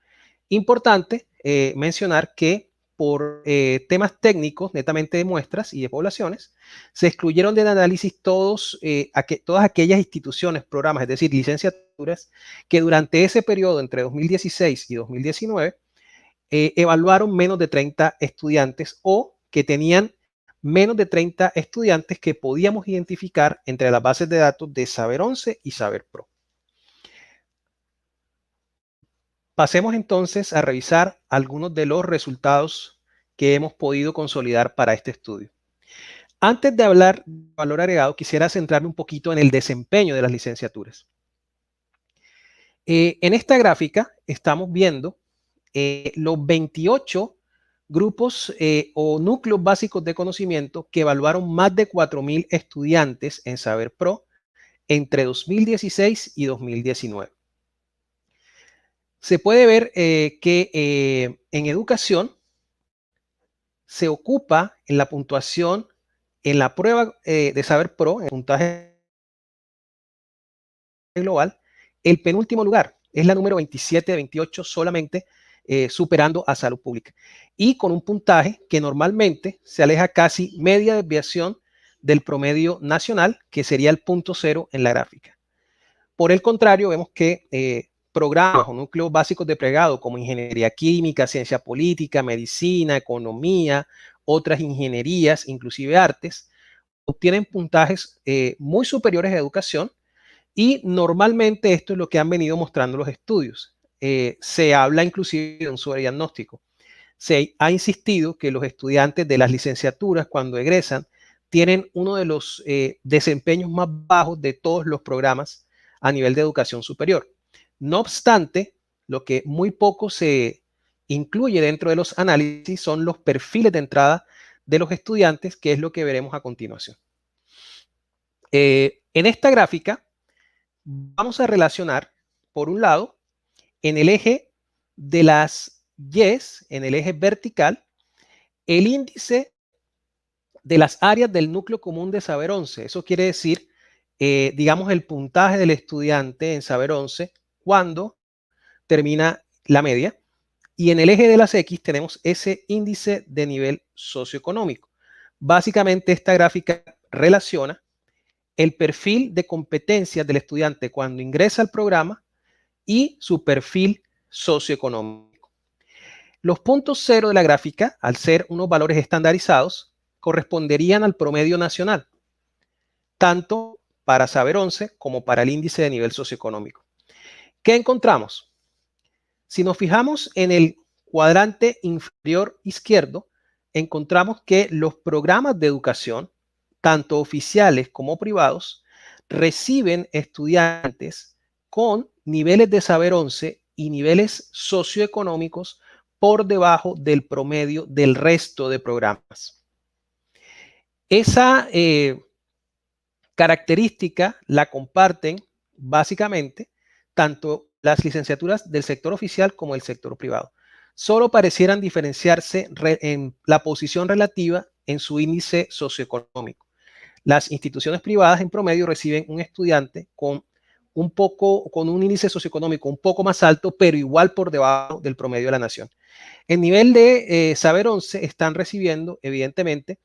Importante mencionar que por temas técnicos, netamente de muestras y de poblaciones, se excluyeron del análisis todas aquellas instituciones, programas, es decir, licenciaturas, que durante ese periodo, entre 2016 y 2019, evaluaron menos de 30 estudiantes o que tenían menos de 30 estudiantes que podíamos identificar entre las bases de datos de Saber 11 y Saber Pro. Pasemos entonces a revisar algunos de los resultados que hemos podido consolidar para este estudio. Antes de hablar de valor agregado, quisiera centrarme un poquito en el desempeño de las licenciaturas. En esta gráfica estamos viendo los 28 grupos o núcleos básicos de conocimiento que evaluaron más de 4.000 estudiantes en Saber Pro entre 2016 y 2019. Se puede ver que en educación se ocupa en la puntuación, en la prueba de Saber Pro, en el puntaje global, el penúltimo lugar. Es la número 27 de 28 solamente, superando a Salud Pública. Y con un puntaje que normalmente se aleja casi media desviación del promedio nacional, que sería el 0.0 en la gráfica. Por el contrario, vemos que programas o núcleos básicos de pregrado como ingeniería química, ciencia política, medicina, economía, otras ingenierías, inclusive artes, obtienen puntajes muy superiores a educación y normalmente esto es lo que han venido mostrando los estudios. Se habla inclusive de un sobrediagnóstico. Se ha insistido que los estudiantes de las licenciaturas cuando egresan tienen uno de los desempeños más bajos de todos los programas a nivel de educación superior. No obstante, lo que muy poco se incluye dentro de los análisis son los perfiles de entrada de los estudiantes, que es lo que veremos a continuación. En esta gráfica vamos a relacionar, por un lado, en el eje de las Y's, en el eje vertical, el índice de las áreas del núcleo común de Saber 11. Eso quiere decir, digamos, el puntaje del estudiante en Saber 11 cuando termina la media. Y en el eje de las X tenemos ese índice de nivel socioeconómico. Básicamente esta gráfica relaciona el perfil de competencias del estudiante cuando ingresa al programa y su perfil socioeconómico. Los puntos cero de la gráfica, al ser unos valores estandarizados, corresponderían al promedio nacional, tanto para Saber 11 como para el índice de nivel socioeconómico. ¿Qué encontramos? Si nos fijamos en el cuadrante inferior izquierdo, encontramos que los programas de educación, tanto oficiales como privados, reciben estudiantes con niveles de Saber 11 y niveles socioeconómicos por debajo del promedio del resto de programas. Esa característica la comparten básicamente tanto las licenciaturas del sector oficial como del sector privado. Solo parecieran diferenciarse en la posición relativa en su índice socioeconómico. Las instituciones privadas en promedio reciben un estudiante con un índice socioeconómico un poco más alto, pero igual por debajo del promedio de la nación. El nivel de Saber 11 están recibiendo, evidentemente,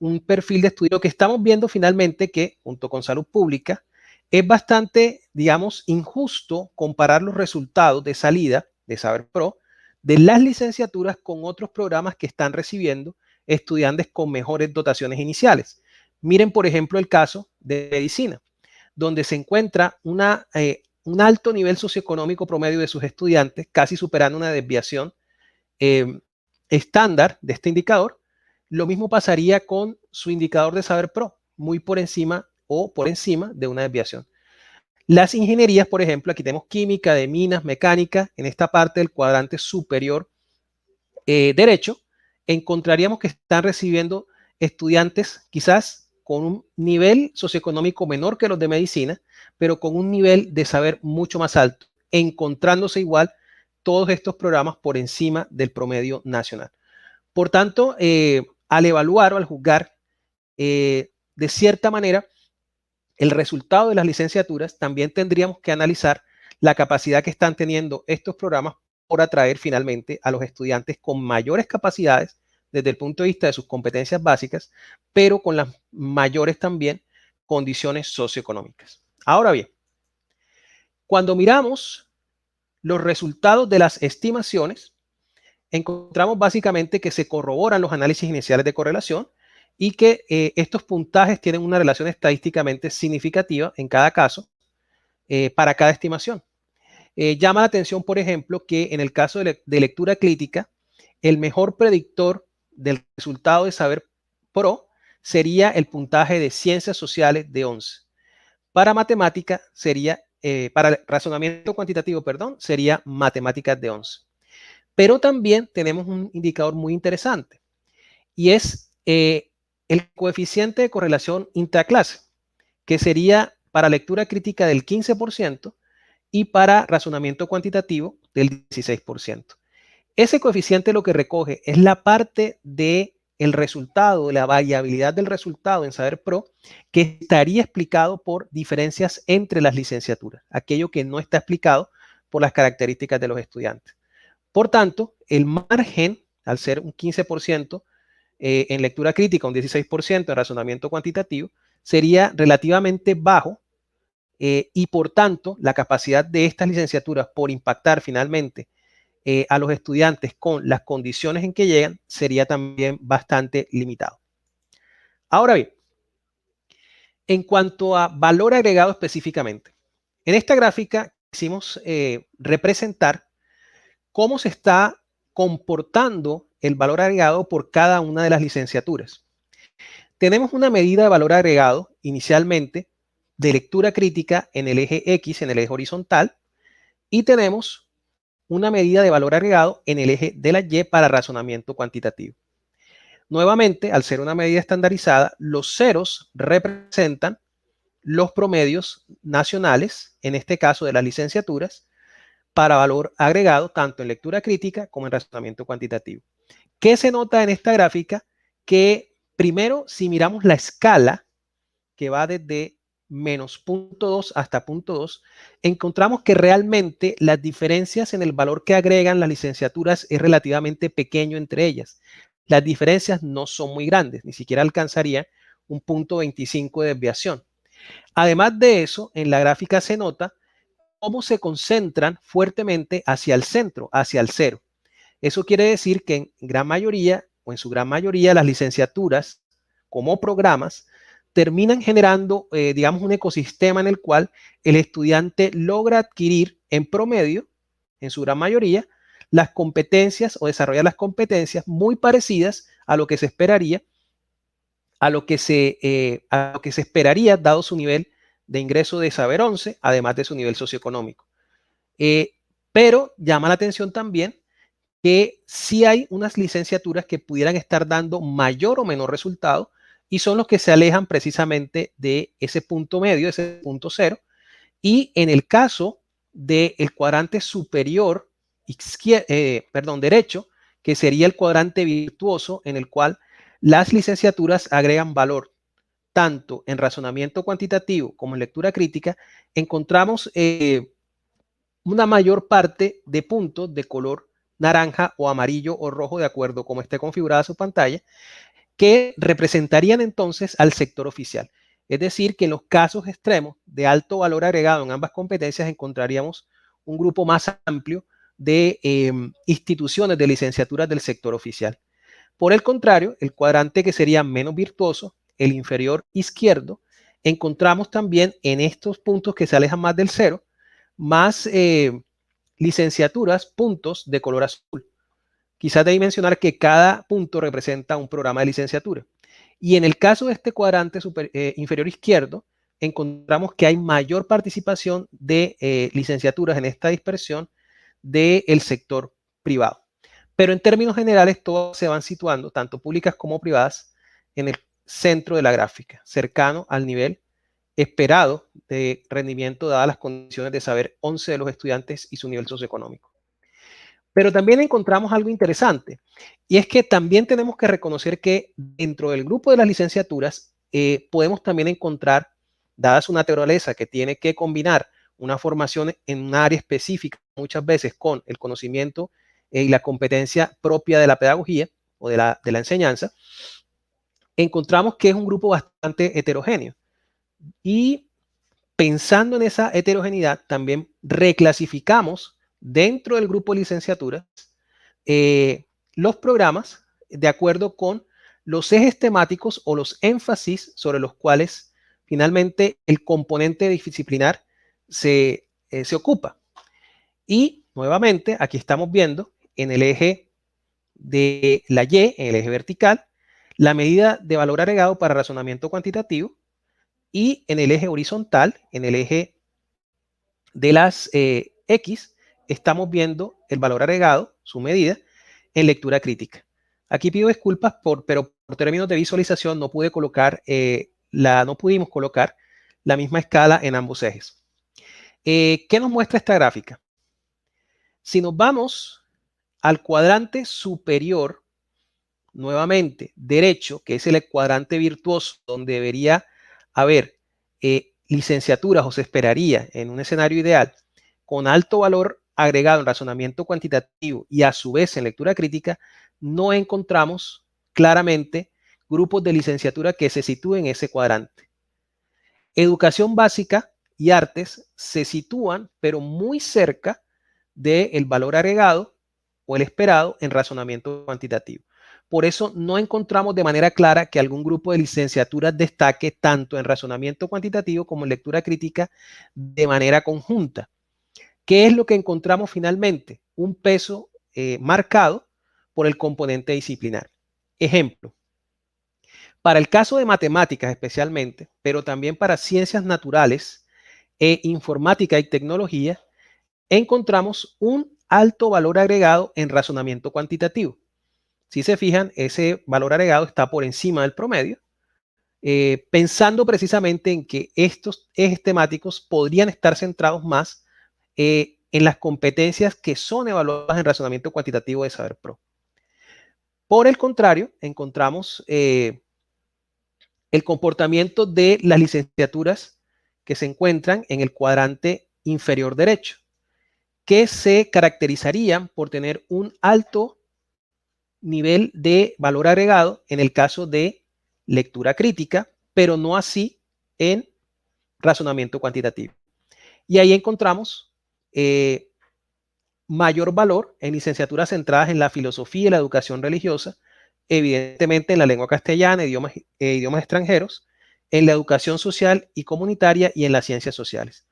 un perfil de estudio que estamos viendo finalmente que, junto con salud pública, es bastante, digamos, injusto comparar los resultados de salida de Saber Pro de las licenciaturas con otros programas que están recibiendo estudiantes con mejores dotaciones iniciales. Miren, por ejemplo, el caso de medicina, donde se encuentra un alto nivel socioeconómico promedio de sus estudiantes, casi superando una desviación estándar de este indicador. Lo mismo pasaría con su indicador de Saber Pro, muy por encima o por encima de una desviación. Las ingenierías, por ejemplo, aquí tenemos química, de minas, mecánica, en esta parte del cuadrante superior derecho, encontraríamos que están recibiendo estudiantes quizás con un nivel socioeconómico menor que los de medicina, pero con un nivel de saber mucho más alto, encontrándose igual todos estos programas por encima del promedio nacional. Por tanto, al evaluar o al juzgar, de cierta manera, el resultado de las licenciaturas, también tendríamos que analizar la capacidad que están teniendo estos programas por atraer finalmente a los estudiantes con mayores capacidades desde el punto de vista de sus competencias básicas, pero con las mayores también condiciones socioeconómicas. Ahora bien, cuando miramos los resultados de las estimaciones, encontramos básicamente que se corroboran los análisis iniciales de correlación y que estos puntajes tienen una relación estadísticamente significativa en cada caso para cada estimación. Llama la atención, por ejemplo, que en el caso de lectura crítica, el mejor predictor del resultado de Saber Pro sería el puntaje de ciencias sociales de 11. Para matemática sería, para razonamiento cuantitativo, perdón, sería matemáticas de 11. Pero también tenemos un indicador muy interesante y es el coeficiente de correlación intraclase, que sería para lectura crítica del 15% y para razonamiento cuantitativo del 16%. Ese coeficiente lo que recoge es la parte del resultado, de la variabilidad del resultado en Saber Pro, que estaría explicado por diferencias entre las licenciaturas, aquello que no está explicado por las características de los estudiantes. Por tanto, el margen, al ser un 15% en lectura crítica, un 16% en razonamiento cuantitativo, sería relativamente bajo y por tanto la capacidad de estas licenciaturas por impactar finalmente a los estudiantes con las condiciones en que llegan sería también bastante limitado. Ahora bien, en cuanto a valor agregado específicamente, en esta gráfica quisimos representar cómo se está comportando el valor agregado por cada una de las licenciaturas. Tenemos una medida de valor agregado inicialmente de lectura crítica en el eje X, en el eje horizontal, y tenemos una medida de valor agregado en el eje de la Y para razonamiento cuantitativo. Nuevamente, al ser una medida estandarizada, los ceros representan los promedios nacionales, en este caso de las licenciaturas, para valor agregado tanto en lectura crítica como en razonamiento cuantitativo. ¿Qué se nota en esta gráfica? Que primero, si miramos la escala que va desde menos 0.2 hasta 0.2, encontramos que realmente las diferencias en el valor que agregan las licenciaturas es relativamente pequeño entre ellas. Las diferencias no son muy grandes, ni siquiera alcanzaría un 0.25 de desviación. Además de eso, en la gráfica se nota cómo se concentran fuertemente hacia el centro, hacia el cero. Eso quiere decir que en gran mayoría, o en su gran mayoría, las licenciaturas como programas terminan generando, digamos, un ecosistema en el cual el estudiante logra adquirir en promedio, en su gran mayoría, las competencias o desarrollar las competencias muy parecidas a lo que se esperaría, a lo que se esperaría dado su nivel de ingreso de Saber 11, además de su nivel socioeconómico. Pero llama la atención también que sí hay unas licenciaturas que pudieran estar dando mayor o menor resultado y son los que se alejan precisamente de ese punto medio, ese punto cero. Y en el caso del cuadrante superior, derecho, que sería el cuadrante virtuoso en el cual las licenciaturas agregan valor tanto en razonamiento cuantitativo como en lectura crítica, encontramos una mayor parte de puntos de color naranja o amarillo o rojo, de acuerdo a cómo esté configurada su pantalla, que representarían entonces al sector oficial. Es decir, que en los casos extremos de alto valor agregado en ambas competencias encontraríamos un grupo más amplio de instituciones de licenciaturas del sector oficial. Por el contrario, el cuadrante que sería menos virtuoso, el inferior izquierdo, encontramos también en estos puntos que se alejan más del cero, más licenciaturas, puntos de color azul. Quizás debí mencionar que cada punto representa un programa de licenciatura. Y en el caso de este cuadrante inferior izquierdo, encontramos que hay mayor participación de licenciaturas en esta dispersión del sector privado. Pero en términos generales, todas se van situando, tanto públicas como privadas, en el centro de la gráfica, cercano al nivel esperado de rendimiento dadas las condiciones de saber 11 de los estudiantes y su nivel socioeconómico. Pero también encontramos algo interesante, y es que también tenemos que reconocer que dentro del grupo de las licenciaturas podemos también encontrar, dada su naturaleza que tiene que combinar una formación en un área específica muchas veces con el conocimiento y la competencia propia de la pedagogía o de la enseñanza, encontramos que es un grupo bastante heterogéneo. Y pensando en esa heterogeneidad, también reclasificamos dentro del grupo de licenciaturas los programas de acuerdo con los ejes temáticos o los énfasis sobre los cuales finalmente el componente disciplinar se ocupa. Y nuevamente aquí estamos viendo en el eje de la Y, en el eje vertical, la medida de valor agregado para razonamiento cuantitativo, y en el eje horizontal, en el eje de las X, estamos viendo el valor agregado, su medida, en lectura crítica. Aquí pido disculpas, pero por términos de visualización no pudimos colocar la misma escala en ambos ejes. ¿Qué nos muestra esta gráfica? Si nos vamos al cuadrante superior, nuevamente, derecho, que es el cuadrante virtuoso, donde debería haber licenciaturas o se esperaría en un escenario ideal con alto valor agregado en razonamiento cuantitativo y a su vez en lectura crítica, no encontramos claramente grupos de licenciatura que se sitúen en ese cuadrante. Educación básica y artes se sitúan, pero muy cerca del valor agregado o el esperado en razonamiento cuantitativo. Por eso no encontramos de manera clara que algún grupo de licenciaturas destaque tanto en razonamiento cuantitativo como en lectura crítica de manera conjunta. ¿Qué es lo que encontramos finalmente? Un peso marcado por el componente disciplinar. Ejemplo, para el caso de matemáticas especialmente, pero también para ciencias naturales e informática y tecnología, encontramos un alto valor agregado en razonamiento cuantitativo. Si se fijan, ese valor agregado está por encima del promedio, pensando precisamente en que estos ejes temáticos podrían estar centrados más en las competencias que son evaluadas en razonamiento cuantitativo de Saber Pro. Por el contrario, encontramos el comportamiento de las licenciaturas que se encuentran en el cuadrante inferior derecho, que se caracterizarían por tener un alto nivel de valor agregado en el caso de lectura crítica, pero no así en razonamiento cuantitativo. Y ahí encontramos mayor valor en licenciaturas centradas en la filosofía y la educación religiosa, evidentemente en la lengua castellana, idiomas extranjeros, en la educación social y comunitaria y en las ciencias sociales.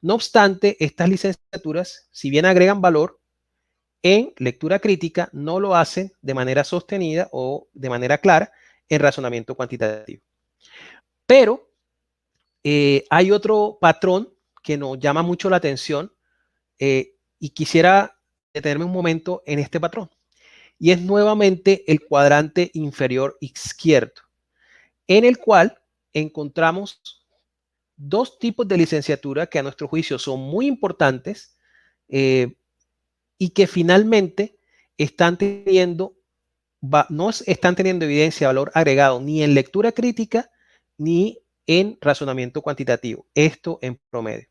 No obstante, estas licenciaturas, si bien agregan valor en lectura crítica, no lo hacen de manera sostenida o de manera clara en razonamiento cuantitativo. Pero hay otro patrón que nos llama mucho la atención y quisiera detenerme un momento en este patrón. Y es nuevamente el cuadrante inferior izquierdo, en el cual encontramos dos tipos de licenciatura que a nuestro juicio son muy importantes y que finalmente no están teniendo evidencia de valor agregado ni en lectura crítica ni en razonamiento cuantitativo, esto en promedio.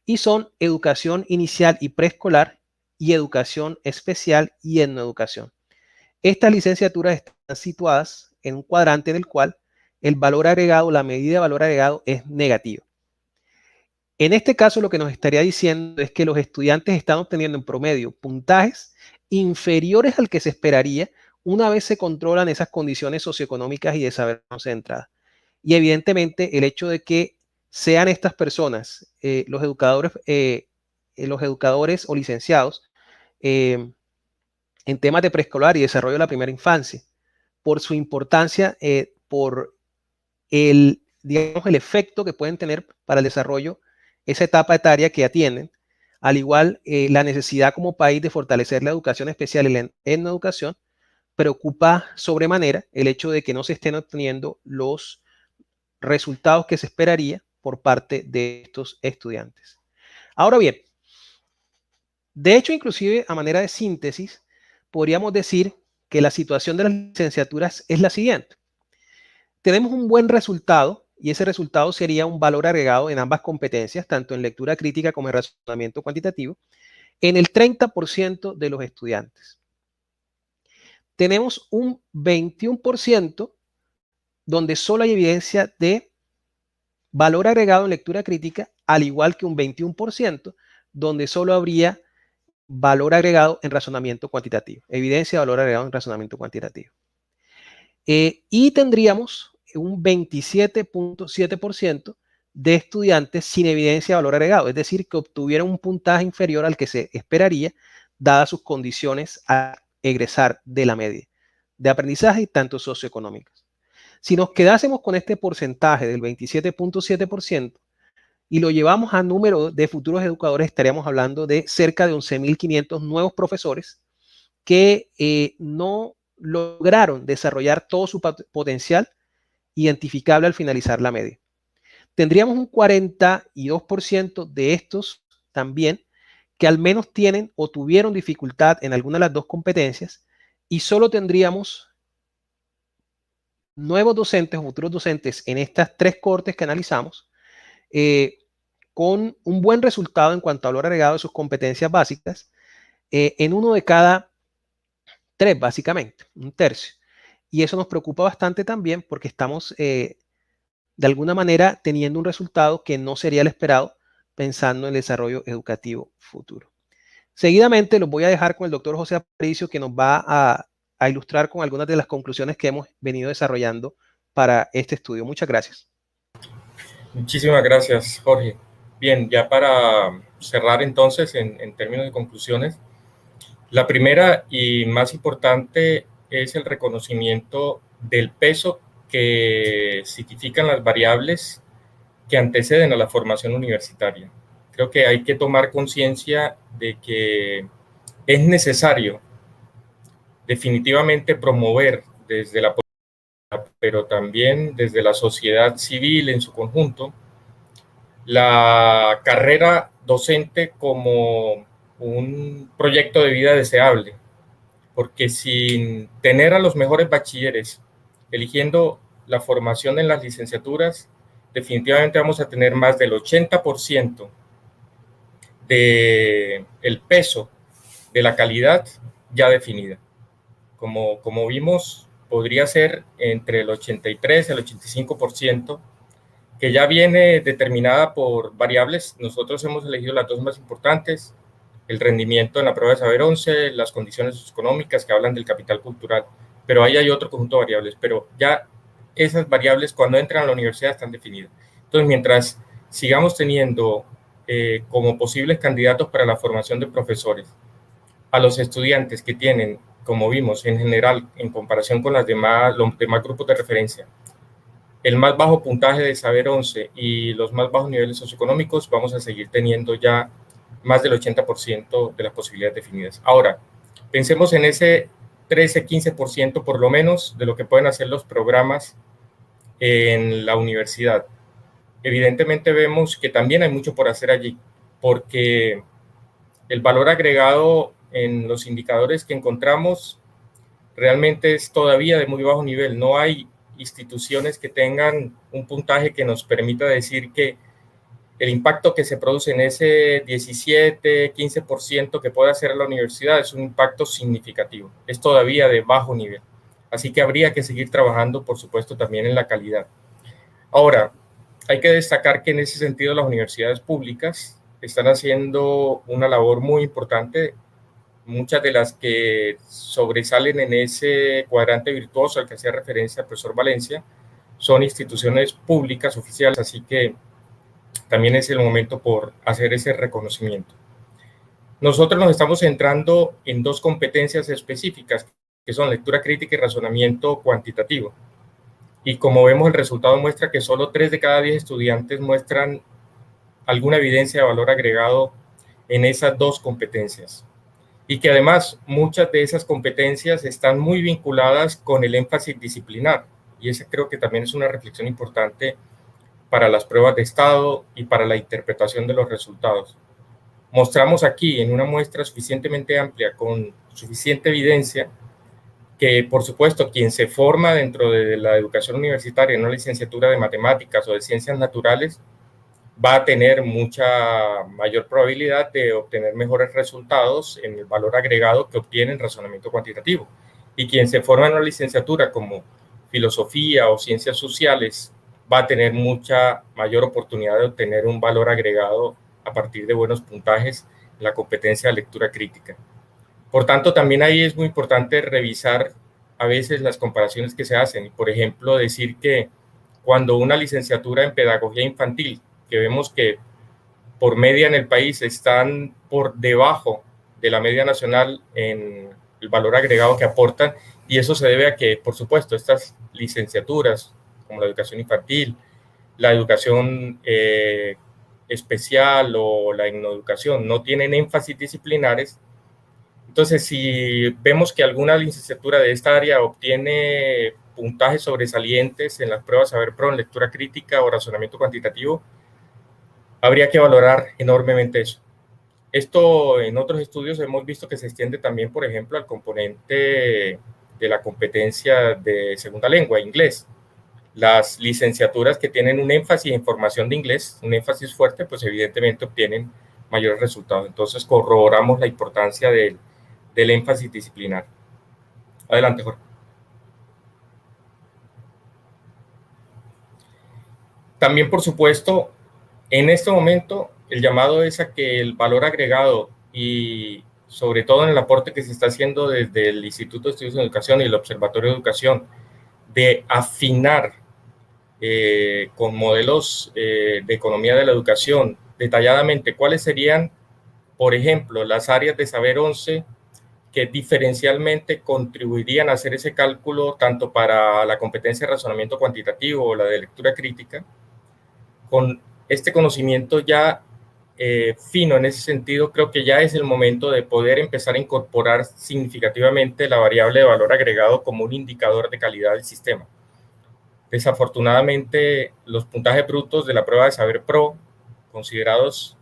Y son educación inicial y preescolar y educación especial y etnoeducación. Estas licenciaturas están situadas en un cuadrante en el cual el valor agregado, la medida de valor agregado es negativa. En este caso, lo que nos estaría diciendo es que los estudiantes están obteniendo en promedio puntajes inferiores al que se esperaría una vez se controlan esas condiciones socioeconómicas y de saber de entrada. Y evidentemente el hecho de que sean estas personas, los educadores o licenciados en temas de preescolar y desarrollo de la primera infancia, por su importancia, por digamos, el efecto que pueden tener para el desarrollo, esa etapa etaria que atienden, al igual la necesidad como país de fortalecer la educación especial y la educación, preocupa sobremanera el hecho de que no se estén obteniendo los resultados que se esperaría por parte de estos estudiantes. Ahora bien, de hecho, inclusive a manera de síntesis, podríamos decir que la situación de las licenciaturas es la siguiente. Tenemos un buen resultado y ese resultado sería un valor agregado en ambas competencias, tanto en lectura crítica como en razonamiento cuantitativo, en el 30% de los estudiantes. Tenemos un 21% donde solo hay evidencia de valor agregado en lectura crítica, al igual que un 21% donde solo habría valor agregado en razonamiento cuantitativo, evidencia de valor agregado en razonamiento cuantitativo. Y tendríamos un 27.7% de estudiantes sin evidencia de valor agregado, es decir, que obtuvieron un puntaje inferior al que se esperaría, dadas sus condiciones a egresar de la media de aprendizaje y tanto socioeconómicas. Si nos quedásemos con este porcentaje del 27.7% y lo llevamos a número de futuros educadores, estaríamos hablando de cerca de 11.500 nuevos profesores que no lograron desarrollar todo su potencial identificable al finalizar la media. Tendríamos un 42% de estos también que al menos tienen o tuvieron dificultad en alguna de las dos competencias y solo tendríamos nuevos docentes o futuros docentes en estas tres cohortes que analizamos con un buen resultado en cuanto a valor agregado de sus competencias básicas en uno de cada tres, básicamente, un tercio. Y eso nos preocupa bastante también porque estamos de alguna manera teniendo un resultado que no sería el esperado pensando en el desarrollo educativo futuro. Seguidamente los voy a dejar con el doctor José Aparicio, que nos va a ilustrar con algunas de las conclusiones que hemos venido desarrollando para este estudio. Muchas gracias. Muchísimas gracias, Jorge. Bien, ya para cerrar entonces en términos de conclusiones, la primera y más importante es el reconocimiento del peso que significan las variables que anteceden a la formación universitaria. Creo que hay que tomar conciencia de que es necesario definitivamente promover desde la política, pero también desde la sociedad civil en su conjunto, la carrera docente como un proyecto de vida deseable, porque sin tener a los mejores bachilleres eligiendo la formación en las licenciaturas, definitivamente vamos a tener más del 80% del peso de la calidad ya definida. Como vimos, podría ser entre el 83 y el 85%, que ya viene determinada por variables. Nosotros hemos elegido las dos más importantes: el rendimiento en la prueba de saber 11, las condiciones económicas que hablan del capital cultural, pero ahí hay otro conjunto de variables, pero ya esas variables cuando entran a la universidad están definidas. Entonces, mientras sigamos teniendo como posibles candidatos para la formación de profesores a los estudiantes que tienen, como vimos en general, en comparación con los demás grupos de referencia, el más bajo puntaje de saber 11 y los más bajos niveles socioeconómicos, vamos a seguir teniendo ya más del 80% de las posibilidades definidas. Ahora, pensemos en ese 13-15% por lo menos de lo que pueden hacer los programas en la universidad. Evidentemente vemos que también hay mucho por hacer allí, porque el valor agregado en los indicadores que encontramos realmente es todavía de muy bajo nivel. No hay instituciones que tengan un puntaje que nos permita decir que el impacto que se produce en ese 17-15% que puede hacer la universidad es un impacto significativo. Es todavía de bajo nivel. Así que habría que seguir trabajando, por supuesto, también en la calidad. Ahora, hay que destacar que en ese sentido las universidades públicas están haciendo una labor muy importante. Muchas de las que sobresalen en ese cuadrante virtuoso al que hacía referencia el profesor Valencia son instituciones públicas oficiales, así que también es el momento por hacer ese reconocimiento. Nosotros nos estamos centrando en dos competencias específicas, que son lectura crítica y razonamiento cuantitativo. Y como vemos, el resultado muestra que solo 3 de cada 10 estudiantes muestran alguna evidencia de valor agregado en esas dos competencias. Y que además muchas de esas competencias están muy vinculadas con el énfasis disciplinar. Y esa creo que también es una reflexión importante para las pruebas de estado y para la interpretación de los resultados. Mostramos aquí en una muestra suficientemente amplia, con suficiente evidencia, que por supuesto quien se forma dentro de la educación universitaria en una licenciatura de matemáticas o de ciencias naturales va a tener mucha mayor probabilidad de obtener mejores resultados en el valor agregado que obtiene en razonamiento cuantitativo. Y quien se forma en una licenciatura como filosofía o ciencias sociales va a tener mucha mayor oportunidad de obtener un valor agregado a partir de buenos puntajes en la competencia de lectura crítica. Por tanto, también ahí es muy importante revisar a veces las comparaciones que se hacen. Por ejemplo, decir que cuando una licenciatura en pedagogía infantil, que vemos que por media en el país están por debajo de la media nacional en el valor agregado que aportan, y eso se debe a que, por supuesto, estas licenciaturas, como la educación infantil, la educación especial o la etnoeducación, no tienen énfasis disciplinares. Entonces, si vemos que alguna licenciatura de esta área obtiene puntajes sobresalientes en las pruebas Saber Pro en lectura crítica o razonamiento cuantitativo, habría que valorar enormemente eso. Esto en otros estudios hemos visto que se extiende también, por ejemplo, al componente de la competencia de segunda lengua, inglés. Las licenciaturas que tienen un énfasis en formación de inglés, un énfasis fuerte, pues evidentemente obtienen mayores resultados. Entonces corroboramos la importancia del énfasis disciplinar. Adelante, Jorge. También, por supuesto, en este momento el llamado es a que el valor agregado y sobre todo en el aporte que se está haciendo desde el Instituto de Estudios en Educación y el Observatorio de Educación, de afinar con modelos de economía de la educación detalladamente cuáles serían, por ejemplo, las áreas de Saber 11 que diferencialmente contribuirían a hacer ese cálculo tanto para la competencia de razonamiento cuantitativo o la de lectura crítica. Con este conocimiento ya fino en ese sentido, creo que ya es el momento de poder empezar a incorporar significativamente la variable de valor agregado como un indicador de calidad del sistema. Desafortunadamente, los puntajes brutos de la prueba de Saber Pro, considerados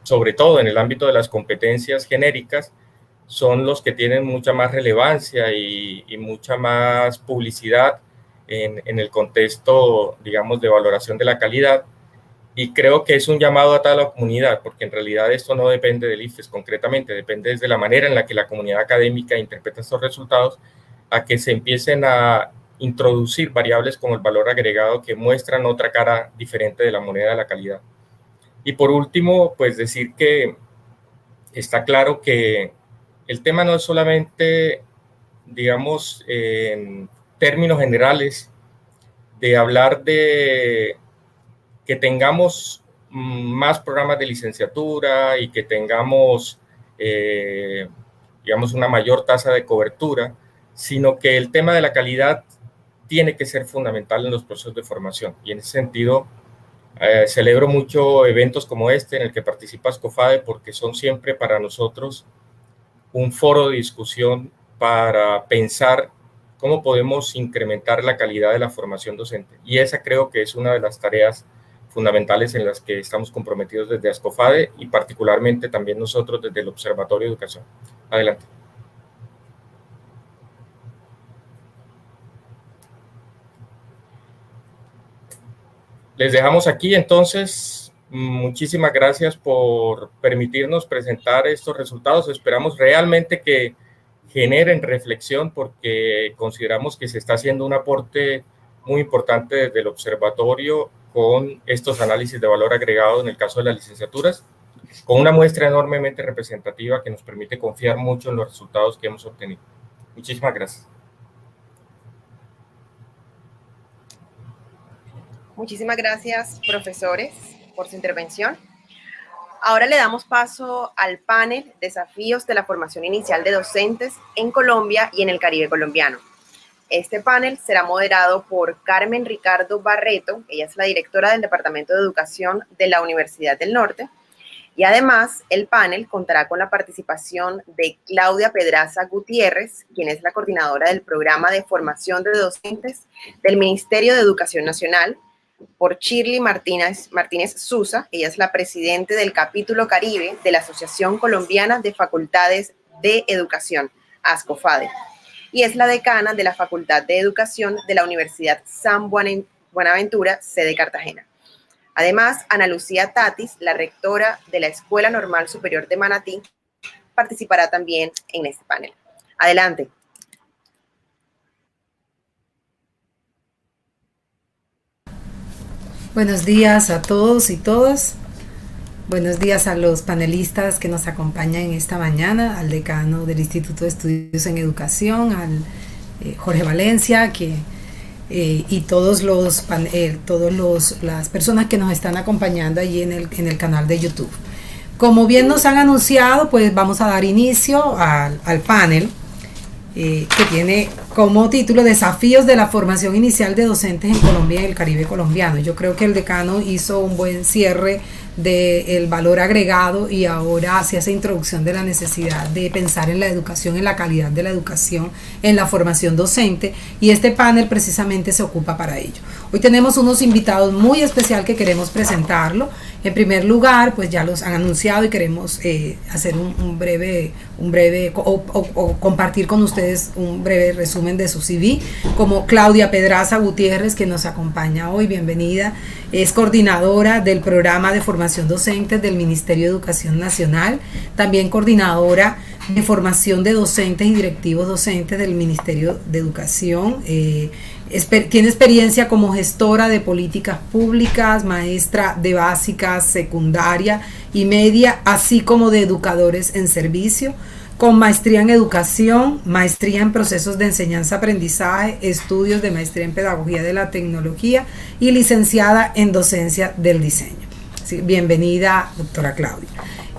sobre todo en el ámbito de las competencias genéricas, son los que tienen mucha más relevancia y mucha más publicidad en el contexto, digamos, de valoración de la calidad. Y creo que es un llamado a toda la comunidad, porque en realidad esto no depende del IFES concretamente, depende de la manera en la que la comunidad académica interpreta estos resultados, a que se empiecen a introducir variables como el valor agregado que muestran otra cara diferente de la moneda de la calidad. Y por último, pues decir que está claro que el tema no es solamente, digamos, en términos generales, de hablar de que tengamos más programas de licenciatura y que tengamos, digamos, una mayor tasa de cobertura, sino que el tema de la calidad tiene que ser fundamental en los procesos de formación. Y en ese sentido, celebro mucho eventos como este en el que participa Ascofade, porque son siempre para nosotros un foro de discusión para pensar cómo podemos incrementar la calidad de la formación docente. Y esa creo que es una de las tareas fundamentales en las que estamos comprometidos desde Ascofade y particularmente también nosotros desde el Observatorio de Educación. Adelante. Les dejamos aquí entonces. Muchísimas gracias por permitirnos presentar estos resultados. Esperamos realmente que generen reflexión, porque consideramos que se está haciendo un aporte muy importante desde el observatorio con estos análisis de valor agregado en el caso de las licenciaturas, con una muestra enormemente representativa que nos permite confiar mucho en los resultados que hemos obtenido. Muchísimas gracias. Muchísimas gracias, profesores, por su intervención. Ahora le damos paso al panel Desafíos de la formación inicial de docentes en Colombia y en el Caribe colombiano. Este panel será moderado por Carmen Ricardo Barreto, ella es la directora del Departamento de Educación de la Universidad del Norte, y además el panel contará con la participación de Claudia Pedraza Gutiérrez, quien es la coordinadora del Programa de Formación de Docentes del Ministerio de Educación Nacional, por Shirley Martínez Susa, ella es la presidente del capítulo Caribe de la Asociación Colombiana de Facultades de Educación, ASCOFADE, y es la decana de la Facultad de Educación de la Universidad San Buenaventura, sede Cartagena. Además, Ana Lucía Tatis, la rectora de la Escuela Normal Superior de Manatí, participará también en este panel. Adelante. Buenos días a todos y todas. Buenos días a los panelistas que nos acompañan en esta mañana, al decano del Instituto de Estudios en Educación, al Jorge Valencia, y todas las personas que nos están acompañando allí en el canal de YouTube. Como bien nos han anunciado, pues vamos a dar inicio al panel que tiene como título Desafíos de la formación inicial de docentes en Colombia y el Caribe colombiano. Yo creo que el decano hizo un buen cierre del valor agregado y ahora hacia esa introducción de la necesidad de pensar en la educación, en la calidad de la educación, en la formación docente, y este panel precisamente se ocupa para ello. Hoy tenemos unos invitados muy especial que queremos presentarlo. En primer lugar, pues ya los han anunciado y queremos hacer un breve compartir con ustedes un breve resumen de su CV, como Claudia Pedraza Gutiérrez, que nos acompaña hoy, bienvenida, es coordinadora del programa de formación docente del Ministerio de Educación Nacional, también coordinadora de formación de docentes y directivos docentes del Ministerio de Educación, tiene experiencia como gestora de políticas públicas, maestra de básica, secundaria y media, así como de educadores en servicio, con maestría en educación, maestría en procesos de enseñanza-aprendizaje, estudios de maestría en pedagogía de la tecnología y licenciada en docencia del diseño. Sí, bienvenida, doctora Claudia.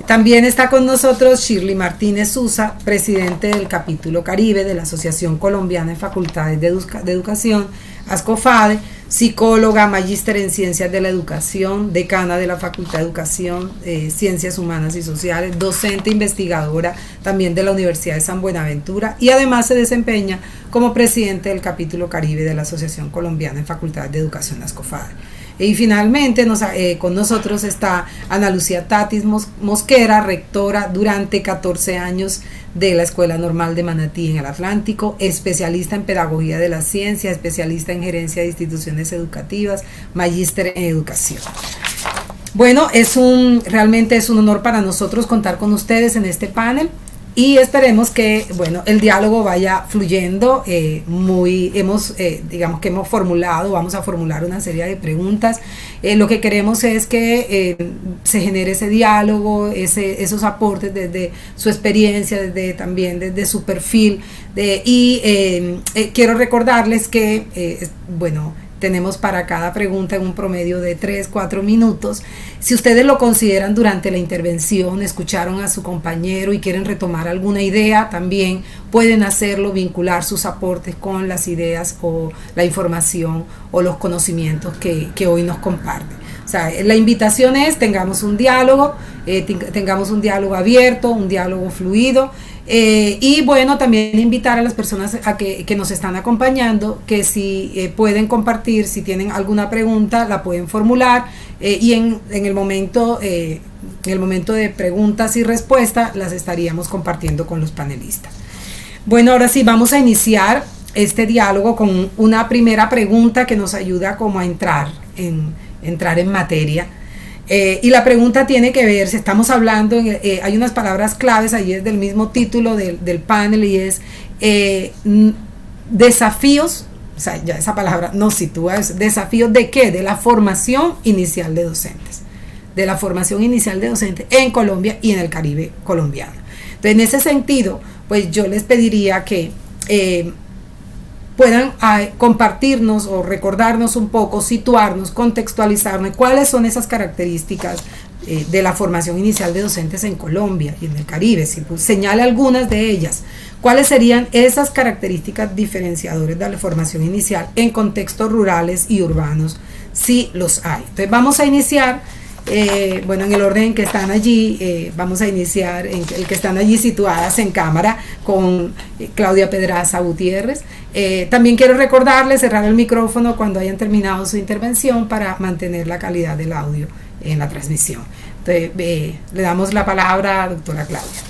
También está con nosotros Shirley Martínez Susa, presidente del capítulo Caribe de la Asociación Colombiana de Facultades de Educación, ASCOFADE, psicóloga, magíster en Ciencias de la Educación, decana de la Facultad de Educación, Ciencias Humanas y Sociales, docente investigadora también de la Universidad de San Buenaventura, y además se desempeña como presidente del capítulo Caribe de la Asociación Colombiana de Facultades de Educación, ASCOFADE. Y finalmente con nosotros está Ana Lucía Tatis Mosquera, rectora durante 14 años de la Escuela Normal de Manatí en el Atlántico, especialista en pedagogía de la ciencia, especialista en gerencia de instituciones educativas, magíster en educación. Bueno, realmente es un honor para nosotros contar con ustedes en este panel. Y esperemos que, el diálogo vaya fluyendo. Vamos a formular una serie de preguntas. Lo que queremos es que se genere ese diálogo, esos aportes desde su experiencia, desde su perfil. Quiero recordarles que, tenemos para cada pregunta un promedio de 3-4 minutos. Si ustedes lo consideran durante la intervención, escucharon a su compañero y quieren retomar alguna idea, también pueden hacerlo, vincular sus aportes con las ideas o la información o los conocimientos que hoy nos comparten. O sea, la invitación es tengamos un diálogo abierto, un diálogo fluido. También invitar a las personas que nos están acompañando que si pueden compartir, si tienen alguna pregunta, la pueden formular y en el momento de preguntas y respuestas las estaríamos compartiendo con los panelistas. Bueno, ahora sí, vamos a iniciar este diálogo con una primera pregunta que nos ayuda como a entrar en materia. Y la pregunta tiene que ver, si estamos hablando, hay unas palabras claves allí desde el mismo título del panel, y es desafíos, o sea, ya esa palabra nos sitúa, desafíos de ¿qué? De la formación inicial de docentes, de la formación inicial de docentes en Colombia y en el Caribe colombiano. Entonces, en ese sentido, pues yo les pediría que puedan compartirnos o recordarnos un poco, situarnos, contextualizarnos cuáles son esas características de la formación inicial de docentes en Colombia y en el Caribe. Si pues, señale algunas de ellas, cuáles serían esas características diferenciadoras de la formación inicial en contextos rurales y urbanos, si los hay. Entonces vamos a iniciar, bueno, en el orden en que están allí, vamos a iniciar en el que están allí situadas en cámara con Claudia Pedraza Gutiérrez. También quiero recordarles cerrar el micrófono cuando hayan terminado su intervención para mantener la calidad del audio en la transmisión. Entonces, le damos la palabra a doctora Claudia.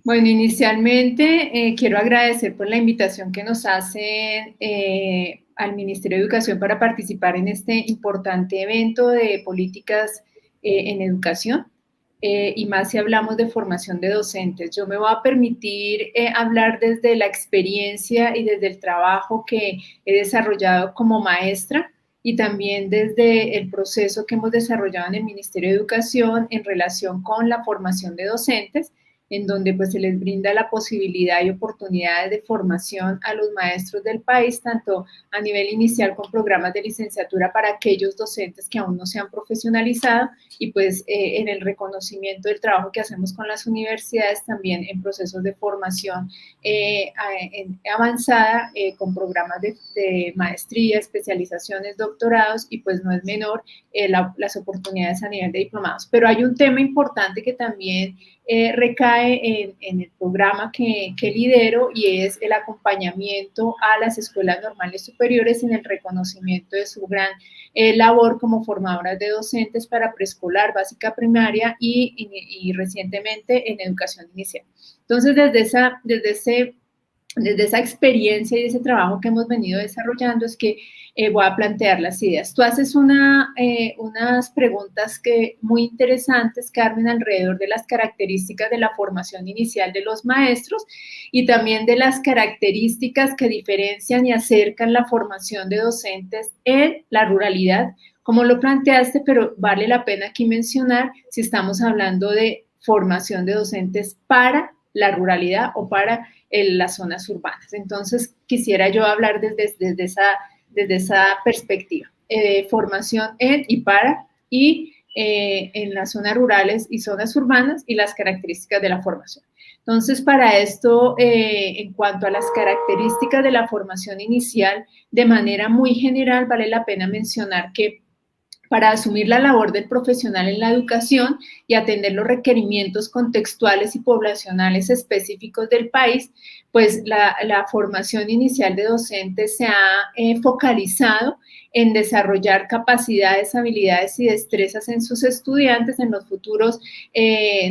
Bueno, inicialmente quiero agradecer por la invitación que nos hacen al Ministerio de Educación para participar en este importante evento de políticas en educación, y más si hablamos de formación de docentes. Yo me voy a permitir hablar desde la experiencia y desde el trabajo que he desarrollado como maestra, y también desde el proceso que hemos desarrollado en el Ministerio de Educación en relación con la formación de docentes, en donde pues se les brinda la posibilidad y oportunidades de formación a los maestros del país, tanto a nivel inicial con programas de licenciatura para aquellos docentes que aún no se han profesionalizado, y pues en el reconocimiento del trabajo que hacemos con las universidades también en procesos de formación avanzada, con programas de maestría, especializaciones, doctorados, y pues no es menor las oportunidades a nivel de diplomados. Pero hay un tema importante que también recae en el programa que lidero, y es el acompañamiento a las escuelas normales superiores en el reconocimiento de su gran labor como formadoras de docentes para preescolar, básica, primaria y recientemente en educación inicial. Entonces, desde esa experiencia y ese trabajo que hemos venido desarrollando es que voy a plantear las ideas. Tú haces unas preguntas muy interesantes, Carmen, alrededor de las características de la formación inicial de los maestros y también de las características que diferencian y acercan la formación de docentes en la ruralidad, como lo planteaste, pero vale la pena aquí mencionar si estamos hablando de formación de docentes para la ruralidad o para las zonas urbanas. Entonces, quisiera yo hablar desde esa perspectiva, formación en y para y en las zonas rurales y zonas urbanas y las características de la formación. Entonces, para esto, en cuanto a las características de la formación inicial, de manera muy general, vale la pena mencionar que para asumir la labor del profesional en la educación y atender los requerimientos contextuales y poblacionales específicos del país, pues la formación inicial de docentes se ha focalizado en desarrollar capacidades, habilidades y destrezas en sus estudiantes, en los futuros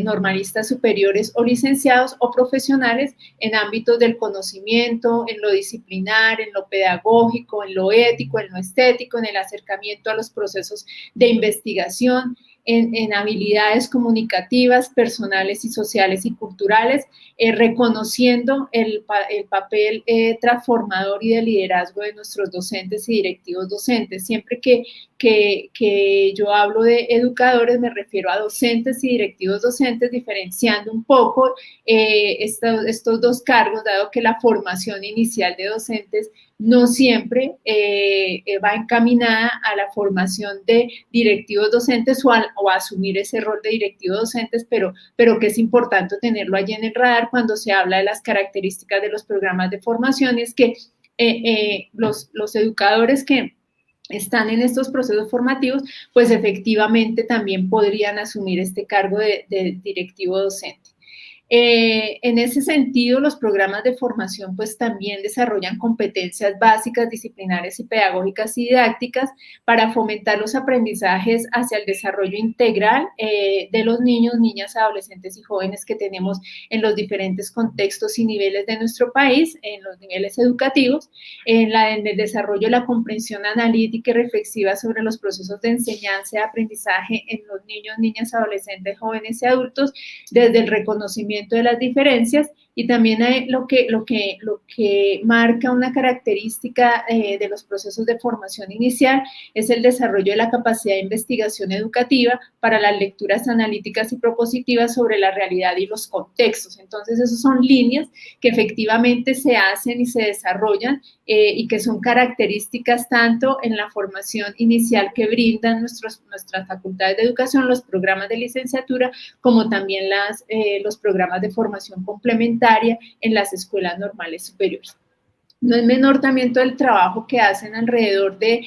normalistas superiores o licenciados o profesionales en ámbitos del conocimiento, en lo disciplinar, en lo pedagógico, en lo ético, en lo estético, en el acercamiento a los procesos de investigación, en habilidades comunicativas, personales y sociales y culturales, reconociendo el papel transformador y de liderazgo de nuestros docentes y directivos docentes. Siempre que yo hablo de educadores, me refiero a docentes y directivos docentes, diferenciando un poco estos dos cargos, dado que la formación inicial de docentes no siempre va encaminada a la formación de directivos docentes o a asumir ese rol de directivos docentes, pero que es importante tenerlo allí en el radar cuando se habla de las características de los programas de formación. Es que los educadores que están en estos procesos formativos, pues efectivamente también podrían asumir este cargo de directivo docente. En ese sentido, los programas de formación pues también desarrollan competencias básicas, disciplinares y pedagógicas y didácticas para fomentar los aprendizajes hacia el desarrollo integral de los niños, niñas, adolescentes y jóvenes que tenemos en los diferentes contextos y niveles de nuestro país, en los niveles educativos, en el desarrollo de la comprensión analítica y reflexiva sobre los procesos de enseñanza y aprendizaje en los niños, niñas, adolescentes, jóvenes y adultos, desde el reconocimiento de las diferencias, y también lo que marca una característica de los procesos de formación inicial es el desarrollo de la capacidad de investigación educativa para las lecturas analíticas y propositivas sobre la realidad y los contextos. Entonces, esas son líneas que efectivamente se hacen y se desarrollan y que son características tanto en la formación inicial que brindan nuestras facultades de educación, los programas de licenciatura, como también los programas de formación complementaria en las escuelas normales superiores. No es menor también todo el trabajo que hacen alrededor de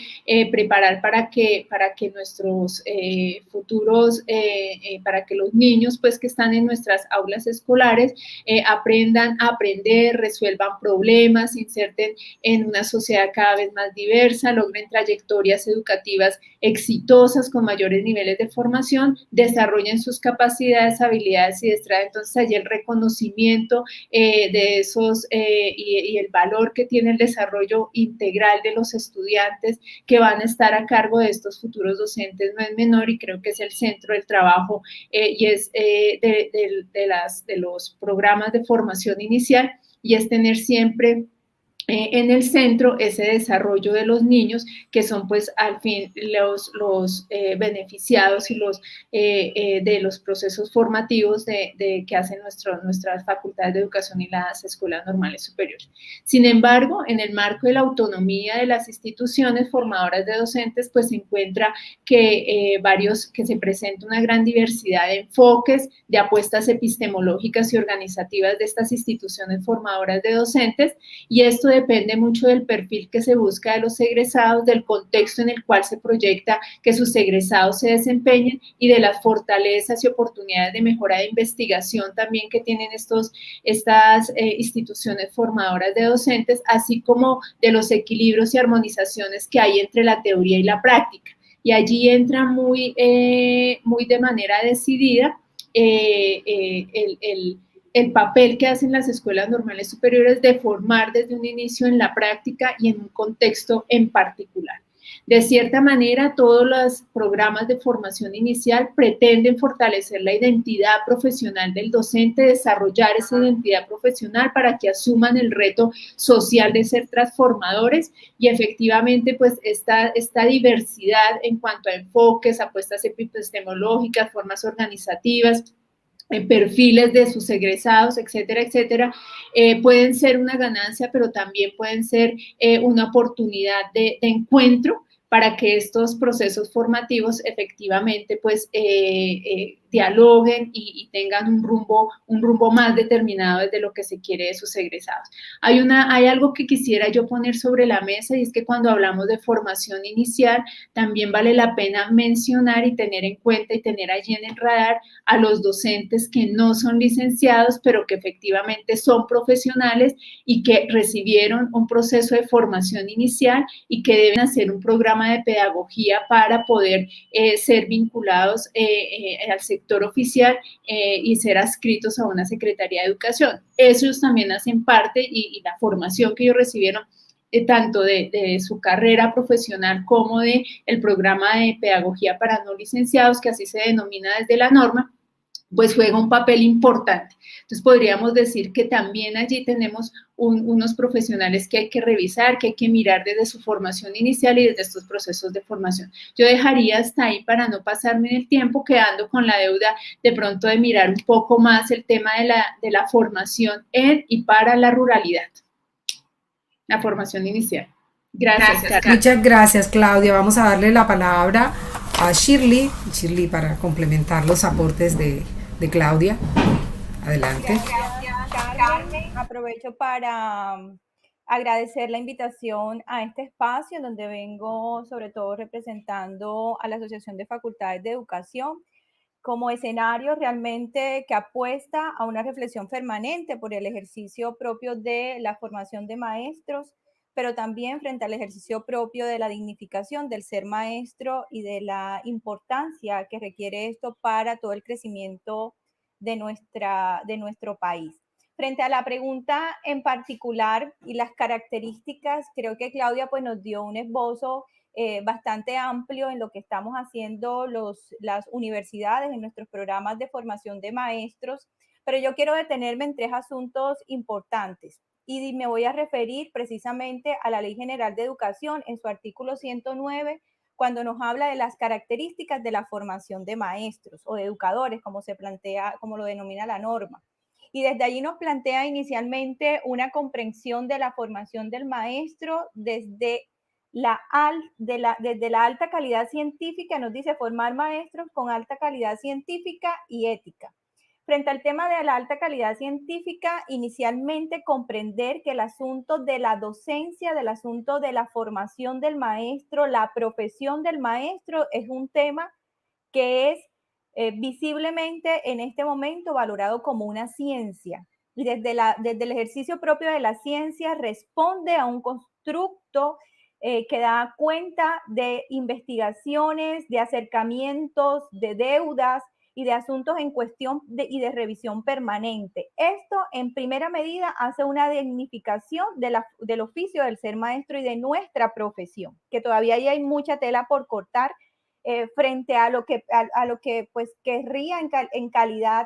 preparar para que nuestros futuros, para que los niños pues que están en nuestras aulas escolares aprendan a aprender, resuelvan problemas, se inserten en una sociedad cada vez más diversa, logren trayectorias educativas exitosas con mayores niveles de formación, desarrollen sus capacidades, habilidades y destrezas. Entonces allí el reconocimiento de esos y el valor que tiene el desarrollo integral de los estudiantes que van a estar a cargo de estos futuros docentes no es menor, y creo que es el centro del trabajo y es de los programas de formación inicial, y es tener siempre en el centro ese desarrollo de los niños, que son pues al fin los beneficiados y los de los procesos formativos que hacen nuestras facultades de educación y las escuelas normales superiores. Sin embargo, en el marco de la autonomía de las instituciones formadoras de docentes, pues se encuentra que se presenta una gran diversidad de enfoques, de apuestas epistemológicas y organizativas de estas instituciones formadoras de docentes, y esto depende mucho del perfil que se busca de los egresados, del contexto en el cual se proyecta que sus egresados se desempeñen y de las fortalezas y oportunidades de mejora de investigación también que tienen estas instituciones formadoras de docentes, así como de los equilibrios y armonizaciones que hay entre la teoría y la práctica. Y allí entra muy de manera decidida el papel que hacen las escuelas normales superiores de formar desde un inicio en la práctica y en un contexto en particular. De cierta manera, todos los programas de formación inicial pretenden fortalecer la identidad profesional del docente, desarrollar esa identidad profesional para que asuman el reto social de ser transformadores, y efectivamente pues esta diversidad en cuanto a enfoques, apuestas epistemológicas, formas organizativas, perfiles de sus egresados, etcétera, etcétera, pueden ser una ganancia, pero también pueden ser una oportunidad de encuentro para que estos procesos formativos efectivamente pues dialoguen y tengan un rumbo más determinado desde lo que se quiere de sus egresados. Hay algo que quisiera yo poner sobre la mesa, y es que cuando hablamos de formación inicial también vale la pena mencionar y tener en cuenta y tener allí en el radar a los docentes que no son licenciados, pero que efectivamente son profesionales y que recibieron un proceso de formación inicial y que deben hacer un programa de pedagogía para poder ser vinculados al sector oficial y ser adscritos a una Secretaría de Educación. Ellos también hacen parte, y la formación que ellos recibieron tanto de su carrera profesional como de el programa de pedagogía para no licenciados, que así se denomina desde la norma, pues juega un papel importante. Entonces podríamos decir que también allí tenemos unos profesionales que hay que revisar, que hay que mirar desde su formación inicial y desde estos procesos de formación. Yo dejaría hasta ahí para no pasarme en el tiempo, quedando con la deuda de pronto de mirar un poco más el tema de la formación en y para la ruralidad, la formación inicial. Gracias. Muchas gracias, Claudia. Vamos a darle la palabra a Shirley para complementar los aportes de Claudia. Adelante. Gracias, Carmen. Aprovecho para agradecer la invitación a este espacio, en donde vengo sobre todo representando a la Asociación de Facultades de Educación. como escenario realmente que apuesta a una reflexión permanente por el ejercicio propio de la formación de maestros, pero también frente al ejercicio propio de la dignificación del ser maestro y de la importancia que requiere esto para todo el crecimiento de nuestro país. Frente a la pregunta en particular y las características, creo que Claudia pues nos dio un esbozo bastante amplio en lo que estamos haciendo las universidades en nuestros programas de formación de maestros, pero yo quiero detenerme en 3 asuntos importantes y me voy a referir precisamente a la Ley General de Educación en su artículo 109, cuando nos habla de las características de la formación de maestros o de educadores, como se plantea, como lo denomina la norma. Y desde allí nos plantea inicialmente una comprensión de la formación del maestro desde la alta calidad científica, nos dice formar maestros con alta calidad científica y ética. Frente al tema de la alta calidad científica, inicialmente comprender que el asunto de la docencia, del asunto de la formación del maestro, la profesión del maestro, es un tema que es visiblemente en este momento valorado como una ciencia. Y desde el ejercicio propio de la ciencia responde a un constructo que da cuenta de investigaciones, de acercamientos, de deudas y de asuntos en cuestión y de revisión permanente. Esto, en primera medida, hace una dignificación del oficio del ser maestro y de nuestra profesión, que todavía hay mucha tela por cortar frente a lo que pues querría en calidad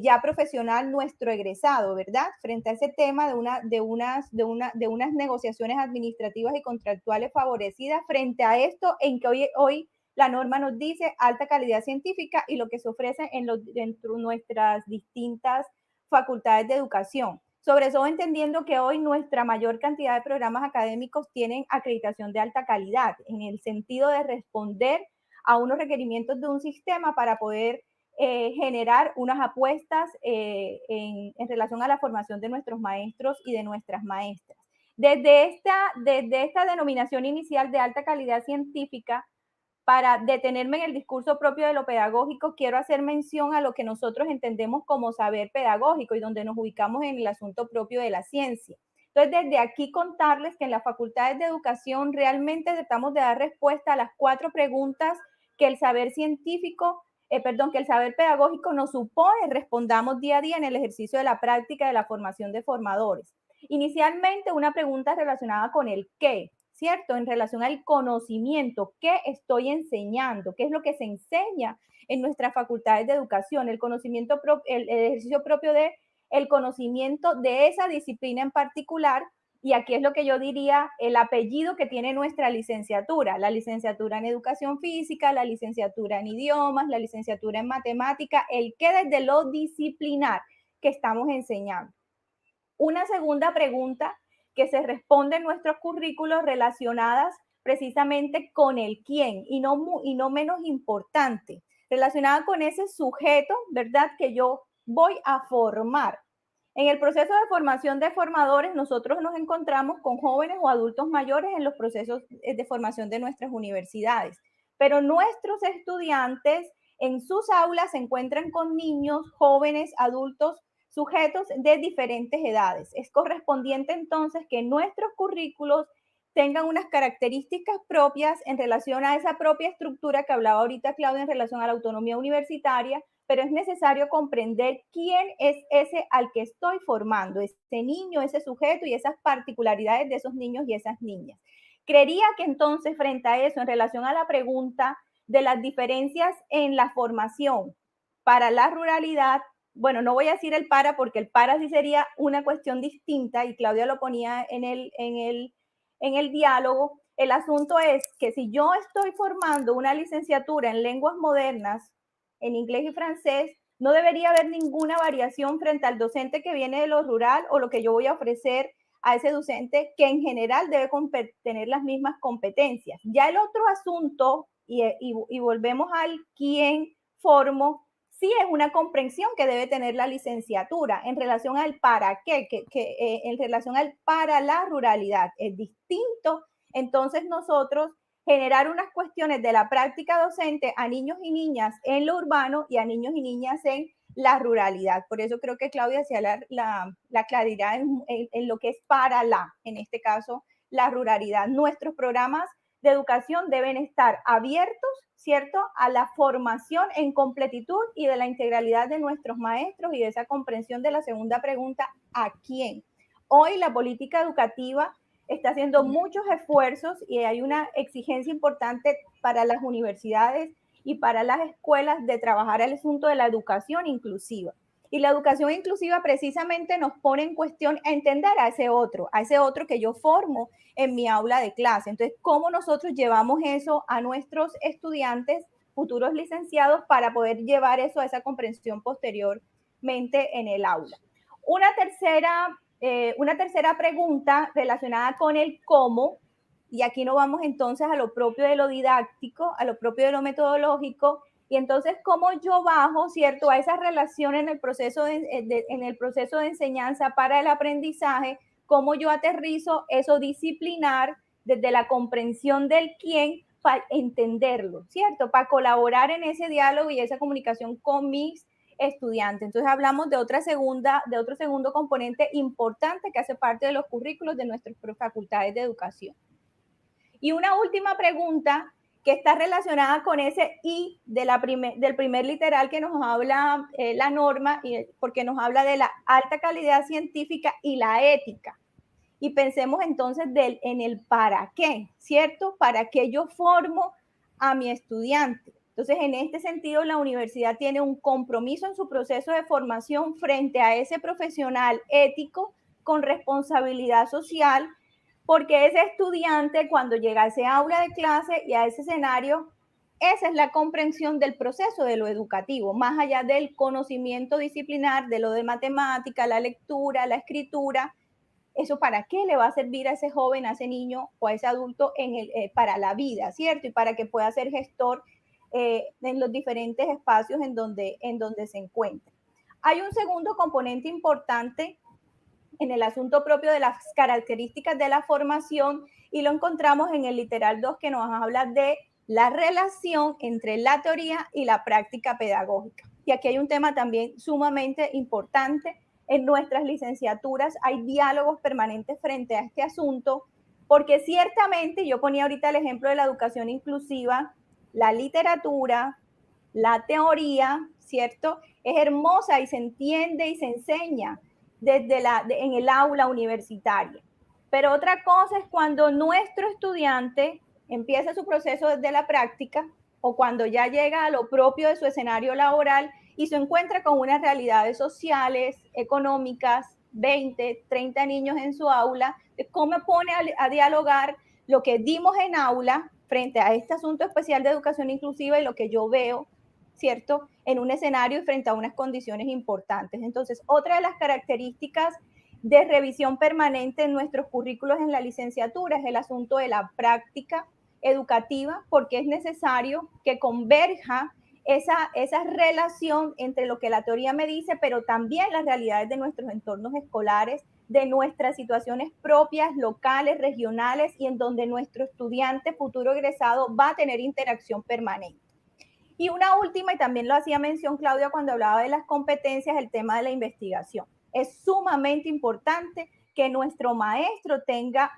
ya profesional nuestro egresado, ¿verdad? Frente a ese tema de unas negociaciones administrativas y contractuales favorecidas, frente a esto en que hoy la norma nos dice alta calidad científica y lo que se ofrece dentro de nuestras distintas facultades de educación. Sobre todo entendiendo que hoy nuestra mayor cantidad de programas académicos tienen acreditación de alta calidad, en el sentido de responder a unos requerimientos de un sistema para poder generar unas apuestas en relación a la formación de nuestros maestros y de nuestras maestras. Desde esta denominación inicial de alta calidad científica, para detenerme en el discurso propio de lo pedagógico, quiero hacer mención a lo que nosotros entendemos como saber pedagógico y donde nos ubicamos en el asunto propio de la ciencia. Entonces, desde aquí contarles que en las facultades de educación realmente tratamos de dar respuesta a las 4 preguntas que el saber científico, que el saber pedagógico nos supone respondamos día a día en el ejercicio de la práctica de la formación de formadores. Inicialmente, una pregunta relacionada con el qué, ¿cierto? En relación al conocimiento, ¿qué estoy enseñando? ¿Qué es lo que se enseña en nuestras facultades de educación? El conocimiento, el ejercicio propio de el conocimiento de esa disciplina en particular, y aquí es lo que yo diría el apellido que tiene nuestra licenciatura, la licenciatura en educación física, la licenciatura en idiomas, la licenciatura en matemática, el que desde lo disciplinar que estamos enseñando. Una segunda pregunta que se responde en nuestros currículos relacionadas precisamente con el quién y no menos importante, relacionada con ese sujeto, ¿verdad? Que yo voy a formar. En el proceso de formación de formadores, nosotros nos encontramos con jóvenes o adultos mayores en los procesos de formación de nuestras universidades, pero nuestros estudiantes en sus aulas se encuentran con niños, jóvenes, adultos, sujetos de diferentes edades. Es correspondiente entonces que nuestros currículos tengan unas características propias en relación a esa propia estructura que hablaba ahorita Claudia en relación a la autonomía universitaria, pero es necesario comprender quién es ese al que estoy formando, ese niño, ese sujeto y esas particularidades de esos niños y esas niñas. Creería que entonces frente a eso, en relación a la pregunta de las diferencias en la formación para la ruralidad, bueno, no voy a decir el para porque el para sí sería una cuestión distinta y Claudia lo ponía en el diálogo. El asunto es que si yo estoy formando una licenciatura en lenguas modernas, en inglés y francés, no debería haber ninguna variación frente al docente que viene de lo rural o lo que yo voy a ofrecer a ese docente que en general debe tener las mismas competencias. Ya el otro asunto, y volvemos al quién formo, sí es una comprensión que debe tener la licenciatura en relación al para qué, en relación al para la ruralidad. Es distinto, entonces nosotros generar unas cuestiones de la práctica docente a niños y niñas en lo urbano y a niños y niñas en la ruralidad. Por eso creo que Claudia hacía la claridad en lo que es en este caso, la ruralidad. Nuestros programas de educación deben estar abiertos, ¿cierto?, a la formación en completitud y de la integralidad de nuestros maestros y de esa comprensión de la segunda pregunta, ¿a quién? Hoy la política educativa está haciendo muchos esfuerzos y hay una exigencia importante para las universidades y para las escuelas de trabajar el asunto de la educación inclusiva. Y la educación inclusiva precisamente nos pone en cuestión a entender a ese otro que yo formo en mi aula de clase. Entonces, ¿cómo nosotros llevamos eso a nuestros estudiantes, futuros licenciados, para poder llevar eso a esa comprensión posteriormente en el aula? Una tercera pregunta relacionada con el cómo, y aquí nos vamos entonces a lo propio de lo didáctico, a lo propio de lo metodológico, y entonces cómo yo bajo, ¿cierto?, a esa relación en el proceso de enseñanza para el aprendizaje, cómo yo aterrizo eso disciplinar desde la comprensión del quién para entenderlo, ¿cierto?, para colaborar en ese diálogo y esa comunicación con mis estudiantes. Entonces hablamos de otro segundo componente importante que hace parte de los currículos de nuestras facultades de educación. Y una última pregunta que está relacionada con ese I del primer literal que nos habla la norma, porque nos habla de la alta calidad científica y la ética. Y pensemos entonces en el para qué, ¿cierto? ¿Para qué yo formo a mi estudiante? Entonces, en este sentido, la universidad tiene un compromiso en su proceso de formación frente a ese profesional ético con responsabilidad social, porque ese estudiante, cuando llega a ese aula de clase y a ese escenario, esa es la comprensión del proceso de lo educativo, más allá del conocimiento disciplinar, de lo de matemática, la lectura, la escritura. ¿Eso para qué le va a servir a ese joven, a ese niño o a ese adulto para la vida, ¿cierto? Y para que pueda ser gestor en los diferentes espacios en donde se encuentra. Hay un segundo componente importante en el asunto propio de las características de la formación y lo encontramos en el literal 2 que nos habla de la relación entre la teoría y la práctica pedagógica. Y aquí hay un tema también sumamente importante. En nuestras licenciaturas hay diálogos permanentes frente a este asunto, porque ciertamente, yo ponía ahorita el ejemplo de la educación inclusiva, la literatura, la teoría, ¿cierto?, es hermosa y se entiende y se enseña en el aula universitaria. Pero otra cosa es cuando nuestro estudiante empieza su proceso desde la práctica o cuando ya llega a lo propio de su escenario laboral y se encuentra con unas realidades sociales, económicas, 20, 30 niños en su aula, cómo pone a dialogar lo que dimos en aula frente a este asunto especial de educación inclusiva y lo que yo veo, ¿cierto?, en un escenario y frente a unas condiciones importantes. Entonces, otra de las características de revisión permanente en nuestros currículos en la licenciatura es el asunto de la práctica educativa, porque es necesario que converja esa relación entre lo que la teoría me dice, pero también las realidades de nuestros entornos escolares, de nuestras situaciones propias, locales, regionales, y en donde nuestro estudiante futuro egresado va a tener interacción permanente. Y una última, y también lo hacía mención Claudia cuando hablaba de las competencias, el tema de la investigación. Es sumamente importante que nuestro maestro tenga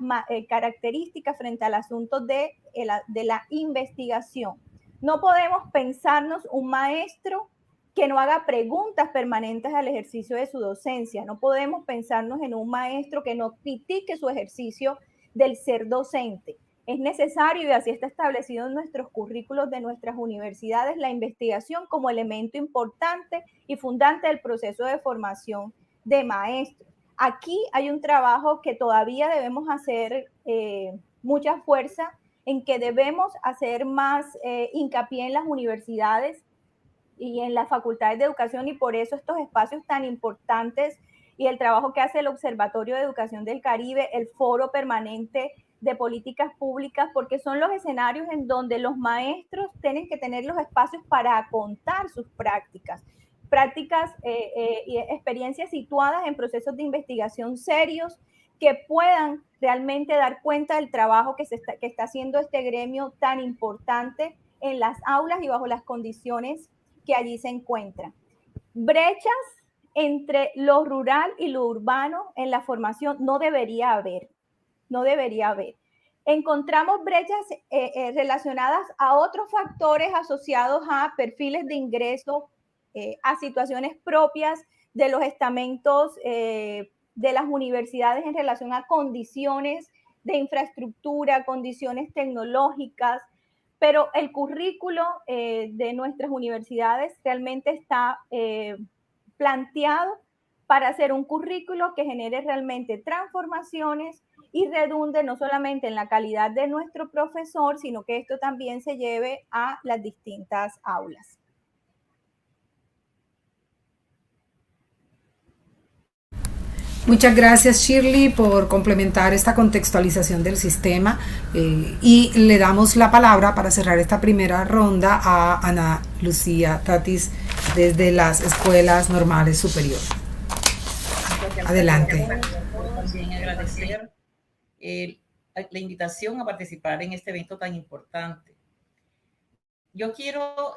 características frente al asunto de la investigación. No podemos pensarnos un maestro que no haga preguntas permanentes al ejercicio de su docencia. No podemos pensarnos en un maestro que no critique su ejercicio del ser docente. Es necesario, y así está establecido en nuestros currículos de nuestras universidades, la investigación como elemento importante y fundante del proceso de formación de maestros. Aquí hay un trabajo que todavía debemos hacer mucha fuerza, en que debemos hacer más hincapié en las universidades y en las facultades de educación, y por eso estos espacios tan importantes y el trabajo que hace el Observatorio de Educación del Caribe, el Foro Permanente de Políticas Públicas, porque son los escenarios en donde los maestros tienen que tener los espacios para contar sus prácticas y experiencias situadas en procesos de investigación serios, que puedan realmente dar cuenta del trabajo que está haciendo este gremio tan importante en las aulas y bajo las condiciones que allí se encuentran. Brechas entre lo rural y lo urbano en la formación no debería haber. Encontramos brechas relacionadas a otros factores asociados a perfiles de ingreso, a situaciones propias de los estamentos de las universidades en relación a condiciones de infraestructura, condiciones tecnológicas, pero el currículo de nuestras universidades realmente está planteado para hacer un currículo que genere realmente transformaciones y redunde no solamente en la calidad de nuestro profesor, sino que esto también se lleve a las distintas aulas. Muchas gracias, Shirley, por complementar esta contextualización del sistema y le damos la palabra para cerrar esta primera ronda a Ana Lucía Tatis desde las Escuelas Normales Superiores. Adelante. También agradecer la invitación a participar en este evento tan importante. Yo quiero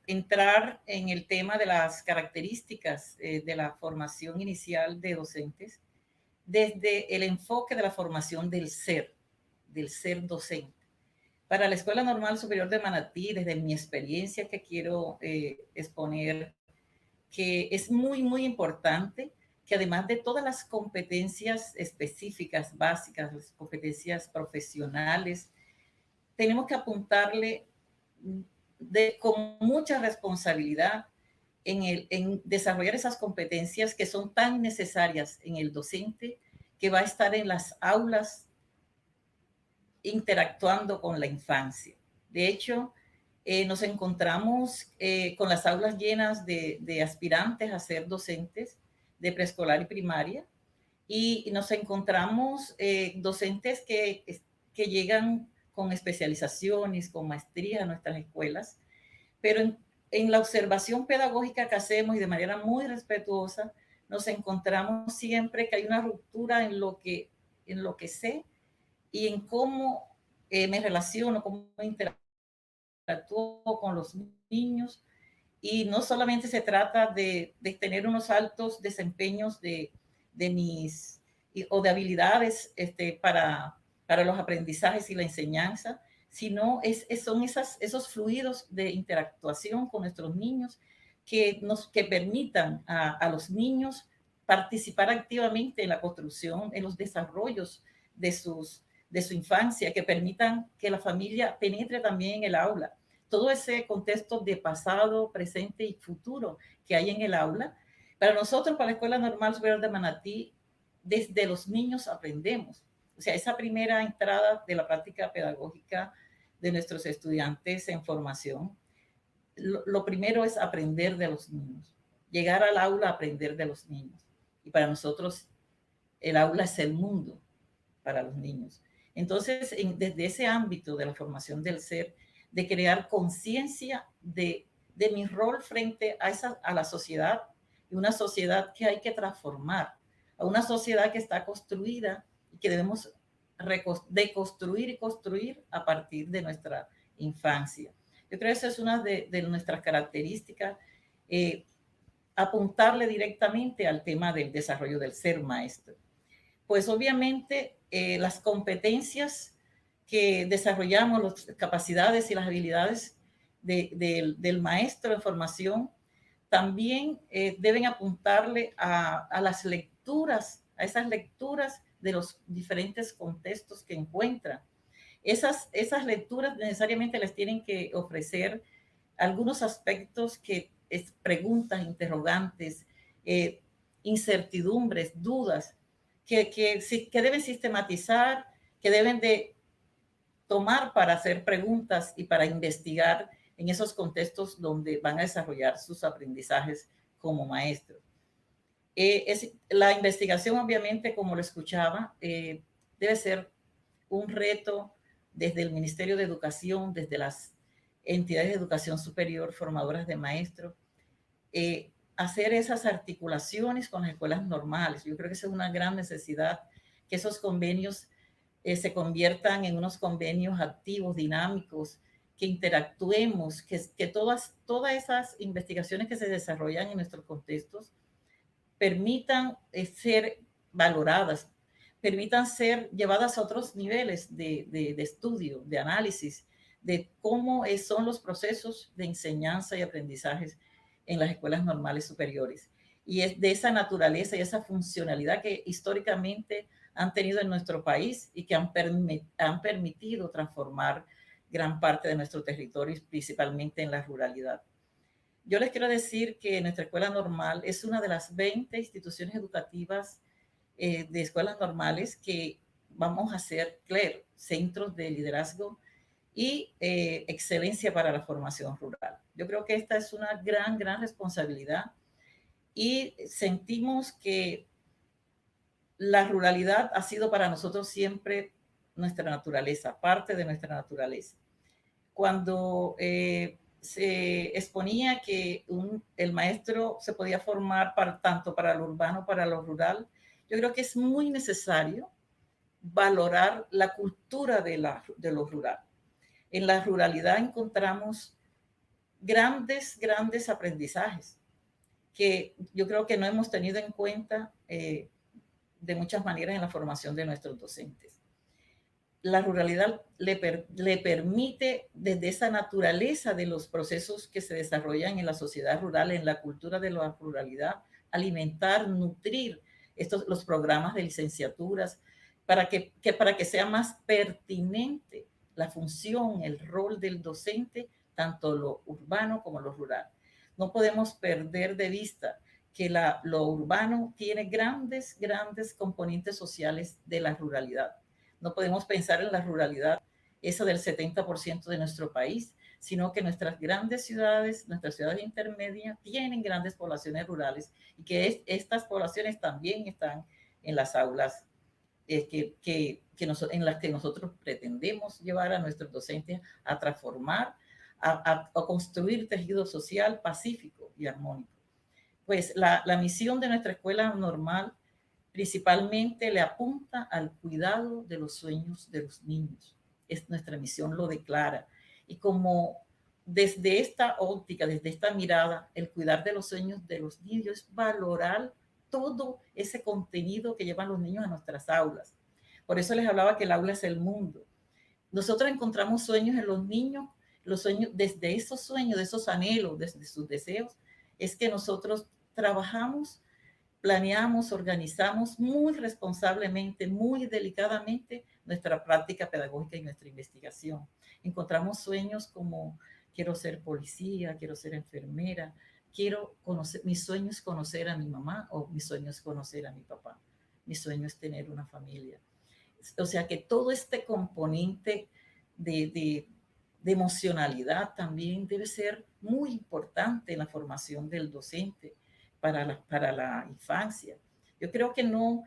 entrar en el tema de las características de la formación inicial de docentes desde el enfoque de la formación del ser docente. Para la Escuela Normal Superior de Manatí, desde mi experiencia que quiero exponer, que es muy, muy importante que además de todas las competencias específicas, básicas, las competencias profesionales, tenemos que apuntarle con mucha responsabilidad en desarrollar esas competencias que son tan necesarias en el docente que va a estar en las aulas interactuando con la infancia. De hecho, nos encontramos con las aulas llenas de aspirantes a ser docentes de preescolar y primaria, y nos encontramos docentes que llegan con especializaciones, con maestrías a nuestras escuelas, pero en la observación pedagógica que hacemos y de manera muy respetuosa, nos encontramos siempre que hay una ruptura en lo que sé y en cómo me relaciono, cómo interactúo con los niños. Y no solamente se trata de tener unos altos desempeños de habilidades para los aprendizajes y la enseñanza, sino son esos fluidos de interactuación con nuestros niños que permitan a los niños participar activamente en la construcción, en los desarrollos de su infancia, que permitan que la familia penetre también en el aula. Todo ese contexto de pasado, presente y futuro que hay en el aula. Para nosotros, para la Escuela Normal Superior de Manatí, desde los niños aprendemos. O sea, esa primera entrada de la práctica pedagógica de nuestros estudiantes en formación, lo primero es aprender de los niños, llegar al aula a aprender de los niños. Y para nosotros, el aula es el mundo para los niños. Entonces, desde ese ámbito de la formación del ser, de crear conciencia de mi rol frente a la sociedad, y una sociedad que hay que transformar, a una sociedad que está construida y que debemos deconstruir y construir a partir de nuestra infancia. Yo creo que esa es una de nuestras características, apuntarle directamente al tema del desarrollo del ser maestro. Pues obviamente las competencias que desarrollamos, las capacidades y las habilidades del maestro en formación también deben apuntarle a las lecturas, a esas lecturas de los diferentes contextos que encuentran. Esas lecturas necesariamente les tienen que ofrecer algunos aspectos preguntas, interrogantes, incertidumbres, dudas, que deben sistematizar, que deben de tomar para hacer preguntas y para investigar en esos contextos donde van a desarrollar sus aprendizajes como maestros. La investigación, obviamente, como lo escuchaba, debe ser un reto desde el Ministerio de Educación, desde las entidades de educación superior, formadoras de maestros, hacer esas articulaciones con las escuelas normales. Yo creo que esa es una gran necesidad que esos convenios se conviertan en unos convenios activos, dinámicos, que interactuemos, que todas esas investigaciones que se desarrollan en nuestros contextos permitan ser valoradas, permitan ser llevadas a otros niveles de estudio, de análisis, de cómo son los procesos de enseñanza y aprendizajes en las escuelas normales superiores. Y es de esa naturaleza y esa funcionalidad que históricamente han tenido en nuestro país y que han permitido transformar gran parte de nuestro territorio, principalmente en la ruralidad. Yo les quiero decir que nuestra escuela normal es una de las 20 instituciones educativas de escuelas normales que vamos a ser centros de liderazgo y excelencia para la formación rural. Yo creo que esta es una gran responsabilidad y sentimos que la ruralidad ha sido para nosotros siempre nuestra naturaleza, parte de nuestra naturaleza. Cuando se exponía que el maestro se podía formar tanto para lo urbano como para lo rural, yo creo que es muy necesario valorar la cultura de lo rural. En la ruralidad encontramos grandes aprendizajes que yo creo que no hemos tenido en cuenta de muchas maneras en la formación de nuestros docentes. La ruralidad le permite, desde esa naturaleza de los procesos que se desarrollan en la sociedad rural, en la cultura de la ruralidad, alimentar, nutrir los programas de licenciaturas para que sea más pertinente la función, el rol del docente, tanto lo urbano como lo rural. No podemos perder de vista que lo urbano tiene grandes componentes sociales de la ruralidad. No podemos pensar en la ruralidad, esa del 70% de nuestro país, sino que nuestras grandes ciudades, nuestras ciudades intermedias, tienen grandes poblaciones rurales y que estas poblaciones también están en las aulas en las que nosotros pretendemos llevar a nuestros docentes a transformar, a construir tejido social pacífico y armónico. Pues la misión de nuestra escuela normal principalmente le apunta al cuidado de los sueños de los niños. Es nuestra misión, lo declara. Y como desde esta óptica, desde esta mirada, el cuidar de los sueños de los niños es valorar todo ese contenido que llevan los niños a nuestras aulas. Por eso les hablaba que el aula es el mundo. Nosotros encontramos sueños en los niños, los sueños, desde esos sueños, de esos anhelos, desde sus deseos, es que nosotros trabajamos, planeamos, organizamos muy responsablemente, muy delicadamente nuestra práctica pedagógica y nuestra investigación. Encontramos sueños como quiero ser policía, quiero ser enfermera, quiero conocer, mi sueño es conocer a mi mamá o mi sueño es conocer a mi papá, mi sueño es tener una familia. O sea que todo este componente de emocionalidad también debe ser muy importante en la formación del docente para la infancia. Yo creo que no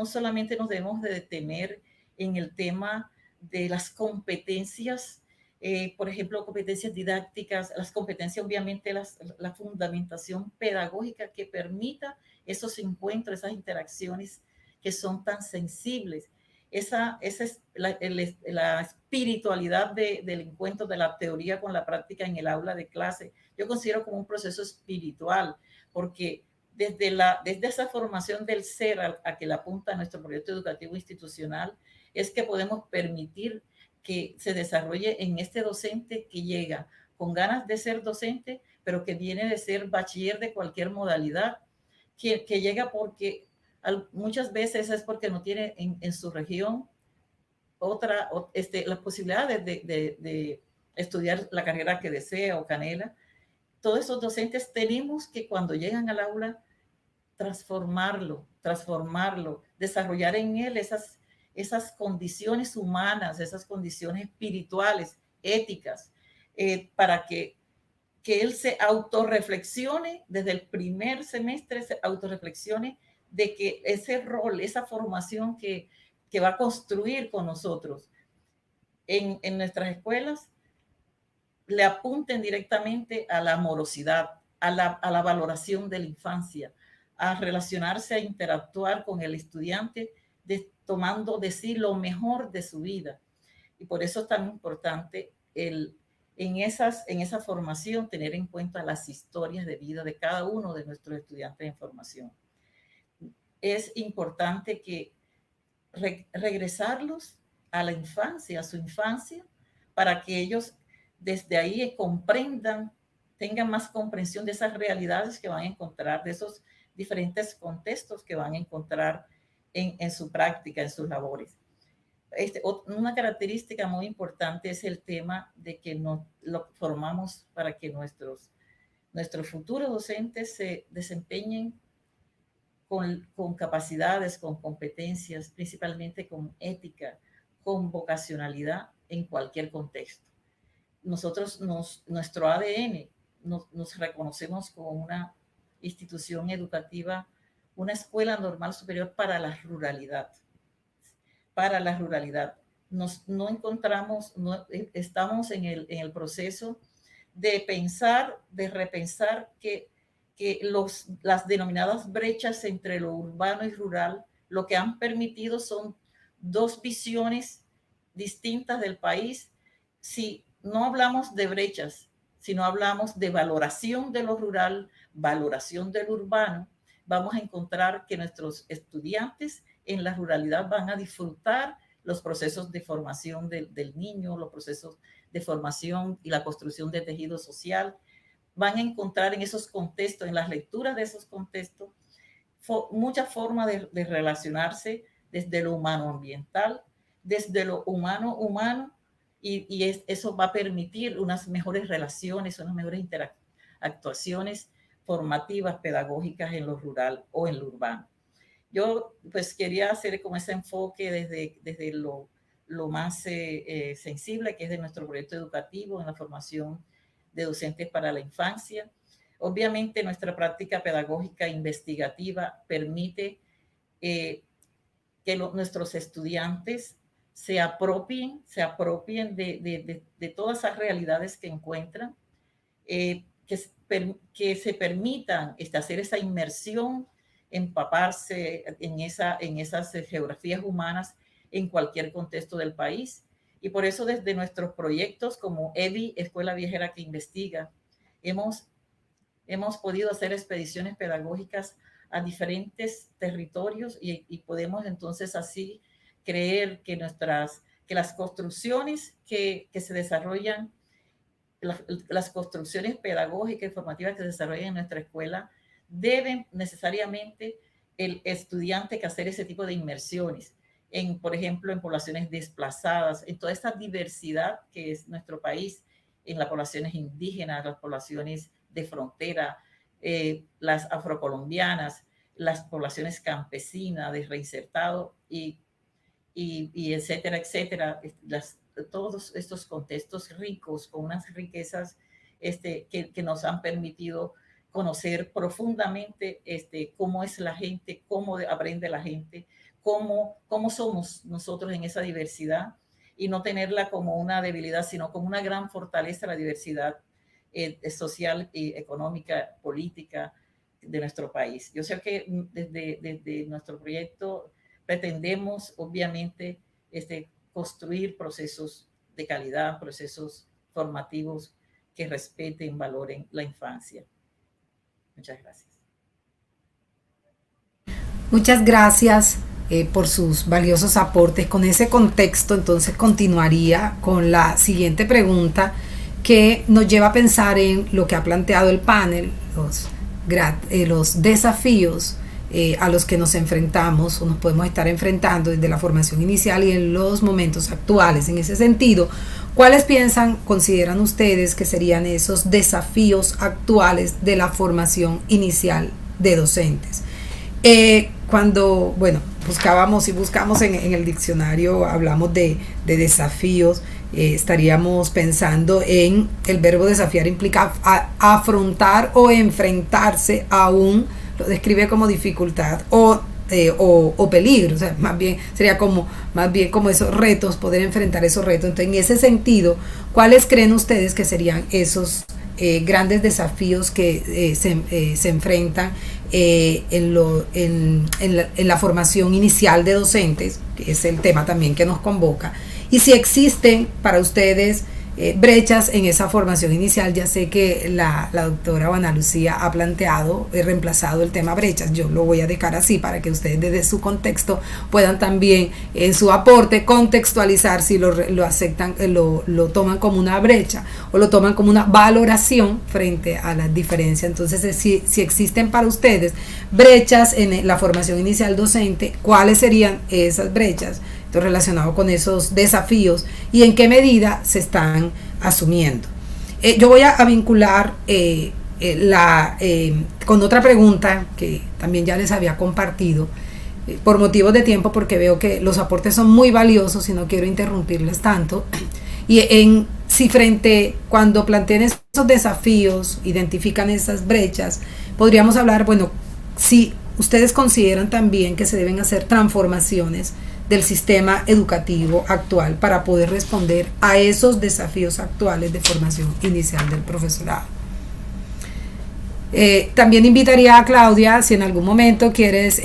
solamente nos debemos de detener en el tema de las competencias, por ejemplo, competencias didácticas, las competencias, obviamente, la fundamentación pedagógica que permita esos encuentros, esas interacciones que son tan sensibles. Esa es la espiritualidad del encuentro de la teoría con la práctica en el aula de clase. Yo considero como un proceso espiritual, porque desde esa formación del ser a que le apunta nuestro proyecto educativo institucional, es que podemos permitir que se desarrolle en este docente que llega con ganas de ser docente, pero que viene de ser bachiller de cualquier modalidad, que llega porque muchas veces es porque no tiene en su región las posibilidades de estudiar la carrera que desea o canela. Todos esos docentes tenemos que cuando llegan al aula transformarlo, desarrollar en él esas condiciones humanas, esas condiciones espirituales, éticas, para que él se autorreflexione desde el primer semestre, se autorreflexione de que ese rol, esa formación que va a construir con nosotros en nuestras escuelas, le apunten directamente a la amorosidad, a la valoración de la infancia, a relacionarse, a interactuar con el estudiante tomando de sí lo mejor de su vida. Y por eso es tan importante en esa formación tener en cuenta las historias de vida de cada uno de nuestros estudiantes en formación. Es importante que regresarlos a la infancia, a su infancia, para que ellos desde ahí comprendan, tengan más comprensión de esas realidades que van a encontrar, de esos diferentes contextos que van a encontrar en su práctica, en sus labores. Una característica muy importante es el tema de que lo formamos para que nuestros futuros docentes se desempeñen con capacidades, con competencias, principalmente con ética, con vocacionalidad en cualquier contexto. Nosotros, nuestro ADN, nos reconocemos como una institución educativa, una escuela normal superior para la ruralidad. Para la ruralidad. Estamos en el proceso de pensar, de repensar que las denominadas brechas entre lo urbano y rural, lo que han permitido son dos visiones distintas del país. Si no hablamos de brechas, sino hablamos de valoración de lo rural, valoración del urbano, vamos a encontrar que nuestros estudiantes en la ruralidad van a disfrutar los procesos de formación del niño, los procesos de formación y la construcción de tejido social. Van a encontrar en esos contextos, en las lecturas de esos contextos, muchas formas de relacionarse desde lo humano-ambiental, desde lo humano-humano, y eso va a permitir unas mejores relaciones, unas mejores actuaciones formativas, pedagógicas en lo rural o en lo urbano. Yo pues quería hacer como ese enfoque desde lo más sensible que es de nuestro proyecto educativo en la formación de docentes para la infancia. Obviamente nuestra práctica pedagógica investigativa permite que nuestros estudiantes se apropien de todas esas realidades que encuentran, que se permitan hacer esa inmersión, empaparse en esas geografías humanas en cualquier contexto del país. Y por eso desde nuestros proyectos como EVI, Escuela Viajera que Investiga, hemos podido hacer expediciones pedagógicas a diferentes territorios y podemos entonces así creer que las construcciones que se desarrollan, las construcciones pedagógicas y formativas que se desarrollan en nuestra escuela, deben necesariamente el estudiante que hacer ese tipo de inmersiones, por ejemplo, en poblaciones desplazadas, en toda esta diversidad que es nuestro país, en las poblaciones indígenas, las poblaciones de frontera, las afrocolombianas, las poblaciones campesinas de reinsertado y etcétera, etcétera. Todos estos contextos ricos, con unas riquezas que nos han permitido conocer profundamente cómo es la gente, cómo aprende la gente, cómo somos nosotros en esa diversidad, y no tenerla como una debilidad, sino como una gran fortaleza, la diversidad social y económica, política de nuestro país. Yo sé que desde nuestro proyecto pretendemos, obviamente, construir procesos de calidad, procesos formativos que respeten, valoren la infancia. Muchas gracias. Muchas gracias por sus valiosos aportes. Con ese contexto, entonces continuaría con la siguiente pregunta que nos lleva a pensar en lo que ha planteado el panel, los desafíos a los que nos enfrentamos o nos podemos estar enfrentando desde la formación inicial y en los momentos actuales. En ese sentido, ¿cuáles consideran ustedes que serían esos desafíos actuales de la formación inicial de docentes? Cuando, buscamos en el diccionario, hablamos de desafíos, estaríamos pensando en el verbo desafiar, implica afrontar o enfrentarse a lo describe como dificultad o peligro, o sea, más bien como esos retos, poder enfrentar esos retos. Entonces, en ese sentido, ¿cuáles creen ustedes que serían esos grandes desafíos que se enfrentan en la formación inicial de docentes, que es el tema también que nos convoca, y si existen para ustedes brechas en esa formación inicial. Ya sé que la doctora Ana Lucía ha planteado, reemplazado el tema brechas. Yo lo voy a dejar así para que ustedes desde su contexto puedan también en su aporte contextualizar si lo aceptan, lo toman como una brecha o lo toman como una valoración frente a las diferencias. Entonces, si existen para ustedes brechas en la formación inicial docente, ¿cuáles serían esas brechas relacionado con esos desafíos y en qué medida se están asumiendo? Yo voy a vincular con otra pregunta que también ya les había compartido por motivos de tiempo, porque veo que los aportes son muy valiosos y no quiero interrumpirles tanto. Y cuando planteen esos desafíos, identifican esas brechas, podríamos hablar, bueno, si ustedes consideran también que se deben hacer transformaciones del sistema educativo actual para poder responder a esos desafíos actuales de formación inicial del profesorado. También invitaría a Claudia, si en algún momento quieres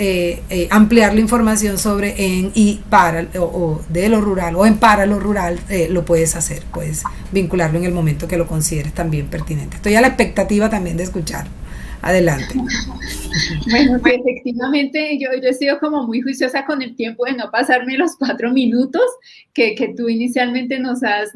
ampliar la información sobre en y para o de lo rural o en para lo rural, lo puedes hacer, puedes vincularlo en el momento que lo consideres también pertinente. Estoy a la expectativa también de escuchar. Adelante. Bueno, sí, efectivamente, yo he sido como muy juiciosa con el tiempo de no pasarme los 4 minutos que tú inicialmente nos has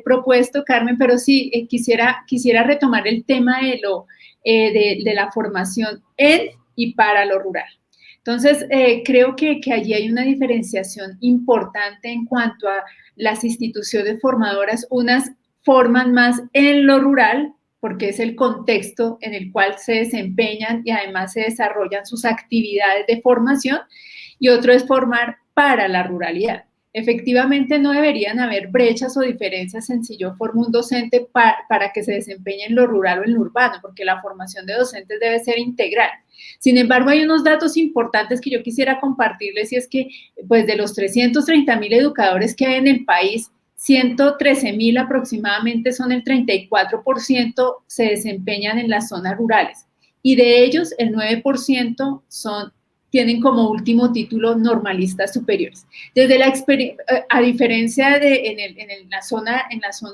propuesto, Carmen, pero sí quisiera retomar el tema de la formación en y para lo rural. Entonces, creo que allí hay una diferenciación importante en cuanto a las instituciones formadoras. Unas forman más en lo rural, porque es el contexto en el cual se desempeñan y además se desarrollan sus actividades de formación, y otro es formar para la ruralidad. Efectivamente, no deberían haber brechas o diferencias en si yo formo un docente para que se desempeñe en lo rural o en lo urbano, porque la formación de docentes debe ser integral. Sin embargo, hay unos datos importantes que yo quisiera compartirles, y es que pues, de los 330.000 educadores que hay en el país, 113.000 aproximadamente, son el 34%, se desempeñan en las zonas rurales, y de ellos el 9% tienen como último título normalistas superiores. Desde a diferencia en la zona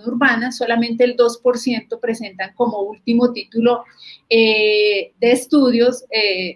urbana, solamente el 2% presentan como último título de estudios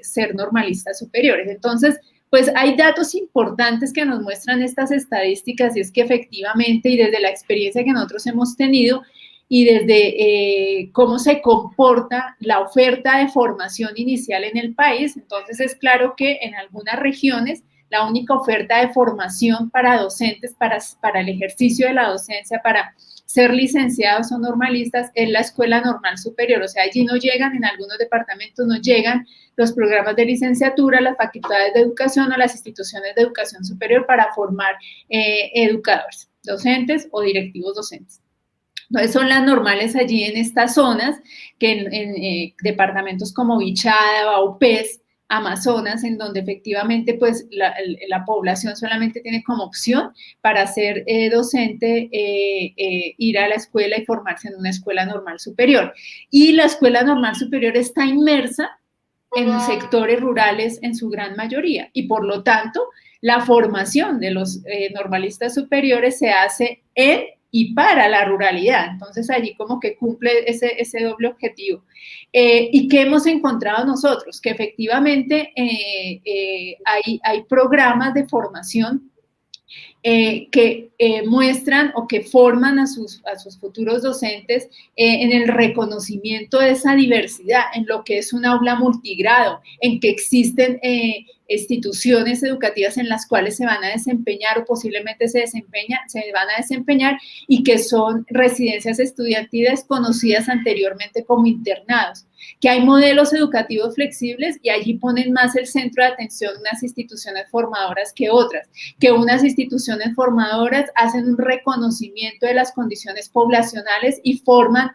ser normalistas superiores. Entonces, pues hay datos importantes que nos muestran estas estadísticas, y es que efectivamente, y desde la experiencia que nosotros hemos tenido y desde cómo se comporta la oferta de formación inicial en el país, entonces es claro que en algunas regiones la única oferta de formación para docentes, para el ejercicio de la docencia, para ser licenciados o normalistas, es la Escuela Normal Superior. O sea, allí no llegan, en algunos departamentos no llegan los programas de licenciatura, las facultades de educación o las instituciones de educación superior para formar educadores, docentes o directivos docentes. Entonces son las normales allí en estas zonas, que en departamentos como Vichada, Vaupés, Amazonas, en donde efectivamente pues la población solamente tiene como opción para ser docente ir a la escuela y formarse en una escuela normal superior. Y la escuela normal superior está inmersa en sectores rurales en su gran mayoría, y por lo tanto la formación de los normalistas superiores se hace en y para la ruralidad. Entonces allí como que cumple ese doble objetivo. ¿Y qué hemos encontrado nosotros? Que efectivamente hay programas de formación que muestran o que forman a sus futuros docentes en el reconocimiento de esa diversidad, en lo que es un aula multigrado, en que existen instituciones educativas en las cuales se van a desempeñar o posiblemente se van a desempeñar, y que son residencias estudiantiles conocidas anteriormente como internados, que hay modelos educativos flexibles y allí ponen más el centro de atención unas instituciones formadoras que otras, que unas instituciones formadoras hacen un reconocimiento de las condiciones poblacionales y forman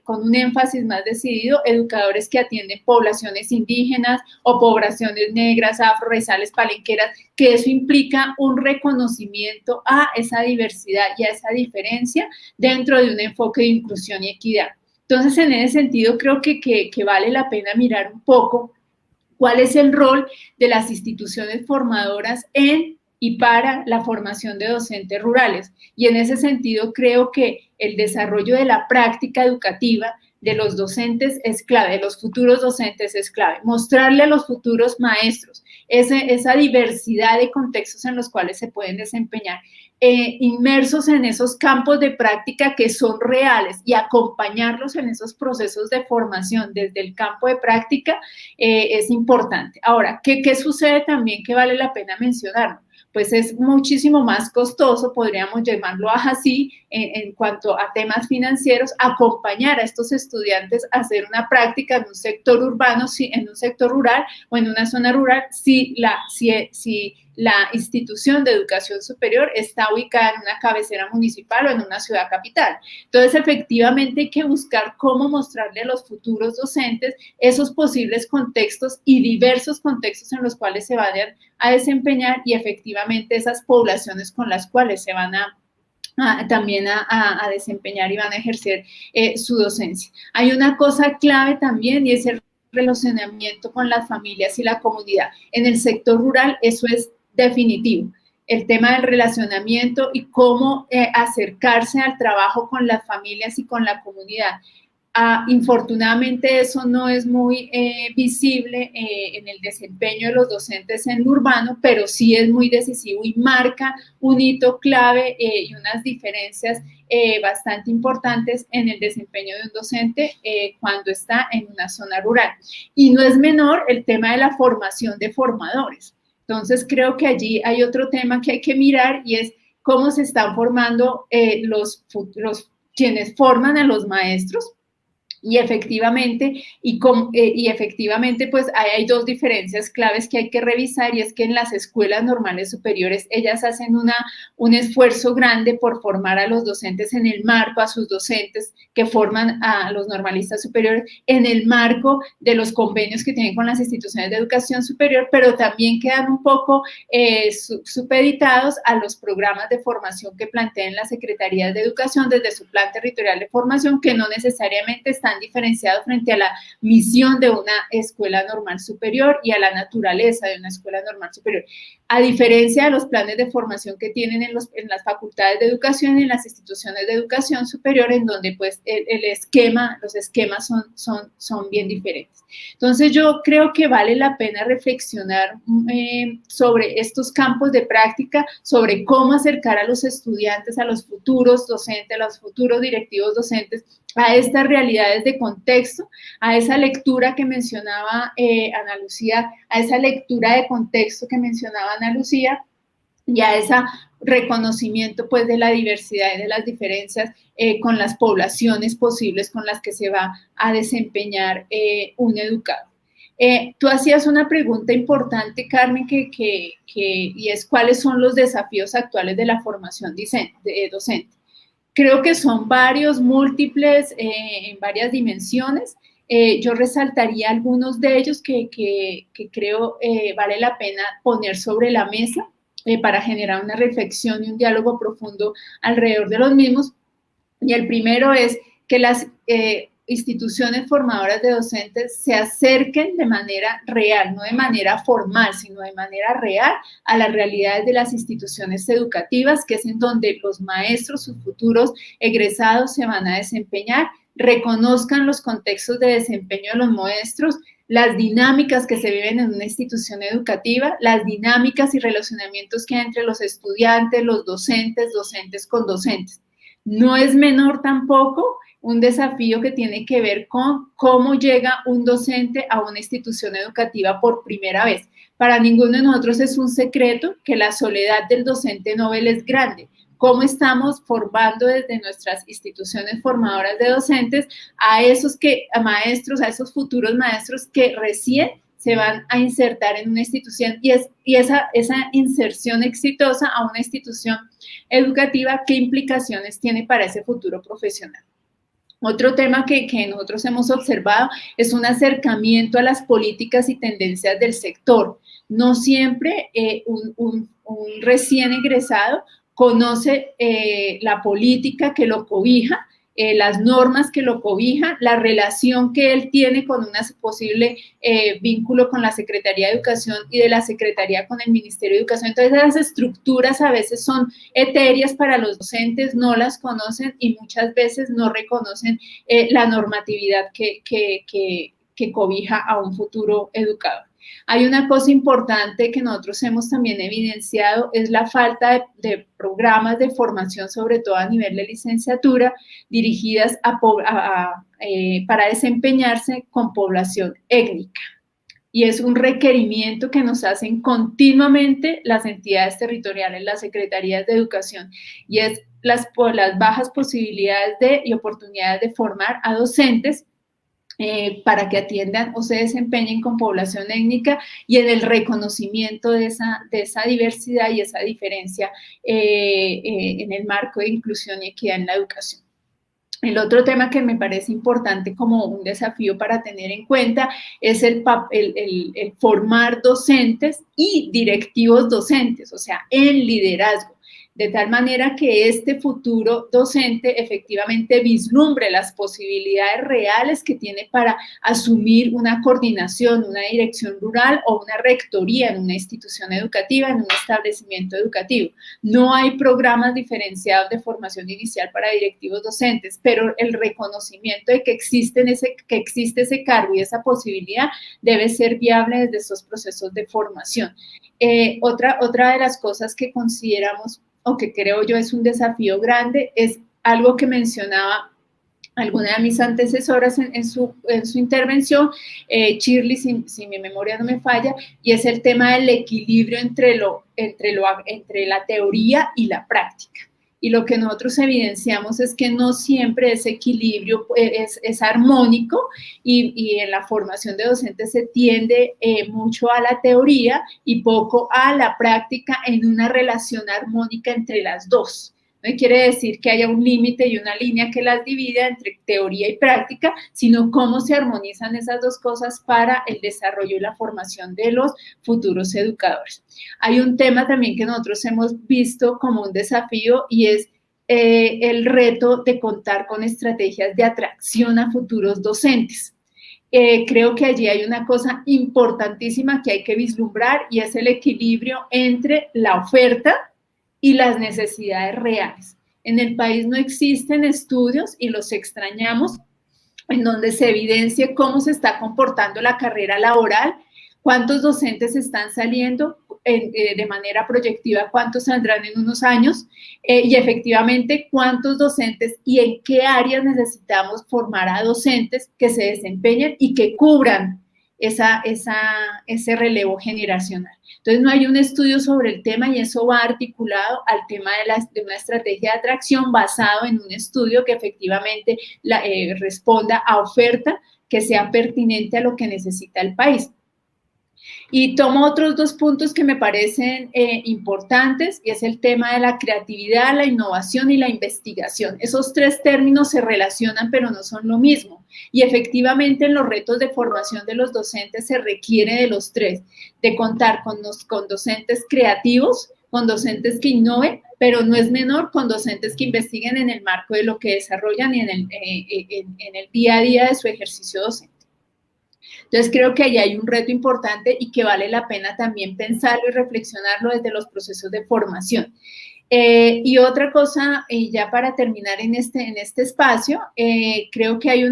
con un énfasis más decidido educadores que atienden poblaciones indígenas o poblaciones negras, afro-raizales, palenqueras, que eso implica un reconocimiento a esa diversidad y a esa diferencia dentro de un enfoque de inclusión y equidad. Entonces, en ese sentido, creo que vale la pena mirar un poco cuál es el rol de las instituciones formadoras en y para la formación de docentes rurales. Y en ese sentido, creo que el desarrollo de la práctica educativa de los docentes es clave, de los futuros docentes es clave. Mostrarle a los futuros maestros esa diversidad de contextos en los cuales se pueden desempeñar, inmersos en esos campos de práctica que son reales, y acompañarlos en esos procesos de formación desde el campo de práctica es importante. Ahora, ¿qué sucede también que vale la pena mencionarlo? Pues es muchísimo más costoso, podríamos llamarlo así, en cuanto a temas financieros, acompañar a estos estudiantes a hacer una práctica en un sector urbano, en un sector rural o en una zona rural, si la institución de educación superior está ubicada en una cabecera municipal o en una ciudad capital. Entonces, efectivamente, hay que buscar cómo mostrarle a los futuros docentes esos posibles contextos y diversos contextos en los cuales se vayan a desempeñar, y efectivamente esas poblaciones con las cuales se van también a desempeñar y van a ejercer su docencia. Hay una cosa clave también, y es el relacionamiento con las familias y la comunidad. En el sector rural eso es definitivo. El tema del relacionamiento y cómo acercarse al trabajo con las familias y con la comunidad. Infortunadamente eso no es muy visible en el desempeño de los docentes en lo urbano, pero sí es muy decisivo y marca un hito clave y unas diferencias bastante importantes en el desempeño de un docente cuando está en una zona rural. Y no es menor el tema de la formación de formadores. Entonces creo que allí hay otro tema que hay que mirar, y es cómo se están formando quienes forman a los maestros. Y efectivamente, pues hay dos diferencias claves que hay que revisar, y es que en las escuelas normales superiores ellas hacen un esfuerzo grande por formar a los docentes en el marco, a sus docentes que forman a los normalistas superiores, en el marco de los convenios que tienen con las instituciones de educación superior, pero también quedan un poco supeditados a los programas de formación que plantean las secretarías de educación desde su plan territorial de formación, que no necesariamente están diferenciados frente a la misión de una escuela normal superior y a la naturaleza de una escuela normal superior. A diferencia de los planes de formación que tienen en las facultades de educación y en las instituciones de educación superior, en donde pues los esquemas son bien diferentes. Entonces yo creo que vale la pena reflexionar sobre estos campos de práctica, sobre cómo acercar a los estudiantes, a los futuros docentes, a los futuros directivos docentes, a estas realidades de contexto, a esa lectura que mencionaba Ana Lucía, a esa lectura de contexto que mencionaba Ana Lucía, y a ese reconocimiento pues de la diversidad y de las diferencias con las poblaciones posibles con las que se va a desempeñar un educador. Tú hacías una pregunta importante, Carmen, y es ¿cuáles son los desafíos actuales de la formación docente? Creo que son varios, múltiples, en varias dimensiones. Yo resaltaría algunos de ellos que creo vale la pena poner sobre la mesa para generar una reflexión y un diálogo profundo alrededor de los mismos. Y el primero es que las instituciones formadoras de docentes se acerquen de manera real, no de manera formal, sino de manera real a las realidades de las instituciones educativas, que es en donde los maestros, sus futuros egresados, se van a desempeñar, reconozcan los contextos de desempeño de los maestros, las dinámicas que se viven en una institución educativa, las dinámicas y relacionamientos que hay entre los estudiantes, los docentes, docentes con docentes. No es menor tampoco un desafío que tiene que ver con cómo llega un docente a una institución educativa por primera vez. Para ninguno de nosotros es un secreto que la soledad del docente novel es grande. ¿Cómo estamos formando desde nuestras instituciones formadoras de docentes a esos maestros, a esos futuros maestros que recién se van a insertar en una institución, y esa inserción exitosa a una institución educativa, qué implicaciones tiene para ese futuro profesional? Otro tema que nosotros hemos observado es un acercamiento a las políticas y tendencias del sector. No siempre un recién egresado conoce la política que lo cobija las normas que lo cobijan, la relación que él tiene con un posible vínculo con la Secretaría de Educación y de la Secretaría con el Ministerio de Educación. Entonces, esas estructuras a veces son etéreas para los docentes, no las conocen y muchas veces no reconocen la normatividad que cobija a un futuro educador. Hay una cosa importante que nosotros hemos también evidenciado, es la falta de programas de formación, sobre todo a nivel de licenciatura, dirigidas para desempeñarse con población étnica. Y es un requerimiento que nos hacen continuamente las entidades territoriales, las secretarías de educación, y es las bajas posibilidades y oportunidades de formar a docentes para que atiendan o se desempeñen con población étnica y en el reconocimiento de esa diversidad y esa diferencia en el marco de inclusión y equidad en la educación. El otro tema que me parece importante como un desafío para tener en cuenta es el formar docentes y directivos docentes, o sea, en liderazgo, de tal manera que este futuro docente efectivamente vislumbre las posibilidades reales que tiene para asumir una coordinación, una dirección rural o una rectoría en una institución educativa, en un establecimiento educativo. No hay programas diferenciados de formación inicial para directivos docentes, pero el reconocimiento de que existe ese cargo y esa posibilidad debe ser viable desde estos procesos de formación. Otra de las cosas que consideramos o que creo yo es un desafío grande, es algo que mencionaba alguna de mis antecesoras en su intervención, Shirley, si mi memoria no me falla, y es el tema del equilibrio entre la teoría y la práctica. Y lo que nosotros evidenciamos es que no siempre ese equilibrio es armónico y en la formación de docentes se tiende mucho a la teoría y poco a la práctica en una relación armónica entre las dos. No quiere decir que haya un límite y una línea que las divida entre teoría y práctica, sino cómo se armonizan esas dos cosas para el desarrollo y la formación de los futuros educadores. Hay un tema también que nosotros hemos visto como un desafío y es el reto de contar con estrategias de atracción a futuros docentes. Creo que allí hay una cosa importantísima que hay que vislumbrar y es el equilibrio entre la oferta y las necesidades reales. En el país no existen estudios, y los extrañamos, en donde se evidencie cómo se está comportando la carrera laboral, cuántos docentes están saliendo de manera proyectiva, cuántos saldrán en unos años, y efectivamente cuántos docentes y en qué áreas necesitamos formar a docentes que se desempeñen y que cubran ese relevo generacional. Entonces, no hay un estudio sobre el tema y eso va articulado al tema de una estrategia de atracción basado en un estudio que efectivamente responda a oferta que sea pertinente a lo que necesita el país. Y tomo otros dos puntos que me parecen importantes, y es el tema de la creatividad, la innovación y la investigación. Esos tres términos se relacionan, pero no son lo mismo. Y efectivamente en los retos de formación de los docentes se requiere de los tres, de contar con docentes creativos, con docentes que innoven, pero no es menor con docentes que investiguen en el marco de lo que desarrollan y en el día a día de su ejercicio docente. Entonces, creo que ahí hay un reto importante y que vale la pena también pensarlo y reflexionarlo desde los procesos de formación. Y otra cosa, ya para terminar en este espacio, creo que hay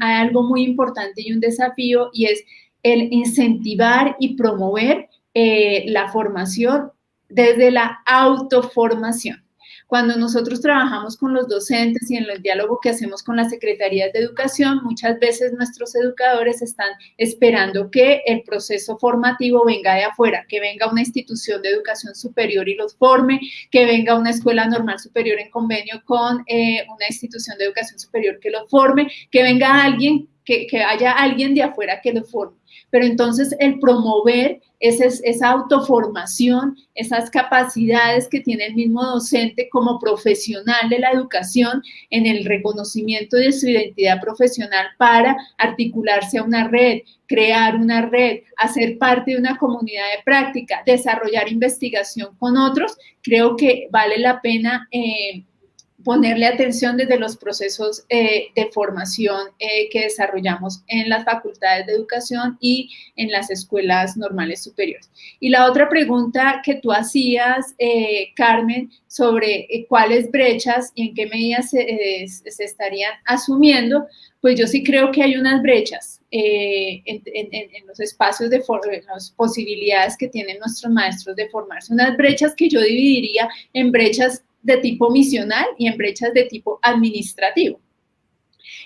algo muy importante y un desafío, y es el incentivar y promover la formación desde la autoformación. Cuando nosotros trabajamos con los docentes y en el diálogo que hacemos con las secretarías de educación, muchas veces nuestros educadores están esperando que el proceso formativo venga de afuera, que venga una institución de educación superior y los forme, que venga una escuela normal superior en convenio con una institución de educación superior que los forme, que venga alguien, que haya alguien de afuera que los forme. Pero entonces el promover esa autoformación, esas capacidades que tiene el mismo docente como profesional de la educación en el reconocimiento de su identidad profesional para articularse a una red, crear una red, hacer parte de una comunidad de práctica, desarrollar investigación con otros, creo que vale la pena ponerle atención desde los procesos de formación que desarrollamos en las facultades de educación y en las escuelas normales superiores. Y la otra pregunta que tú hacías, Carmen, sobre cuáles brechas y en qué medidas se estarían asumiendo, pues yo sí creo que hay unas brechas en los espacios en las posibilidades que tienen nuestros maestros de formarse, unas brechas que yo dividiría en brechas de tipo misional y en brechas de tipo administrativo.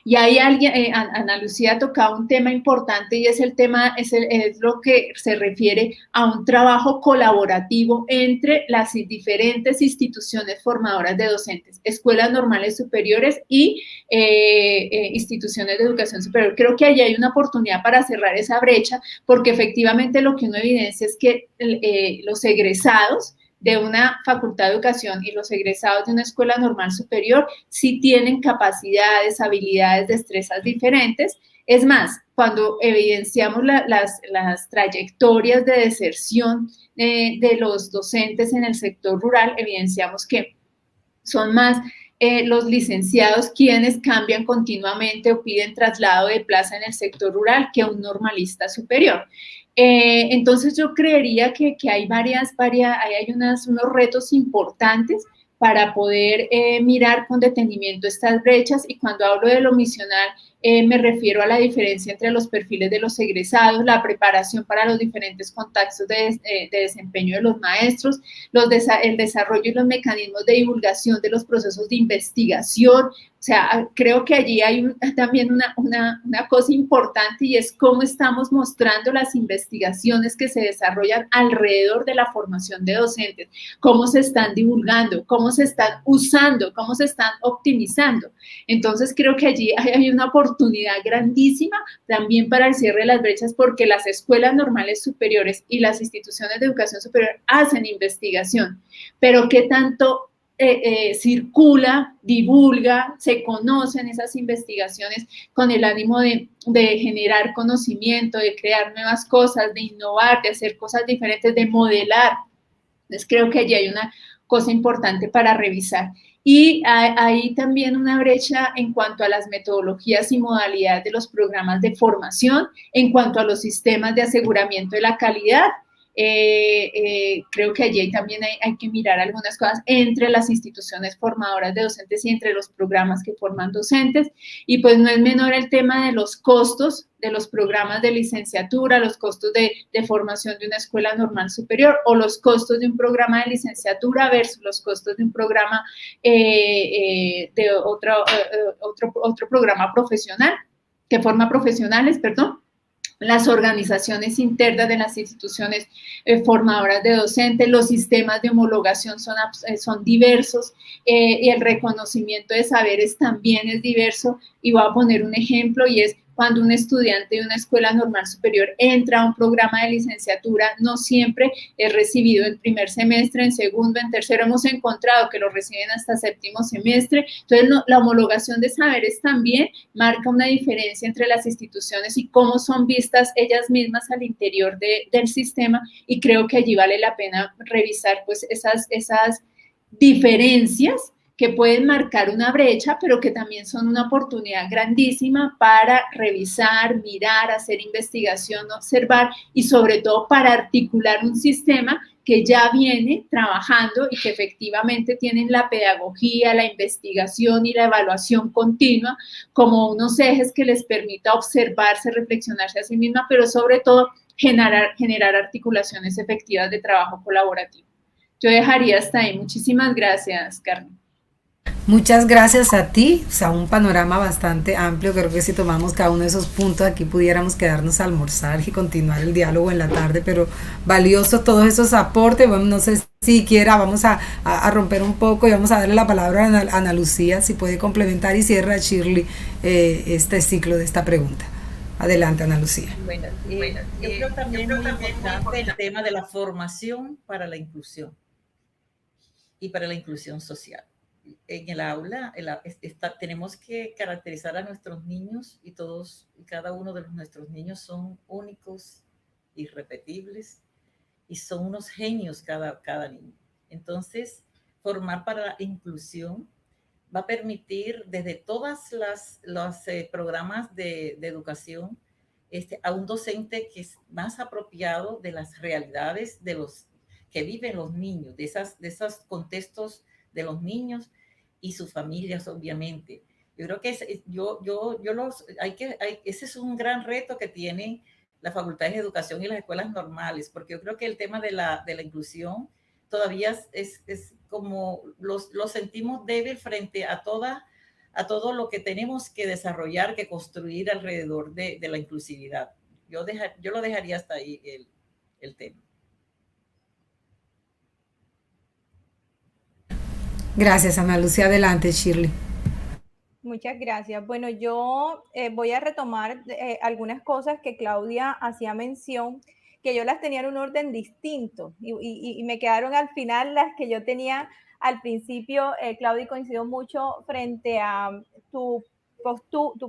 Y ahí Ana Lucía ha tocado un tema importante y es el tema, es lo que se refiere a un trabajo colaborativo entre las diferentes instituciones formadoras de docentes, escuelas normales superiores y instituciones de educación superior. Creo que allí hay una oportunidad para cerrar esa brecha, porque efectivamente lo que uno evidencia es que los egresados de una facultad de educación y los egresados de una escuela normal superior sí tienen capacidades, habilidades, destrezas diferentes. Es más, cuando evidenciamos las trayectorias de deserción de los docentes en el sector rural, evidenciamos que son más los licenciados quienes cambian continuamente o piden traslado de plaza en el sector rural que un normalista superior. Entonces yo creería que hay unos retos importantes para poder mirar con detenimiento estas brechas, y cuando hablo de lo misional me refiero a la diferencia entre los perfiles de los egresados, la preparación para los diferentes contextos de desempeño de los maestros, el desarrollo y los mecanismos de divulgación de los procesos de investigación. O sea, creo que allí hay también una cosa importante, y es cómo estamos mostrando las investigaciones que se desarrollan alrededor de la formación de docentes, cómo se están divulgando, cómo se están usando, cómo se están optimizando. Entonces, creo que allí hay una oportunidad grandísima también para el cierre de las brechas, porque las escuelas normales superiores y las instituciones de educación superior hacen investigación, pero ¿qué tanto circula, divulga, se conocen esas investigaciones con el ánimo de generar conocimiento, de crear nuevas cosas, de innovar, de hacer cosas diferentes, de modelar? Entonces creo que allí hay una cosa importante para revisar. Y hay también una brecha en cuanto a las metodologías y modalidades de los programas de formación, en cuanto a los sistemas de aseguramiento de la calidad. Creo que allí también hay que mirar algunas cosas entre las instituciones formadoras de docentes y entre los programas que forman docentes. Y pues no es menor el tema de los costos de los programas de licenciatura, los costos de formación de una escuela normal superior, o los costos de un programa de licenciatura versus los costos de un programa de otro programa profesional, que forma profesionales, perdón. Las organizaciones internas de las instituciones formadoras de docentes, los sistemas de homologación son diversos, y el reconocimiento de saberes también es diverso. Y voy a poner un ejemplo, y es cuando un estudiante de una escuela normal superior entra a un programa de licenciatura, no siempre es recibido en primer semestre, en segundo, en tercero. Hemos encontrado que lo reciben hasta séptimo semestre. Entonces, la homologación de saberes también marca una diferencia entre las instituciones y cómo son vistas ellas mismas al interior del sistema, y creo que allí vale la pena revisar pues esas diferencias que pueden marcar una brecha, pero que también son una oportunidad grandísima para revisar, mirar, hacer investigación, observar, y sobre todo para articular un sistema que ya viene trabajando y que efectivamente tienen la pedagogía, la investigación y la evaluación continua como unos ejes que les permita observarse, reflexionarse a sí misma, pero sobre todo generar articulaciones efectivas de trabajo colaborativo. Yo dejaría hasta ahí. Muchísimas gracias, Carmen. Muchas gracias a ti, o sea, un panorama bastante amplio. Creo que si tomamos cada uno de esos puntos aquí pudiéramos quedarnos a almorzar y continuar el diálogo en la tarde, pero valioso todos esos aportes. Bueno, no sé si quiera, vamos a romper un poco y vamos a darle la palabra a Ana Lucía, si puede complementar, y cierra Shirley este ciclo de esta pregunta. Adelante, Ana Lucía. Bueno, yo creo también muy importante el tema de la formación para la inclusión y para la inclusión social. En el aula tenemos que caracterizar a nuestros niños, y todos y cada uno de nuestros niños son únicos, irrepetibles, y son unos genios cada niño. Entonces, formar para la inclusión va a permitir desde todas los programas de educación a un docente que es más apropiado de las realidades de los que viven los niños, de esos contextos de los niños y sus familias, obviamente. Yo creo que ese es un gran reto que tienen las facultades de educación y las escuelas normales, porque yo creo que el tema de la inclusión todavía es como lo sentimos débil frente a todo lo que tenemos que desarrollar, que construir alrededor de la inclusividad. Yo lo dejaría hasta ahí el tema. Gracias, Ana Lucía. Adelante, Shirley. Muchas gracias. Bueno, yo voy a retomar algunas cosas que Claudia hacía mención, que yo las tenía en un orden distinto y me quedaron al final las que yo tenía al principio. Claudia, coincido mucho frente a tu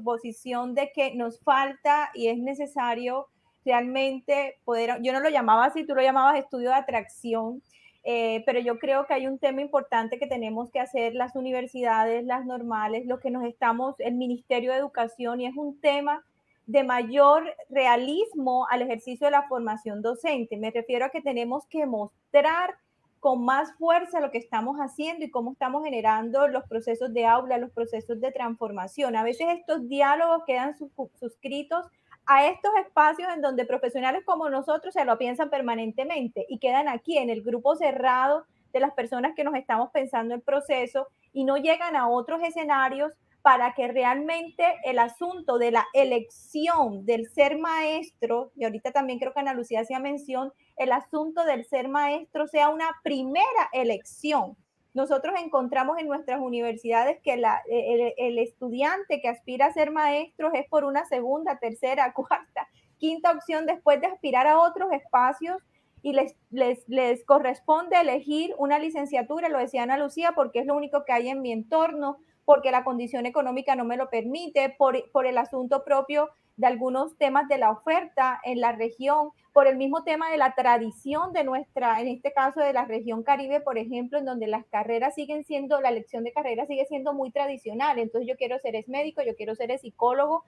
posición de que nos falta y es necesario realmente poder, yo no lo llamaba así, tú lo llamabas estudio de atracción, pero yo creo que hay un tema importante que tenemos que hacer las universidades, las normales, lo que el Ministerio de Educación, y es un tema de mayor realismo al ejercicio de la formación docente. Me refiero a que tenemos que mostrar con más fuerza lo que estamos haciendo y cómo estamos generando los procesos de aula, los procesos de transformación. A veces estos diálogos quedan suscritos a estos espacios en donde profesionales como nosotros se lo piensan permanentemente y quedan aquí en el grupo cerrado de las personas que nos estamos pensando el proceso y no llegan a otros escenarios para que realmente el asunto de la elección del ser maestro, y ahorita también creo que Ana Lucía hacía mención, el asunto del ser maestro sea una primera elección. Nosotros encontramos en nuestras universidades que el estudiante que aspira a ser maestro es por una segunda, tercera, cuarta, quinta opción después de aspirar a otros espacios y les corresponde elegir una licenciatura, lo decía Ana Lucía, porque es lo único que hay en mi entorno, porque la condición económica no me lo permite, por el asunto propio de algunos temas de la oferta en la región, por el mismo tema de la tradición de nuestra, en este caso de la región Caribe, por ejemplo, en donde las carreras siguen siendo, la elección de carrera sigue siendo muy tradicional. Entonces yo quiero ser médico, yo quiero ser psicólogo,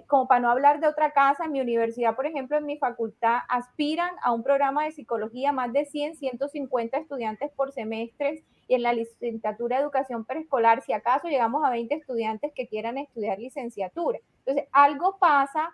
como para no hablar de otra casa. En mi universidad, por ejemplo, en mi facultad, aspiran a un programa de psicología más de 150 estudiantes por semestre, y en la licenciatura de educación preescolar, si acaso llegamos a 20 estudiantes que quieran estudiar licenciatura. Entonces, algo pasa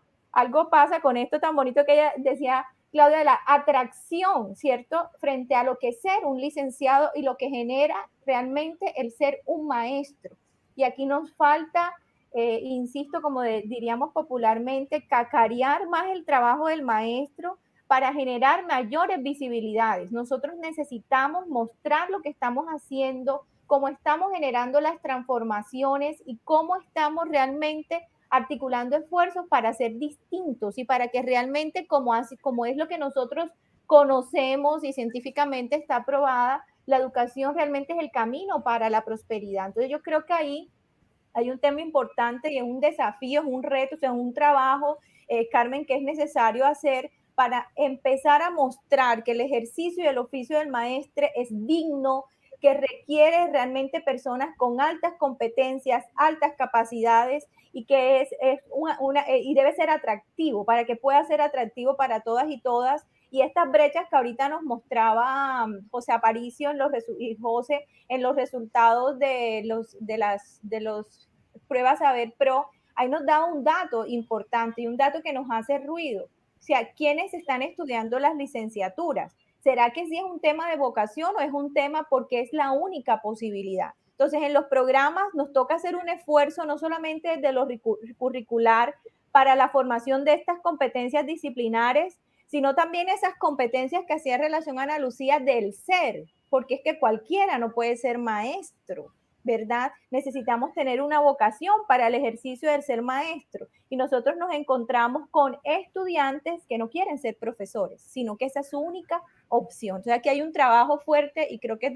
con esto tan bonito que ella decía, Claudia, de la atracción, ¿cierto? Frente a lo que es ser un licenciado y lo que genera realmente el ser un maestro. Y aquí nos falta, insisto, como diríamos popularmente, cacarear más el trabajo del maestro para generar mayores visibilidades. Nosotros necesitamos mostrar lo que estamos haciendo, cómo estamos generando las transformaciones y cómo estamos realmente articulando esfuerzos para ser distintos y para que realmente, como es lo que nosotros conocemos y científicamente está probada, la educación realmente es el camino para la prosperidad. Entonces yo creo que ahí hay un tema importante y es un desafío, es un reto, es un trabajo, Carmen, que es necesario hacer para empezar a mostrar que el ejercicio y el oficio del maestre es digno, que requiere realmente personas con altas competencias, altas capacidades, y que y debe ser atractivo, para que pueda ser atractivo para todas y todas. Y estas brechas que ahorita nos mostraba José Aparicio en los resultados de los pruebas Saber Pro, ahí nos da un dato importante y un dato que nos hace ruido. O sea, ¿quiénes están estudiando las licenciaturas? ¿Será que sí es un tema de vocación o es un tema porque es la única posibilidad? Entonces, en los programas nos toca hacer un esfuerzo no solamente desde lo curricular para la formación de estas competencias disciplinares, sino también esas competencias que hacía relación a Ana Lucía del ser, porque es que cualquiera no puede ser maestro, ¿verdad? Necesitamos tener una vocación para el ejercicio del ser maestro, y nosotros nos encontramos con estudiantes que no quieren ser profesores, sino que esa es su única opción. Entonces aquí hay un trabajo fuerte y creo que es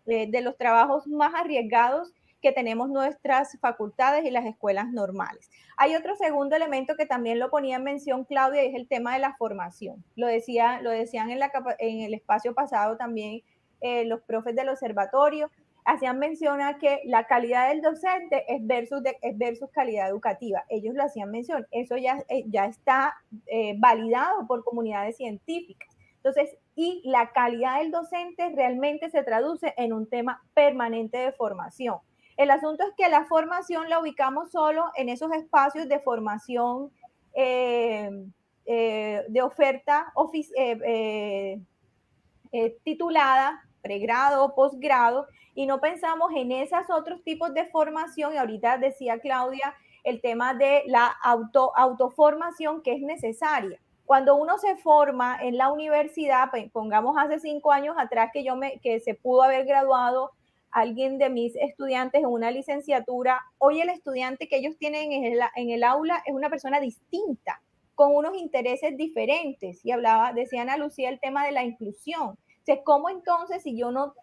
de los trabajos más arriesgados que tenemos nuestras facultades y las escuelas normales. Hay otro segundo elemento que también lo ponía en mención Claudia, y es el tema de la formación. Lo decían en el espacio pasado también los profes del observatorio. hacían mención a que la calidad del docente es versus calidad educativa. Ellos lo hacían mención. Eso ya está validado por comunidades científicas. Entonces, y la calidad del docente realmente se traduce en un tema permanente de formación. El asunto es que la formación la ubicamos solo en esos espacios de formación de oferta titulada, pregrado o posgrado, y no pensamos en esos otros tipos de formación. Y ahorita decía Claudia el tema de la autoformación que es necesaria. Cuando uno se forma en la universidad, pongamos hace 5 años atrás que se pudo haber graduado alguien de mis estudiantes en una licenciatura, hoy el estudiante que ellos tienen en el aula es una persona distinta, con unos intereses diferentes. Y decía Ana Lucía el tema de la inclusión. O sea, ¿cómo entonces, si yo no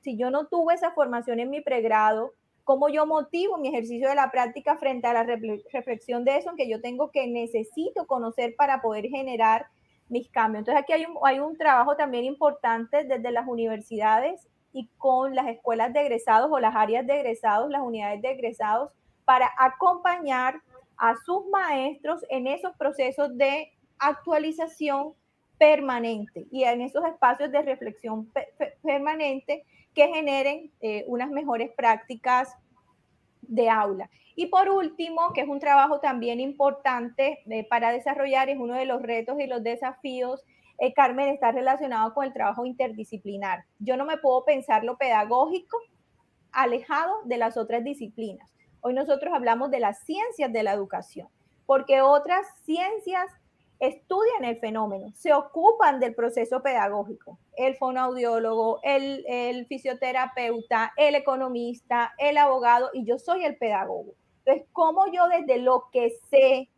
tuve esa formación en mi pregrado, cómo yo motivo mi ejercicio de la práctica frente a la reflexión de eso, en que yo necesito conocer para poder generar mis cambios? Entonces aquí hay un trabajo también importante desde las universidades y con las escuelas de egresados o las áreas de egresados, las unidades de egresados, para acompañar a sus maestros en esos procesos de actualización permanente y en esos espacios de reflexión permanente que generen unas mejores prácticas de aula. Y por último, que es un trabajo también importante para desarrollar, es uno de los retos y los desafíos, Carmen, está relacionado con el trabajo interdisciplinar. Yo no me puedo pensar lo pedagógico alejado de las otras disciplinas. Hoy nosotros hablamos de las ciencias de la educación, porque otras ciencias estudian el fenómeno, se ocupan del proceso pedagógico. El fonoaudiólogo, el fisioterapeuta, el economista, el abogado, y yo soy el pedagogo. Entonces, ¿cómo yo desde lo que sé,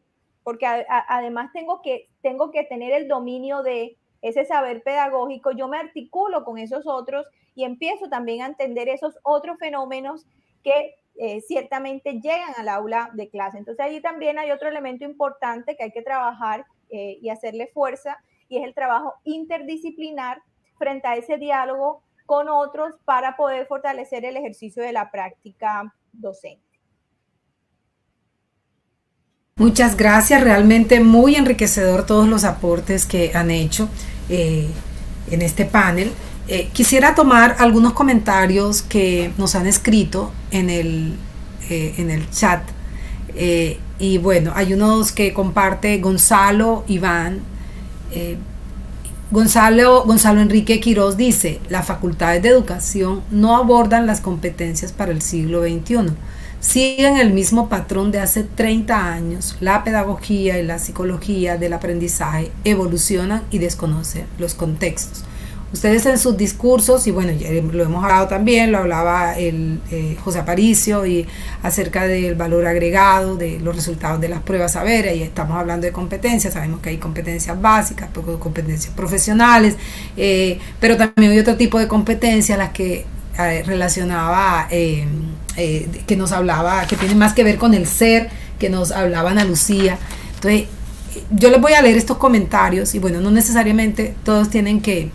porque además tengo que tener el dominio de ese saber pedagógico, yo me articulo con esos otros y empiezo también a entender esos otros fenómenos que ciertamente llegan al aula de clase? Entonces, allí también hay otro elemento importante que hay que trabajar y hacerle fuerza, y es el trabajo interdisciplinar frente a ese diálogo con otros para poder fortalecer el ejercicio de la práctica docente. Muchas gracias, realmente muy enriquecedor todos los aportes que han hecho en este panel. Quisiera tomar algunos comentarios que nos han escrito en el chat. Y bueno, hay unos que comparte Gonzalo Iván. Gonzalo Enrique Quiroz dice: las facultades de educación no abordan las competencias para el siglo XXI. Siguen el mismo patrón de hace 30 años. La pedagogía y la psicología del aprendizaje evolucionan y desconocen los contextos. Ustedes en sus discursos, y bueno, ya lo hemos hablado también, lo hablaba José Aparicio, y acerca del valor agregado, de los resultados de las pruebas saberes, y estamos hablando de competencias. Sabemos que hay competencias básicas, competencias profesionales, pero también hay otro tipo de competencias, las que relacionaba, que nos hablaba, que tienen más que ver con el ser, que nos hablaba Ana Lucía. Entonces, yo les voy a leer estos comentarios, y bueno, no necesariamente todos tienen que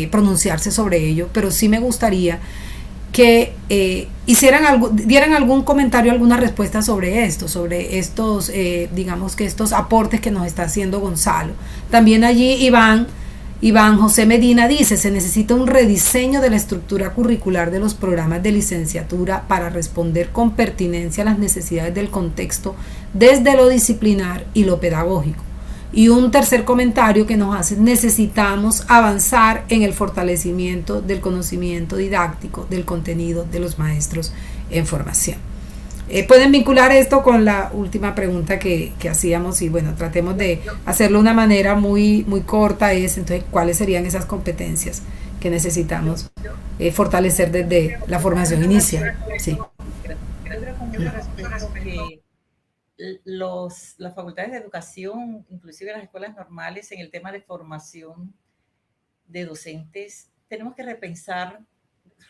pronunciarse sobre ello, pero sí me gustaría que dieran algún comentario, alguna respuesta sobre estos, digamos que estos aportes que nos está haciendo Gonzalo. También allí Iván José Medina dice: se necesita un rediseño de la estructura curricular de los programas de licenciatura para responder con pertinencia a las necesidades del contexto desde lo disciplinar y lo pedagógico. Y un tercer comentario que nos hace: necesitamos avanzar en el fortalecimiento del conocimiento didáctico, del contenido de los maestros en formación. Pueden vincular esto con la última pregunta que hacíamos, y bueno, tratemos de hacerlo de una manera muy, muy corta. Entonces, ¿cuáles serían esas competencias que necesitamos fortalecer desde la formación inicial? Sí. Las facultades de educación, inclusive las escuelas normales, en el tema de formación de docentes, tenemos que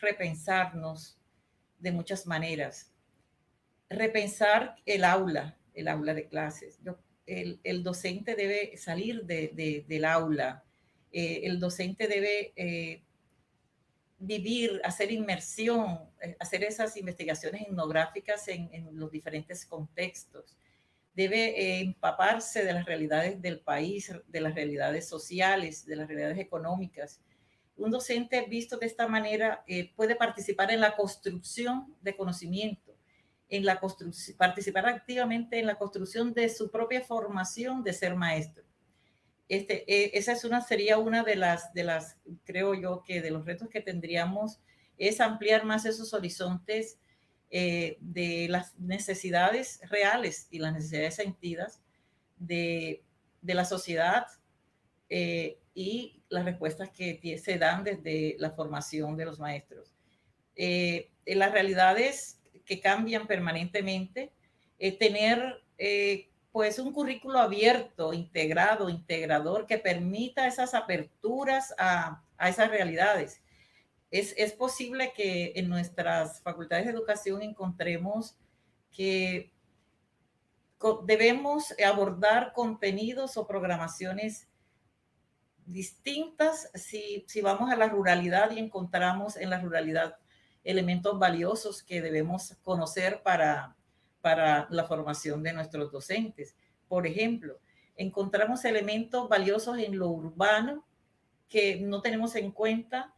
repensarnos de muchas maneras. Repensar el aula de clases. El docente debe salir del aula. El docente debe vivir, hacer inmersión, hacer esas investigaciones etnográficas en los diferentes contextos. Debe empaparse de las realidades del país, de las realidades sociales, de las realidades económicas. Un docente visto de esta manera puede participar en la construcción de conocimiento, participar activamente en la construcción de su propia formación de ser maestro. Esa sería una de las, creo yo, que de los retos que tendríamos es ampliar más esos horizontes de las necesidades reales y las necesidades sentidas de la sociedad y las respuestas que se dan desde la formación de los maestros. Las realidades que cambian permanentemente, tener pues un currículo abierto, integrado, integrador, que permita esas aperturas a esas realidades. Es posible que en nuestras facultades de educación encontremos que debemos abordar contenidos o programaciones distintas si vamos a la ruralidad y encontramos en la ruralidad elementos valiosos que debemos conocer para la formación de nuestros docentes. Por ejemplo, encontramos elementos valiosos en lo urbano que no tenemos en cuenta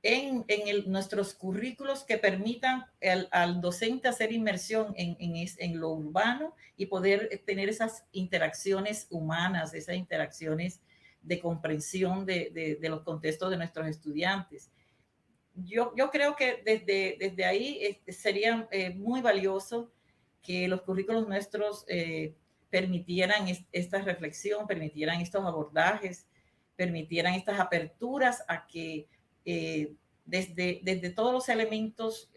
en nuestros currículos que permitan al docente hacer inmersión en lo urbano y poder tener esas interacciones humanas, esas interacciones de comprensión de los contextos de nuestros estudiantes. Yo creo que desde ahí sería muy valioso que los currículos nuestros permitieran esta reflexión, permitieran estos abordajes, permitieran estas aperturas a que desde todos los elementos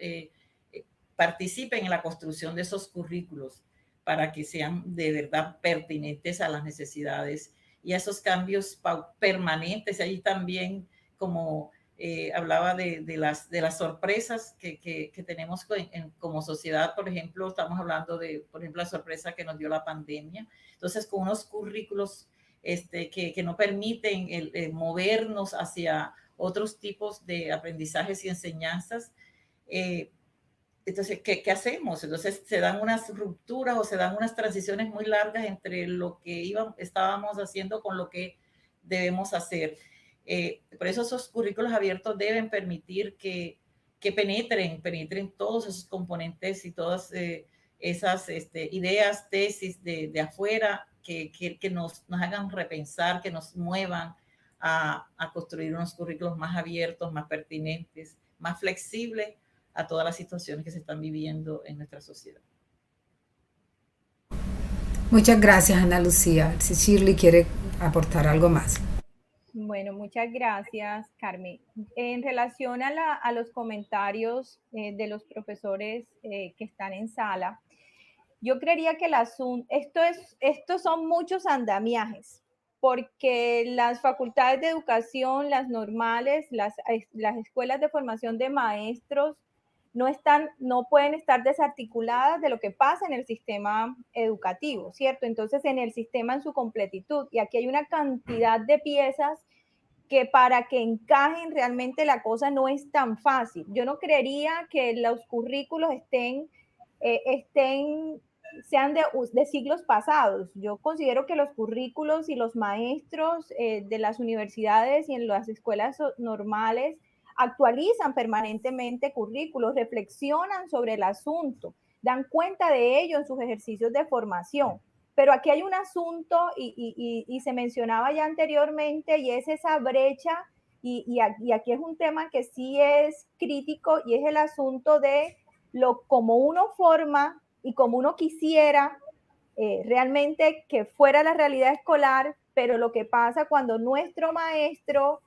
participen en la construcción de esos currículos para que sean de verdad pertinentes a las necesidades y a esos cambios permanentes. Ahí también, como hablaba de las sorpresas que tenemos como sociedad. Por ejemplo, estamos hablando por ejemplo, la sorpresa que nos dio la pandemia. Entonces, con unos currículos que no permiten movernos hacia otros tipos de aprendizajes y enseñanzas. Entonces, ¿qué hacemos? Entonces, se dan unas rupturas o se dan unas transiciones muy largas entre lo que estábamos haciendo con lo que debemos hacer. Por eso esos currículos abiertos deben permitir que penetren todos esos componentes y todas esas ideas, tesis de afuera que nos hagan repensar, que nos muevan a construir unos currículos más abiertos, más pertinentes, más flexibles a todas las situaciones que se están viviendo en nuestra sociedad. Muchas gracias, Ana Lucía. Si Shirley quiere aportar algo más. Bueno, muchas gracias, Carmen. En relación a los comentarios de los profesores que están en sala, yo creería que el asunto, estos son muchos andamiajes, porque las facultades de educación, las normales, las escuelas de formación de maestros, no pueden estar desarticuladas de lo que pasa en el sistema educativo, ¿cierto? Entonces, en el sistema en su completitud. Y aquí hay una cantidad de piezas que para que encajen realmente la cosa no es tan fácil. Yo no creería que los currículos sean de siglos pasados. Yo considero que los currículos y los maestros de las universidades y en las escuelas normales actualizan permanentemente currículos, reflexionan sobre el asunto, dan cuenta de ello en sus ejercicios de formación. Pero aquí hay un asunto y se mencionaba ya anteriormente y es esa brecha y aquí es un tema que sí es crítico y es el asunto de como uno forma y como uno quisiera realmente que fuera la realidad escolar, pero lo que pasa cuando nuestro maestro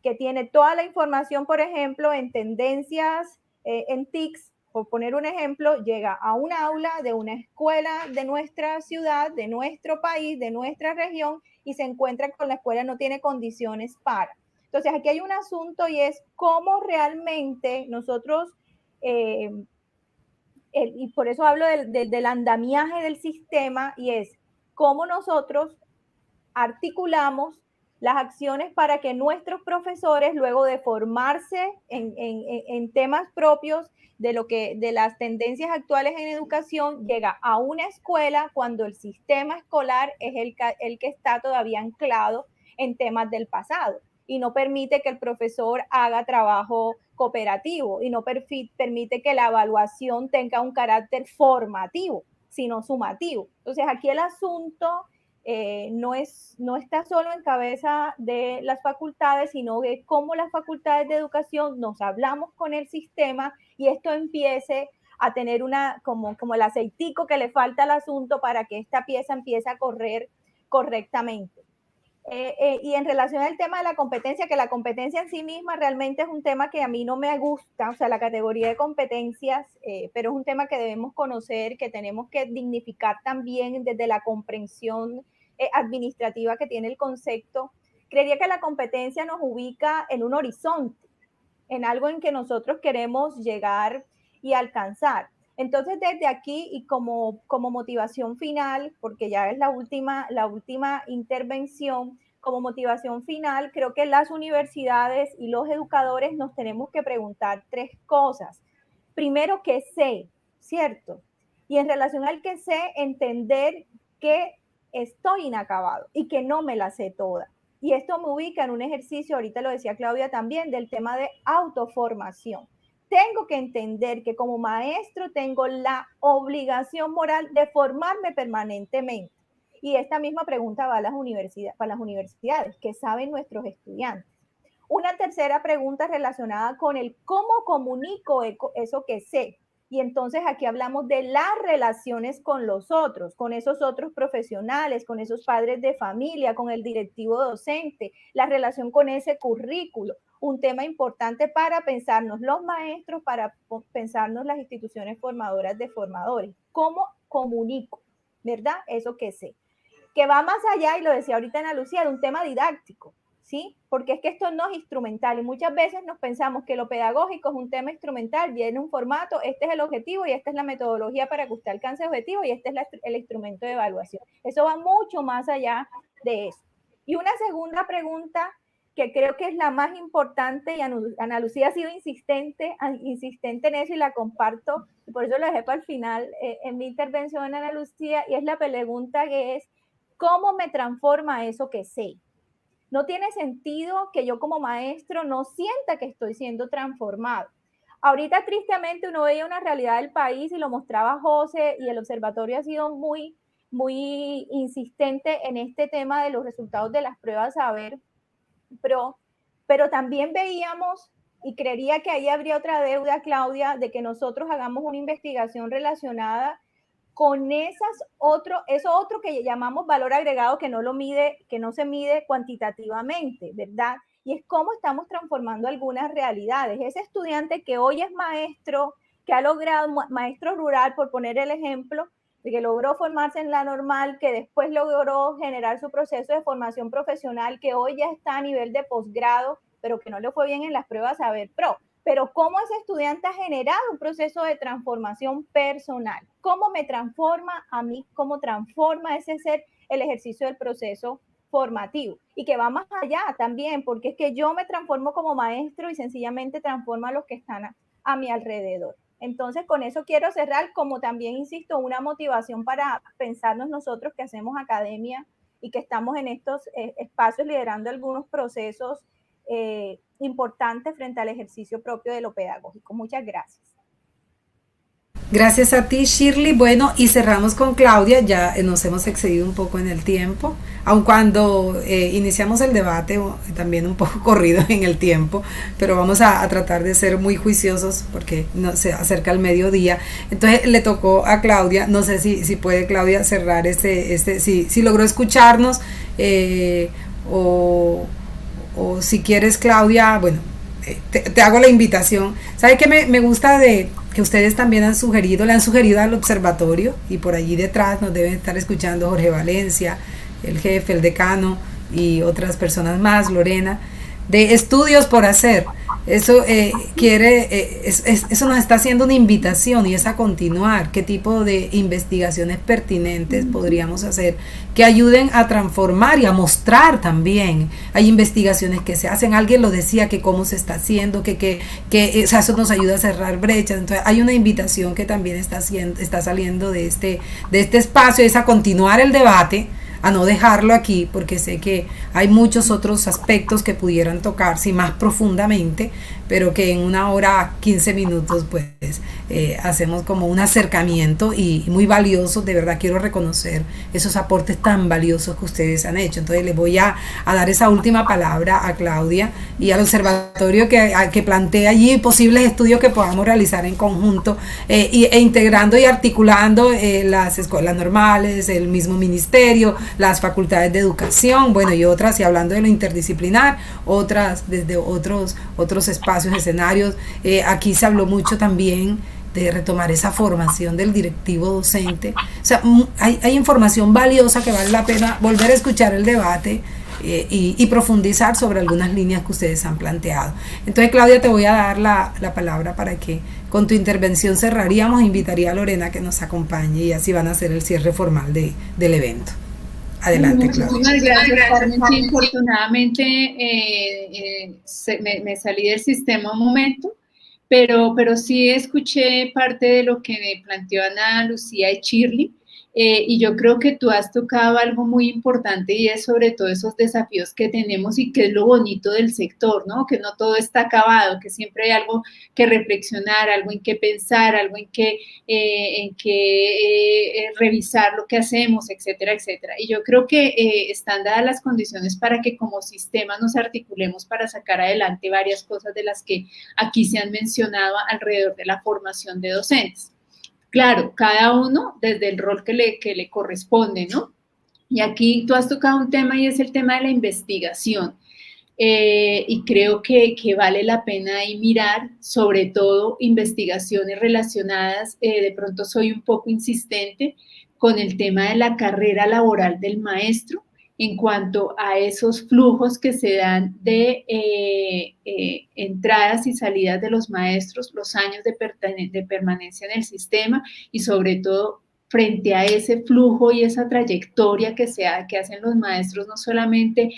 que tiene toda la información, por ejemplo, en tendencias, en TICs, por poner un ejemplo, llega a un aula de una escuela de nuestra ciudad, de nuestro país, de nuestra región, y se encuentra con la escuela no tiene condiciones para. Entonces, aquí hay un asunto y es cómo realmente nosotros, y por eso hablo del andamiaje del sistema, y es cómo nosotros articulamos las acciones para que nuestros profesores, luego de formarse en temas propios de las tendencias actuales en educación, llega a una escuela cuando el sistema escolar es el que está todavía anclado en temas del pasado y no permite que el profesor haga trabajo cooperativo y no permite que la evaluación tenga un carácter formativo, sino sumativo. Entonces, aquí el asunto no está solo en cabeza de las facultades, sino de cómo las facultades de educación nos hablamos con el sistema y esto empiece a tener como el aceitico que le falta al asunto para que esta pieza empiece a correr correctamente. Y en relación al tema de la competencia, que la competencia en sí misma realmente es un tema que a mí no me gusta, o sea, la categoría de competencias, pero es un tema que debemos conocer, que tenemos que dignificar también desde la comprensión administrativa que tiene el concepto. Creería que la competencia nos ubica en un horizonte, en algo en que nosotros queremos llegar y alcanzar. Entonces, desde aquí y como motivación final, porque ya es la última intervención, como motivación final, creo que las universidades y los educadores nos tenemos que preguntar 3 cosas. Primero, ¿qué sé? ¿Cierto? Y en relación al que sé, entender que estoy inacabado y que no me la sé toda. Y esto me ubica en un ejercicio, ahorita lo decía Claudia también, del tema de autoformación. Tengo que entender que como maestro tengo la obligación moral de formarme permanentemente. Y esta misma pregunta va a las universidades, ¿qué saben nuestros estudiantes? Una tercera pregunta relacionada con el cómo comunico eso que sé. Y entonces aquí hablamos de las relaciones con los otros, con esos otros profesionales, con esos padres de familia, con el directivo docente, la relación con ese currículo. Un tema importante para pensarnos los maestros, para pensarnos las instituciones formadoras de formadores. ¿Cómo comunico? ¿Verdad? Eso que sé. Que va más allá, y lo decía ahorita Ana Lucía, de un tema didáctico, ¿sí? Porque es que esto no es instrumental y muchas veces nos pensamos que lo pedagógico es un tema instrumental, viene un formato, este es el objetivo y esta es la metodología para que usted alcance el objetivo y este es el instrumento de evaluación. Eso va mucho más allá de eso. Y una segunda pregunta que creo que es la más importante, y Ana Lucía ha sido insistente en eso y la comparto, y por eso lo dejé para el final en mi intervención, Ana Lucía, y es la pregunta que es, ¿cómo me transforma eso que sé? No tiene sentido que yo como maestro no sienta que estoy siendo transformado. Ahorita tristemente uno veía una realidad del país y lo mostraba José y el observatorio ha sido muy insistente en este tema de los resultados de las pruebas saber, pero también veíamos, y creería que ahí habría otra deuda, Claudia, de que nosotros hagamos una investigación relacionada con eso otro que llamamos valor agregado que no se mide cuantitativamente, ¿verdad? Y es cómo estamos transformando algunas realidades. Ese estudiante que hoy es maestro, que ha logrado, maestro rural, por poner el ejemplo, de que logró formarse en la normal, que después logró generar su proceso de formación profesional, que hoy ya está a nivel de posgrado, pero que no le fue bien en las pruebas Saber Pro. Pero cómo ese estudiante ha generado un proceso de transformación personal, cómo me transforma a mí, cómo transforma ese ser el ejercicio del proceso formativo y que va más allá también, porque es que yo me transformo como maestro y sencillamente transformo a los que están a mi alrededor. Entonces, con eso quiero cerrar, como también, insisto, una motivación para pensarnos nosotros que hacemos academia y que estamos en estos espacios liderando algunos procesos importante frente al ejercicio propio de lo pedagógico. Muchas gracias. Gracias a ti, Shirley. Bueno, y cerramos con Claudia, ya nos hemos excedido un poco en el tiempo, aun cuando iniciamos el debate también un poco corrido en el tiempo, pero vamos a tratar de ser muy juiciosos porque se acerca el mediodía. Entonces le tocó a Claudia, no sé si puede Claudia cerrar si logró escucharnos o si quieres, Claudia, bueno, te hago la invitación. ¿Sabe qué me gusta de que ustedes también le han sugerido al observatorio? Y por allí detrás nos deben estar escuchando Jorge Valencia, el jefe, el decano y otras personas más, Lorena, de estudios por hacer. Eso eso nos está haciendo una invitación y es a continuar. ¿Qué tipo de investigaciones pertinentes podríamos hacer que ayuden a transformar y a mostrar también? Hay investigaciones que se hacen, alguien lo decía, que cómo se está haciendo, que o sea, eso nos ayuda a cerrar brechas. Entonces hay una invitación que también está saliendo de este espacio, es a continuar el debate, a no dejarlo aquí, porque sé que hay muchos otros aspectos que pudieran tocarse más profundamente, pero que en 1 hora 15 minutos pues hacemos como un acercamiento y muy valioso. De verdad quiero reconocer esos aportes tan valiosos que ustedes han hecho. Entonces les voy a dar esa última palabra a Claudia y al observatorio que plantea allí posibles estudios que podamos realizar en conjunto, e integrando y articulando las escuelas normales, el mismo ministerio, las facultades de educación, bueno, y otras, y hablando de lo interdisciplinar, otras desde otros espacios, escenarios. Aquí se habló mucho también de retomar esa formación del directivo docente. O sea, hay información valiosa que vale la pena volver a escuchar el debate y profundizar sobre algunas líneas que ustedes han planteado. Entonces, Claudia, te voy a dar la palabra para que con tu intervención cerraríamos. Invitaría a Lorena a que nos acompañe y así van a hacer el cierre formal del evento. Adelante, Claudia. Muchísimas gracias, Carmen. Sí, afortunadamente me salí del sistema un momento, pero sí escuché parte de lo que me planteó Ana Lucía y Shirley, y yo creo que tú has tocado algo muy importante, y es sobre todo esos desafíos que tenemos y que es lo bonito del sector, ¿no? Que no todo está acabado, que siempre hay algo que reflexionar, algo en que pensar, algo en que revisar lo que hacemos, etcétera, etcétera. Y yo creo que están dadas las condiciones para que como sistema nos articulemos para sacar adelante varias cosas de las que aquí se han mencionado alrededor de la formación de docentes. Claro, cada uno desde el rol que le corresponde, ¿no? Y aquí tú has tocado un tema y es el tema de la investigación. Y creo que vale la pena ahí mirar, sobre todo, investigaciones relacionadas, de pronto soy un poco insistente, con el tema de la carrera laboral del maestro, en cuanto a esos flujos que se dan de entradas y salidas de los maestros, los años de permanencia en el sistema y sobre todo frente a ese flujo y esa trayectoria que hacen los maestros, no solamente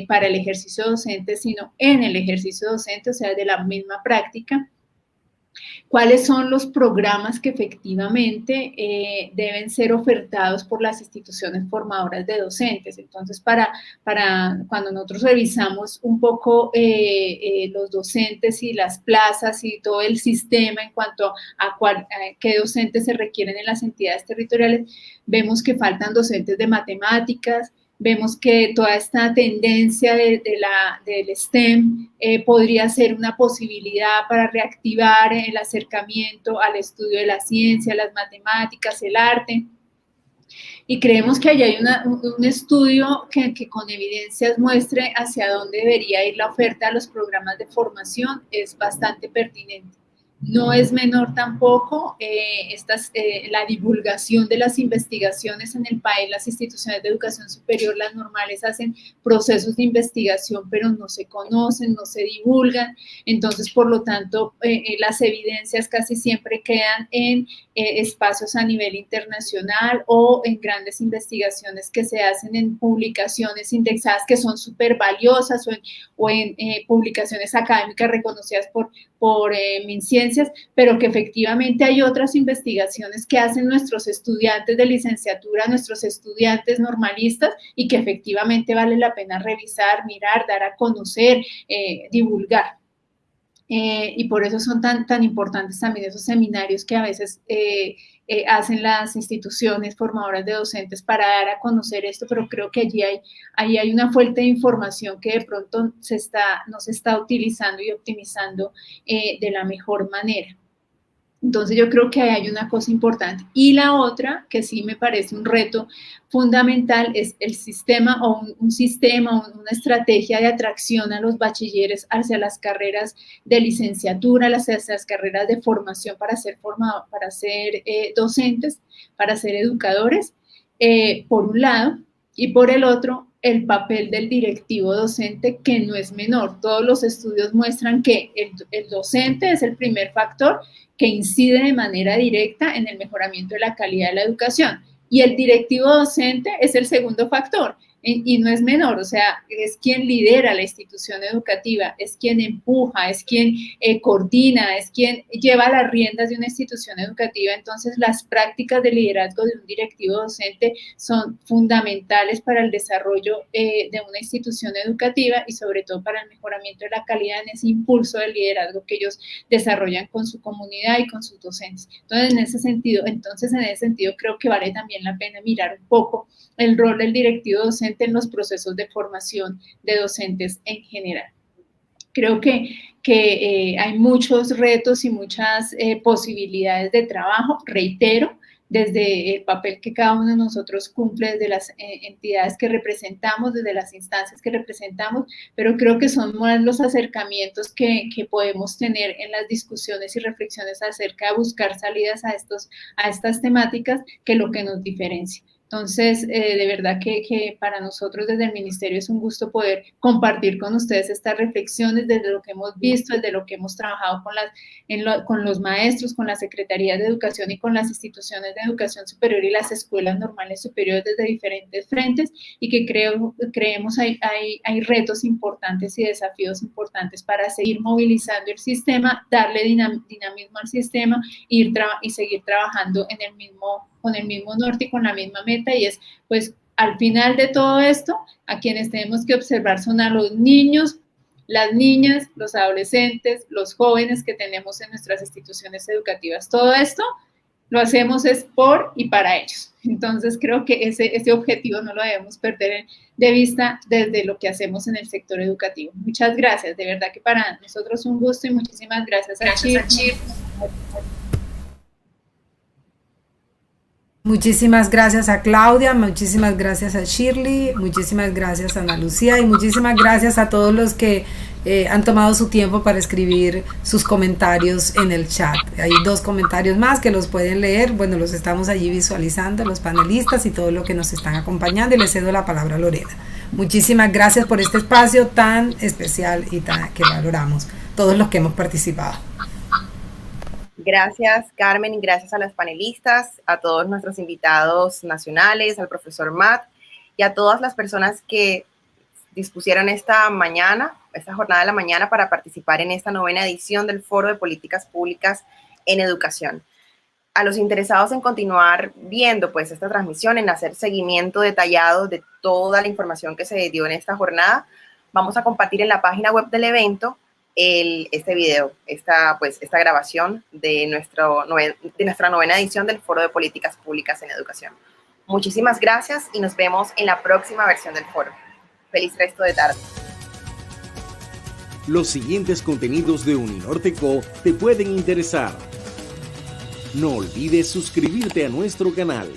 para el ejercicio docente, sino en el ejercicio docente, o sea, de la misma práctica. ¿Cuáles son los programas que efectivamente deben ser ofertados por las instituciones formadoras de docentes? Entonces, para cuando nosotros revisamos un poco los docentes y las plazas y todo el sistema en cuanto a qué docentes se requieren en las entidades territoriales, vemos que faltan docentes de matemáticas. Vemos que toda esta tendencia del STEM podría ser una posibilidad para reactivar el acercamiento al estudio de la ciencia, las matemáticas, el arte. Y creemos que allí hay un estudio que con evidencias muestre hacia dónde debería ir la oferta de los programas de formación, es bastante pertinente. No es menor tampoco la divulgación de las investigaciones en el país. Las instituciones de educación superior, las normales, hacen procesos de investigación, pero no se conocen, no se divulgan. Entonces, por lo tanto, las evidencias casi siempre quedan en espacios a nivel internacional o en grandes investigaciones que se hacen en publicaciones indexadas que son súper valiosas o en publicaciones académicas reconocidas por MinCiencias, pero que efectivamente hay otras investigaciones que hacen nuestros estudiantes de licenciatura, nuestros estudiantes normalistas, y que efectivamente vale la pena revisar, mirar, dar a conocer, divulgar. Y por eso son tan importantes también esos seminarios que a veces hacen las instituciones formadoras de docentes para dar a conocer esto, pero creo que allí hay una fuente de información que de pronto no se está utilizando y optimizando de la mejor manera. Entonces yo creo que hay una cosa importante. Y la otra, que sí me parece un reto fundamental, es el sistema o un sistema, una estrategia de atracción a los bachilleres hacia las carreras de licenciatura, hacia las carreras de formación para ser docentes, para ser educadores, por un lado, y por el otro, el papel del directivo docente, que no es menor. Todos los estudios muestran que el docente es el primer factor que incide de manera directa en el mejoramiento de la calidad de la educación, y el directivo docente es el segundo factor. Y no es menor, o sea, es quien lidera la institución educativa, es quien empuja, es quien coordina, es quien lleva las riendas de una institución educativa. Entonces, las prácticas de liderazgo de un directivo docente son fundamentales para el desarrollo de una institución educativa y sobre todo para el mejoramiento de la calidad en ese impulso del liderazgo que ellos desarrollan con su comunidad y con sus docentes. Entonces, en ese sentido creo que vale también la pena mirar un poco el rol del directivo docente en los procesos de formación de docentes en general. Creo que hay muchos retos y muchas posibilidades de trabajo, reitero, desde el papel que cada uno de nosotros cumple, desde las entidades que representamos, desde las instancias que representamos, pero creo que son más los acercamientos que podemos tener en las discusiones y reflexiones acerca de buscar salidas a estas temáticas, que lo que nos diferencia. Entonces, de verdad que para nosotros desde el Ministerio es un gusto poder compartir con ustedes estas reflexiones desde lo que hemos visto, desde lo que hemos trabajado con los maestros, con las secretarías de educación y con las instituciones de educación superior y las escuelas normales superiores desde diferentes frentes, y que creemos hay retos importantes y desafíos importantes para seguir movilizando el sistema, darle dinamismo al sistema y seguir trabajando con el mismo norte y con la misma meta, y es, pues, al final de todo esto, a quienes tenemos que observar son a los niños, las niñas, los adolescentes, los jóvenes que tenemos en nuestras instituciones educativas. Todo esto lo hacemos es por y para ellos. Entonces, creo que ese objetivo no lo debemos perder de vista desde lo que hacemos en el sector educativo. Muchas gracias, de verdad que para nosotros es un gusto, y muchísimas gracias a CHIR. Muchísimas gracias a Claudia, muchísimas gracias a Shirley, muchísimas gracias a Ana Lucía, y muchísimas gracias a todos los que han tomado su tiempo para escribir sus comentarios en el chat. Hay 2 comentarios más que los pueden leer. Bueno, los estamos allí visualizando, los panelistas y todo lo que nos están acompañando, y les cedo la palabra a Lorena. Muchísimas gracias por este espacio tan especial y que valoramos todos los que hemos participado. Gracias, Carmen, y gracias a las panelistas, a todos nuestros invitados nacionales, al profesor Matt y a todas las personas que dispusieron esta jornada de la mañana para participar en esta 9ª edición del Foro de Políticas Públicas en Educación. A los interesados en continuar viendo pues esta transmisión, en hacer seguimiento detallado de toda la información que se dio en esta jornada, vamos a compartir en la página web del evento este video, esta grabación de nuestra 9ª edición del Foro de Políticas Públicas en Educación. Muchísimas gracias y nos vemos en la próxima versión del foro. Feliz resto de tarde. Los siguientes contenidos de Uninorte.co te pueden interesar. No olvides suscribirte a nuestro canal.